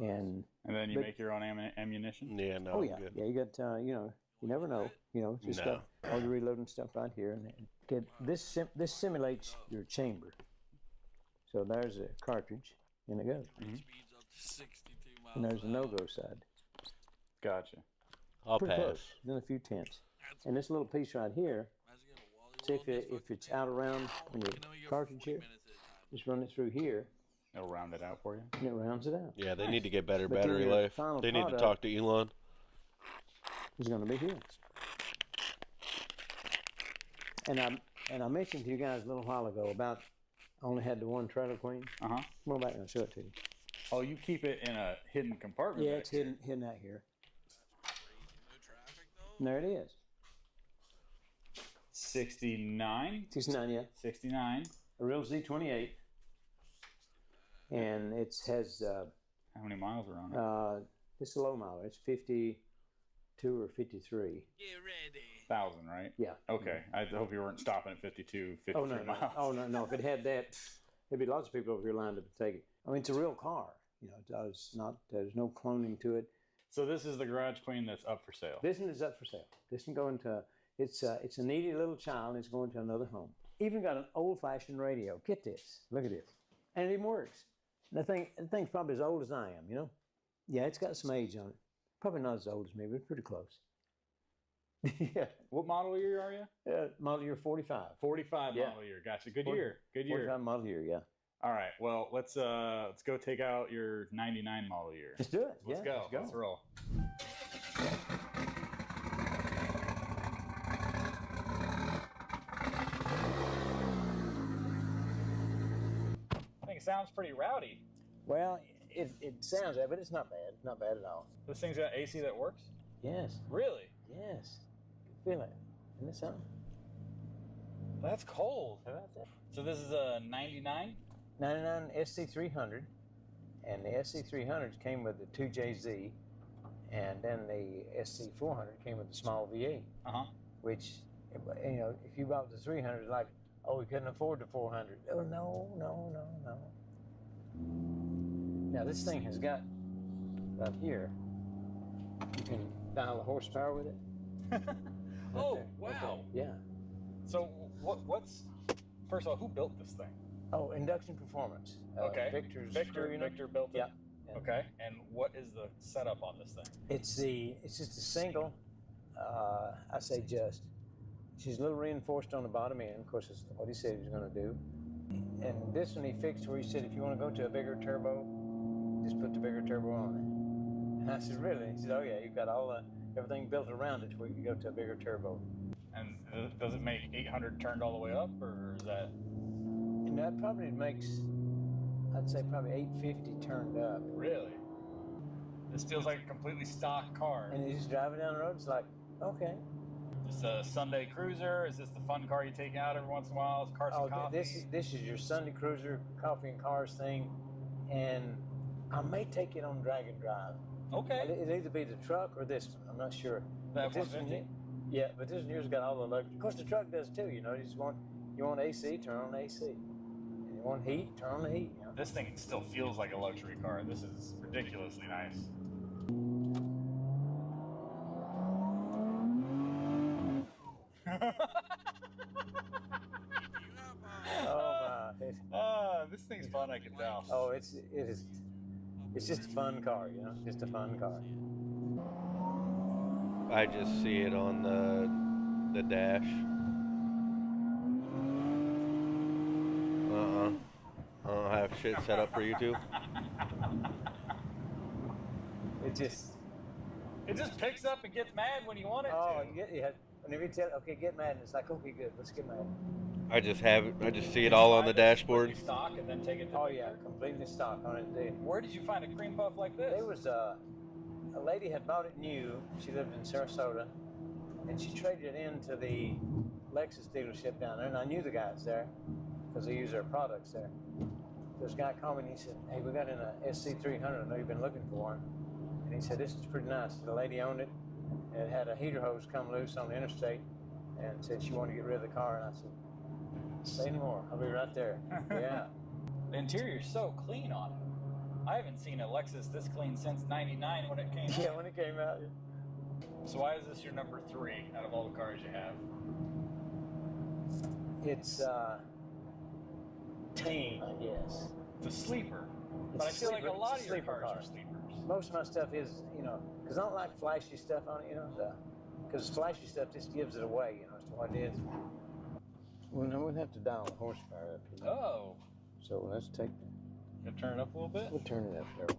And then you make your own ammunition? Yeah, no. Oh yeah, yeah. You got you never know. Just got all the reloading stuff right here, and this simulates your chamber. So there's a cartridge, and it goes. And there's a no-go side. Gotcha. I'll Pretty pass. close. Then a few tenths. And this little piece right here. See if it's out around on your cartridge here, just run it through here. It'll round it out for you. And it rounds it out. Yeah, they need to get better But battery then your life. final They need to product talk to Elon. is going to be here. And I mentioned to you guys a little while ago about I only had the one trailer queen. Uh-huh. Go back and I'll show it to you. Oh, you keep it in a hidden compartment? Yeah, it's hidden out here. And there it is. 69? 69, yeah. 69. A real Z28. And it has... how many miles are on it? It's a low mile. It's 52 or 53. Get ready. 1,000, right? Yeah. Okay. I hope you weren't stopping at 52, 53 Oh, no, no. miles. Oh, no. If it had that, there'd be lots of people over here lined up to take it. I mean, it's a real car. There's no cloning to it. So this is the Garage Queen that's up for sale. This one is up for sale. This can go into... It's a needy little child. It's going to another home. Even got an old-fashioned radio. Get this. Look at this. And it even works. And the thing's probably as old as I am, Yeah, it's got some age on it. Probably not as old as me, but pretty close. Yeah. What model year are you? Model year 45. 45 Yeah. model year. Gotcha. Good year. Good year. 45 model year, yeah. All right. Well, let's go take out your 99 model year. Let's do it. Let's Yeah, go. let's go. Let's roll. I think it sounds pretty rowdy. Well, it sounds that, but it's not bad. Not bad at all. This thing's got AC that works? Yes. Really? Yes. Feel it. Isn't it something? That's cold. So this is a 99? 99 SC300. And the SC300s came with the 2JZ. And then the SC400 came with the small V8. Uh-huh. Which, if you bought the 300, like, oh, we couldn't afford the 400. Oh, no. Now, this thing has got, right here, you can dial the horsepower with it. Oh, Right wow. there. Yeah. So what's, first of all, who built this thing? Oh, induction performance. Okay. Victor built it? Yeah. Okay. And what is the setup on this thing? It's just a single, I say just. She's a little reinforced on the bottom end. Of course, it's what he said he was going to do. And this one he fixed where he said, if you want to go to a bigger turbo, just put the bigger turbo on it. And I said, really? He said, oh yeah, you've got everything built around it where you can go to a bigger turbo. And does it make 800 turned all the way up, or is that? And that probably makes, I'd say probably 850 turned up. Really? This feels like a completely stock car. And you just drive it down the road, it's like, okay. Just a Sunday cruiser? Is this the fun car you take out every once in a while? Is cars and coffee? This is your Sunday cruiser, coffee and cars thing, and I may take it on drag and drive. Okay. It'll either be the truck or this one. I'm not sure. That But this one, 150? yeah, but this one here's got all the luxury. Of course, the truck does too. You know, you want AC, turn on AC. And you want heat, turn on the heat. You know? This thing still feels like a luxury car. This is ridiculously nice. Oh my! This thing's fun. I can tell. Oh, it is. It's just a fun car, you know. Just a fun car. I just see it on the dash. I don't have shit set up for YouTube. It just picks up and gets mad when you want it Oh, to. yeah. Whenever you tell, okay, get mad, and it's like, okay, good, let's get mad. I just have it. I just see it all on the dashboard. Stock and then take it to Oh yeah, completely stock on it. Where did you find a cream puff like this? There was a lady had bought it new. She lived in Sarasota, and she traded it into the Lexus dealership down there. And I knew the guys there because they use their products there. This guy called me and he said, "Hey, we got in a SC300. I know you've been looking for one." And he said, "This is pretty nice." The lady owned it, and it had a heater hose come loose on the interstate, and said she wanted to get rid of the car. And I said, "Say no more. I'll be right there." Yeah. The interior's so clean on it. I haven't seen a Lexus this clean since '99 when it came out. Yeah, when it came out. So why is this your number 3 out of all the cars you have? It's teen, I guess. It's a sleeper. It's But I a feel like sleeper. a lot It's of a your sleeper cars car. are sleepers. Most of my stuff is, you know, because I don't like flashy stuff on it, you know, because flashy stuff just gives it away, you know, as to what it is. Well, no, we'll have to dial the horsepower up here. Oh. So let's take You turn it up a little bit? We'll turn it up there.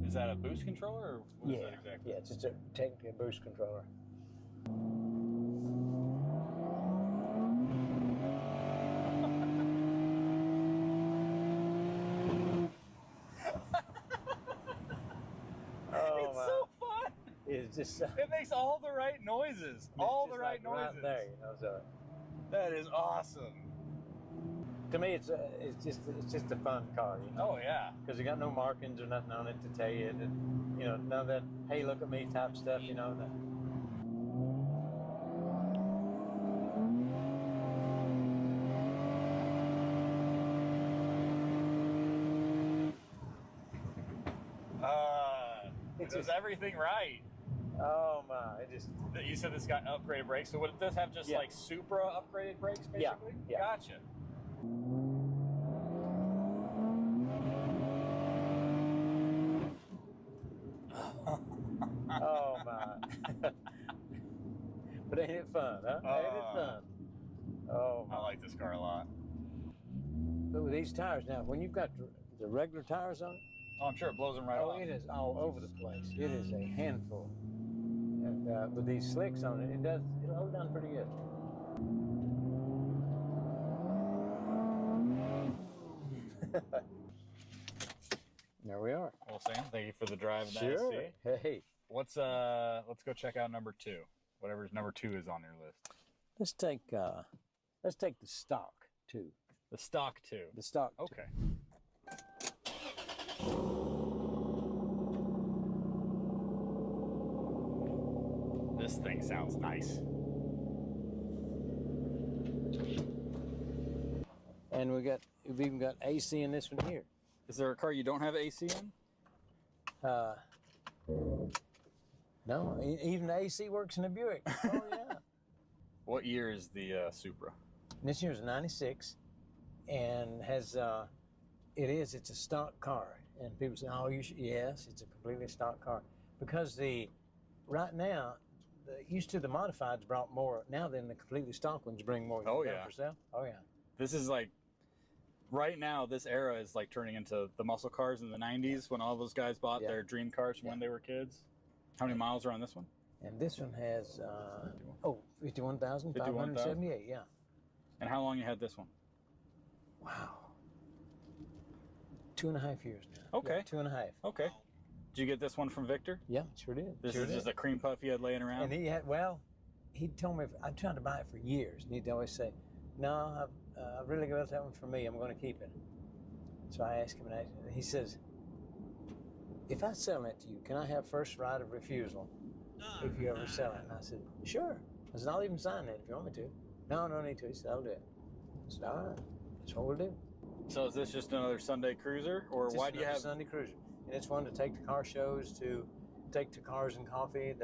Is that a boost controller or what is Yeah, that exactly? yeah, it's just technically a boost controller. It's so fun. It's just It makes all the right noises. All the right noises. Right there, you know. So That is awesome. to me, it's just a fun car, you know. Oh yeah. Because you got no markings or nothing on it to tell you that, you know, none of that "hey, look at me" type stuff, you know. That. It does everything right. Oh my! It just. You said this got upgraded brakes. So would this have just Yeah. like Supra upgraded brakes, basically? Yeah, yeah. Gotcha. Oh my! But ain't it fun, huh? Ain't it fun? Oh my! I like this car a lot. But with these tires now, when you've got the regular tires on it, Oh, I'm sure it blows them right off. it is all over the place. It is a handful. And with these slicks on it, it'll hold down pretty good. There we are. Well, Sam, thank you for the drive. in that Sure. SC. Hey, Let's go check out number 2. Whatever's number 2 is on your list. let's take the stock too. The stock 2. The stock. Okay. This thing sounds nice. And we've even got AC in this one here. Is there a car you don't have AC in? No, even the AC works in a Buick. Oh yeah. What year is the Supra? This year's a '96, and has it's a stock car. And people say, "Oh, you should." Yes, it's a completely stock car because right now, used to the modifieds brought more now than the completely stock ones bring more. Oh, than yeah. for sale. Oh yeah. This is like, right now, this era is like turning into the muscle cars in the 90s when all those guys bought their dream cars from when they were kids. How many miles are on this one? And this one has 51,578. Yeah. And how long you had this one? Wow. 2.5 years now. Okay. Yeah, 2.5. Okay. Did you get this one from Victor? Yeah, sure did. This Sure is did. just a cream puff he had laying around? And he told me, I tried to buy it for years, and he'd always say, "No, I've really got that one for me. I'm going to keep it." So I asked him, and he says, if I sell it to you, can I have first right of refusal if you ever sell it? And I said, sure. I said, I'll even sign that if you want me to. No, no need to. He said, I'll do it. I said, all right, that's what we'll do. So is this just another Sunday cruiser, or It's why just do you another have? Sunday cruiser? And it's one to take to car shows, to take to Cars and Coffee.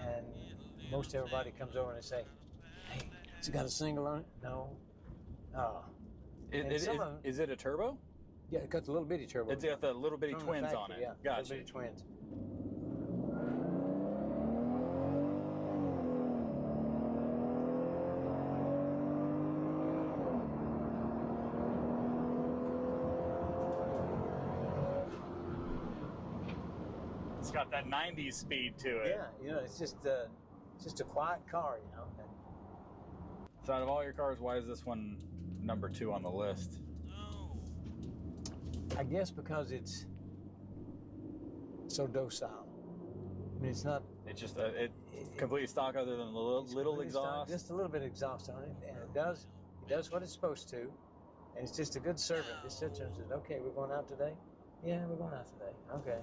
And most everybody comes over and they say, hey, has it got a single on it? No. Is it a turbo? Yeah, it got the little bitty turbo. It's got the little bitty From the twins factory, on it. Yeah, Gotcha. little bitty twins. It's got that 90s speed to it. Yeah, it's just a quiet car, So out of all your cars, why is this one number 2 on the list? I guess because it's so docile. I mean, it's not. It's just it's completely stock, other than the little exhaust. Just a little bit of exhaust on it, and it does what it's supposed to, and it's just a good servant. It sits there and says, "Okay, we're going out today." Yeah, we're going out today. Okay.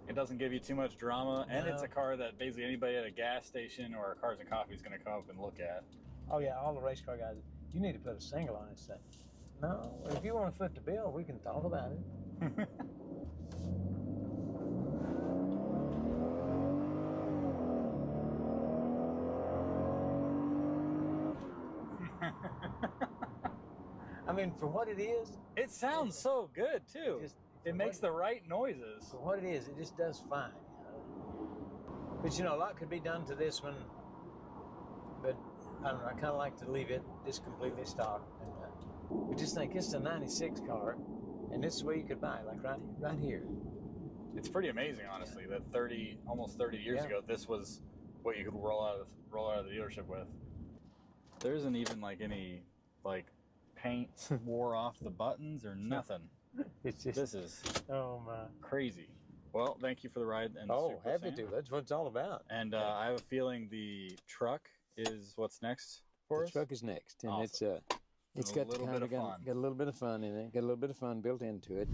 It doesn't give you too much drama, and No. it's a car that basically anybody at a gas station or Cars and Coffee is going to come up and look at. Oh yeah, all the race car guys. You need to put a single on this thing. No, if you want to foot the bill, we can talk about it. I mean, for what it is, it sounds so good too. It makes the right noises. For what it is, it just does fine. But a lot could be done to this one. But I don't know. I kind of like to leave it just completely stock. And, we just think it's a '96 car, and this is where you could buy it, like right here. It's pretty amazing, honestly, that almost 30 years ago, this was what you could roll out of the dealership with. There isn't even any paint wore off the buttons or nothing. It's just, this is my crazy. Well, thank you for the ride. And happy to. That's what it's all about. And I have a feeling the truck is what's next for us. The truck is next, and Awesome. it's A got little bit of fun. Got a little bit of fun in it. Got a little bit of fun built into it.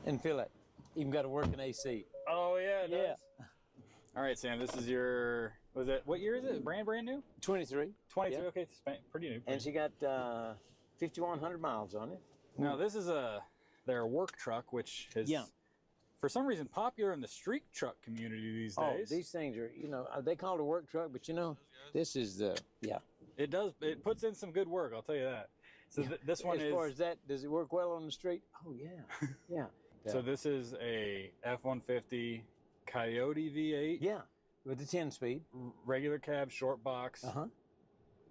And feel it. Even got to work in AC. Oh yeah, it does. All right, Sam. This is your. What year is it? Brand new? 23. 23. Yeah. Okay, pretty new. And she got 5,100 miles on it. Now this is their work truck, which is for some reason popular in the street truck community these days. Oh, these things are, they call it a work truck, but this is the It does. It puts in some good work. I'll tell you that. So this one as far as that, does it work well on the street? Oh yeah, yeah. So this is a F-150 Coyote V8. Yeah, with the 10-speed. Regular cab, short box.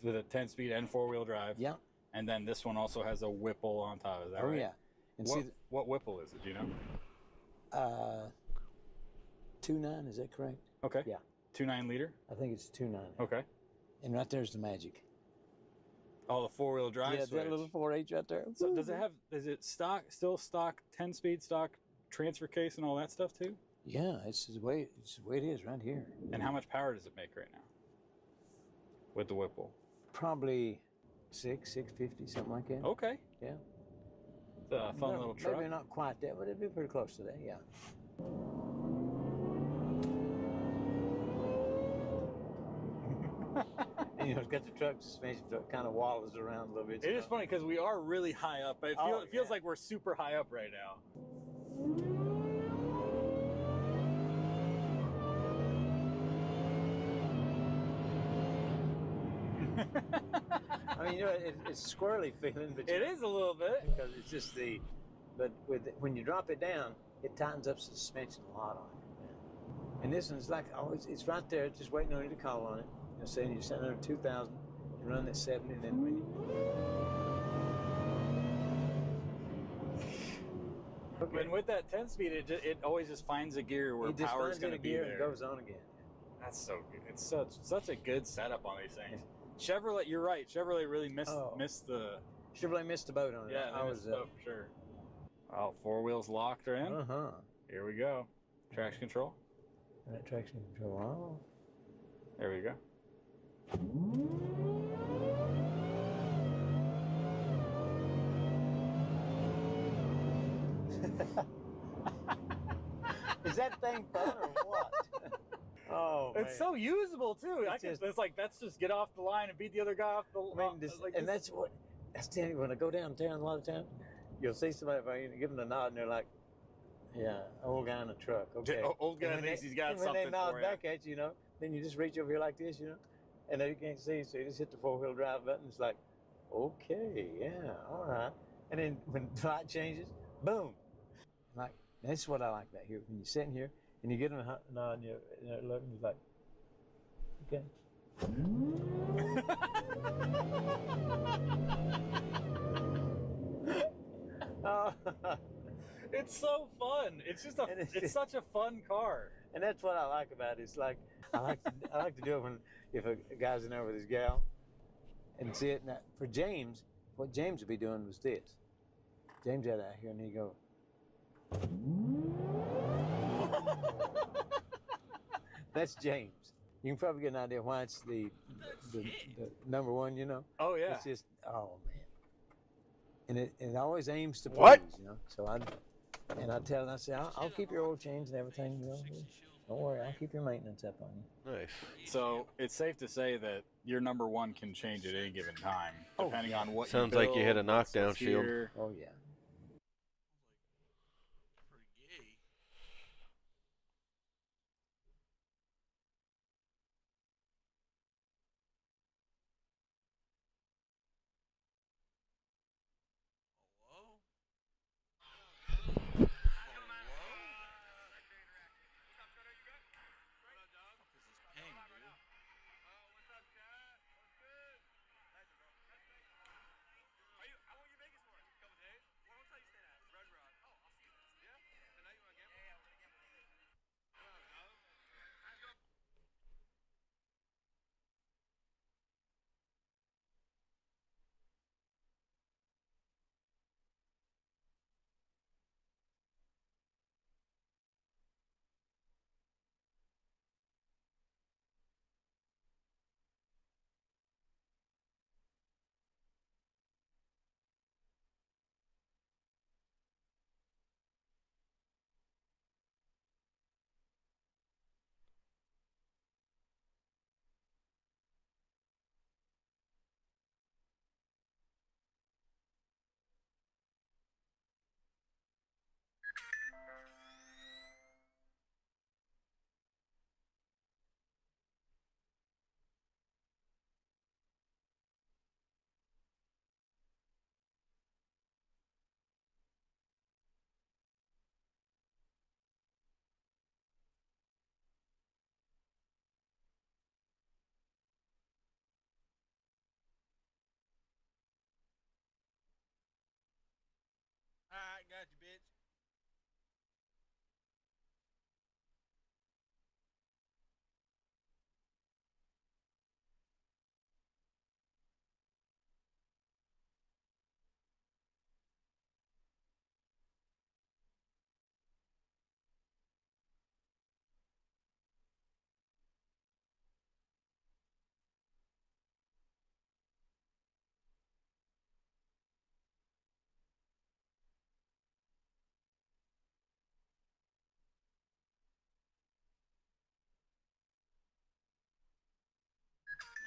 With a 10-speed and 4-wheel drive. Yeah. And then this one also has a Whipple on top. Is that right? Oh yeah. And what Whipple is it? Do you know? 2.9. Is that correct? Okay. Yeah. 2.9 liter. I think it's 2.9. Okay. And right there's the magic. Oh, the 4-wheel drive. Yeah, switch. that little 4H right there. So is it still stock 10-speed stock transfer case and all that stuff too? Yeah, it's the way it is right here. And how much power does it make right now with the Whipple? Probably 650, something like that. Okay. Yeah. It's a fun little truck. Maybe not quite that, but it'd be pretty close to that. Yeah. And it's got the truck suspension, so it kind of waddles around a little bit. It is funny because we are really high up. It feels like we're super high up right now. I mean, it's squirrely feeling, but it is a little bit because it's just when you drop it down, it tightens up the suspension a lot on it. And this one's like it's right there, just waiting on you to call on it. Saying you're sending under 2,000, you run at 70, and then when you. And with that 10-speed, it always just finds a gear where power is going to be there. And goes on again. That's so good. It's such a good setup on these things. Chevrolet, you're right. Chevrolet really missed the. Chevrolet missed the boat on it. Yeah, they missed the boat for sure. Oh, 4 wheels locked are in. Here we go. Traction control. And that traction control. There we go. thing fun or what? Oh, It's so usable too. It's like that's just get off the line and beat the other guy off the line. That's when I go downtown a lot of times, you'll see somebody, if I give them a nod, and they're like, yeah, old guy in a truck, okay. Old guy And when thinks he's got and something when they nod for back at you, then you just reach over here like this, and they can't see, so you just hit the four-wheel drive button. It's like, okay, yeah, all right. And then when the light changes, boom. Like, that's what I like about here. When you're sitting here and you get them a nod and you're looking, it's like, okay. Oh, it's so fun. It's just it's such a fun car. And that's what I like about it. It's like I like to do it when if a guy's in there with his gal and see it. Now, for James, what James would be doing was this. James had out here and he'd go. That's James. You can probably get an idea why it's the number one, Oh yeah. It's just man. And it always aims to please, What? So I tell him, I say, I'll keep your oil change and everything, Don't worry, I'll keep your maintenance up on you. Nice. So it's safe to say that your number one can change at any given time, depending on what. Sounds you like you hit a build, knockdown what's shield. here. Oh yeah. Alright, got you, bitch.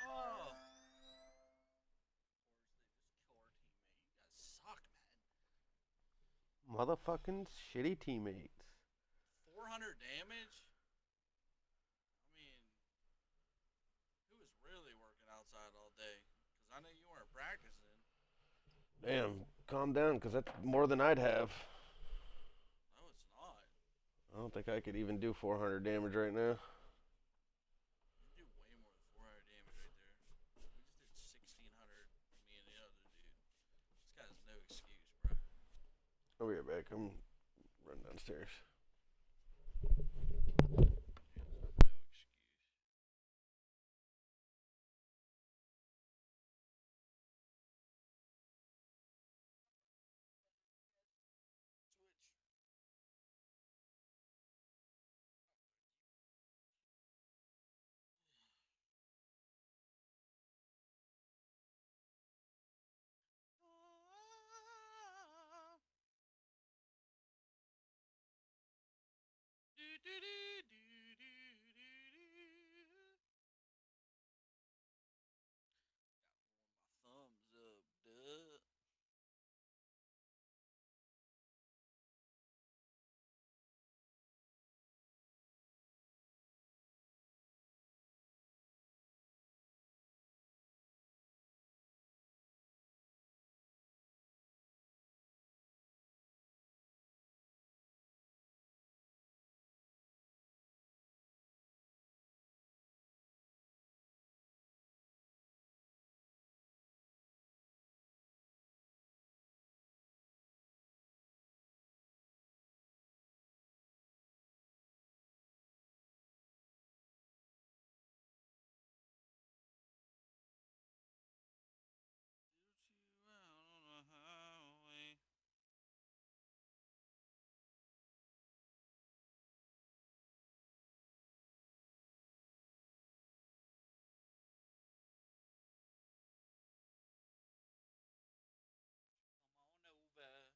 Oh. Suck, man. Motherfucking shitty teammates. 400 damage? I mean, who was really working outside all day? Because I know you weren't practicing. Damn, calm down, because that's more than I'd have. No, it's not. I don't think I could even do 400 damage right now. You do way more than 400 damage right there. We just did 1,600, me and the other dude. This guy's no excuse, bro. I'll be right back. I'm running downstairs. Thumbs up, duh. Shoot you out on the highway. Come on over. God damn.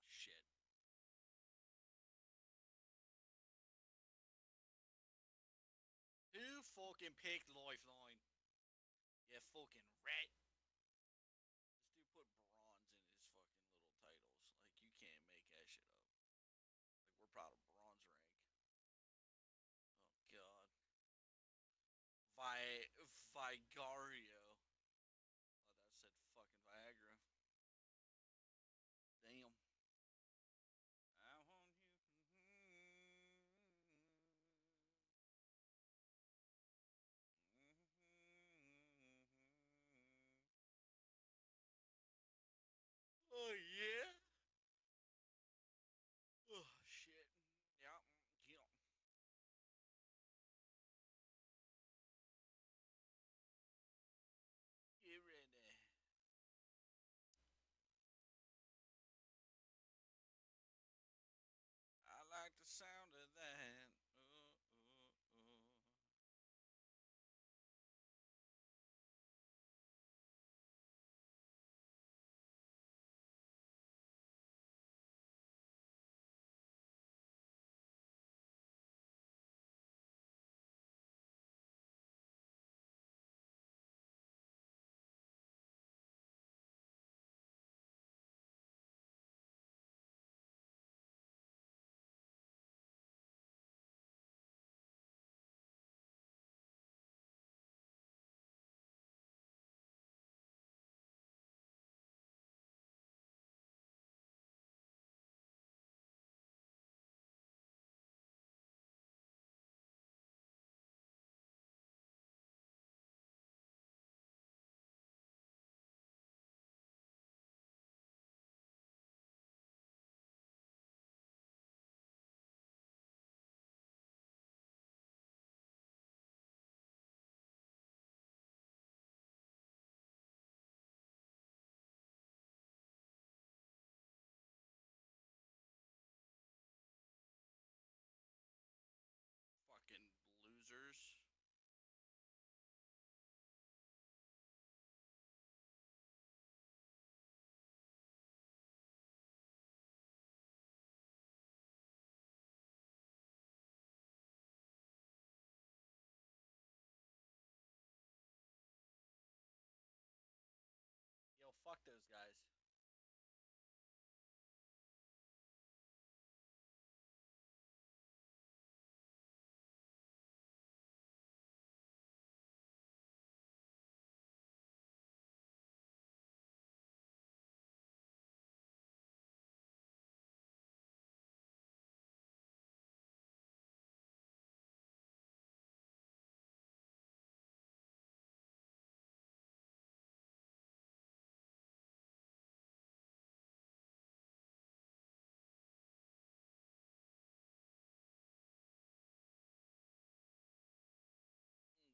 Oh shit. Who fucking picked Lifeline? Yeah, fucking rat. This dude put bronze in his fucking little titles. Like, you can't make that shit up. Like, we're proud of bronze rank. Oh, God. Vigario. Oh, that said fucking Viagra. Damn. I want you. Oh, yeah? Oh, shit. Yeah. Yeah. Get ready. I like the sound of that. those guys.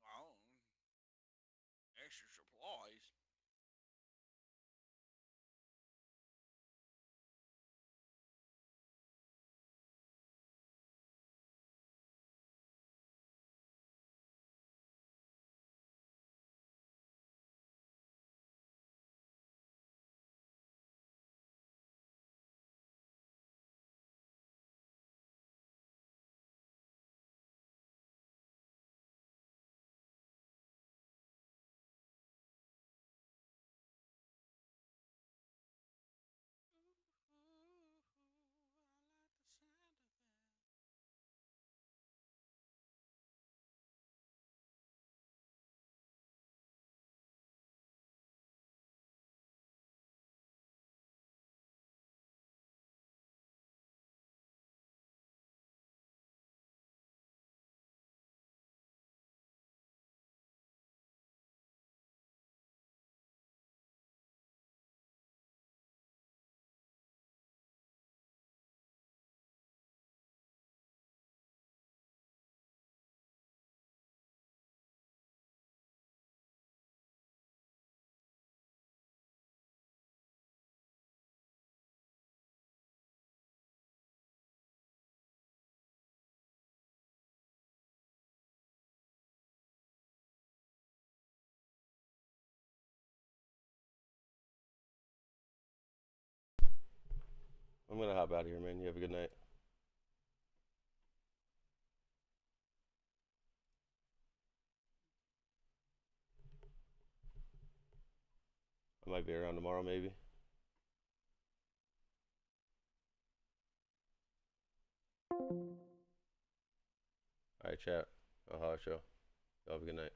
Well, extra supplies. I like the sound of that. I'm gonna hop out of here, man. You have a good night. I might be around tomorrow, maybe. All right, chat. I'll holler at y'all. Y'all have a good night.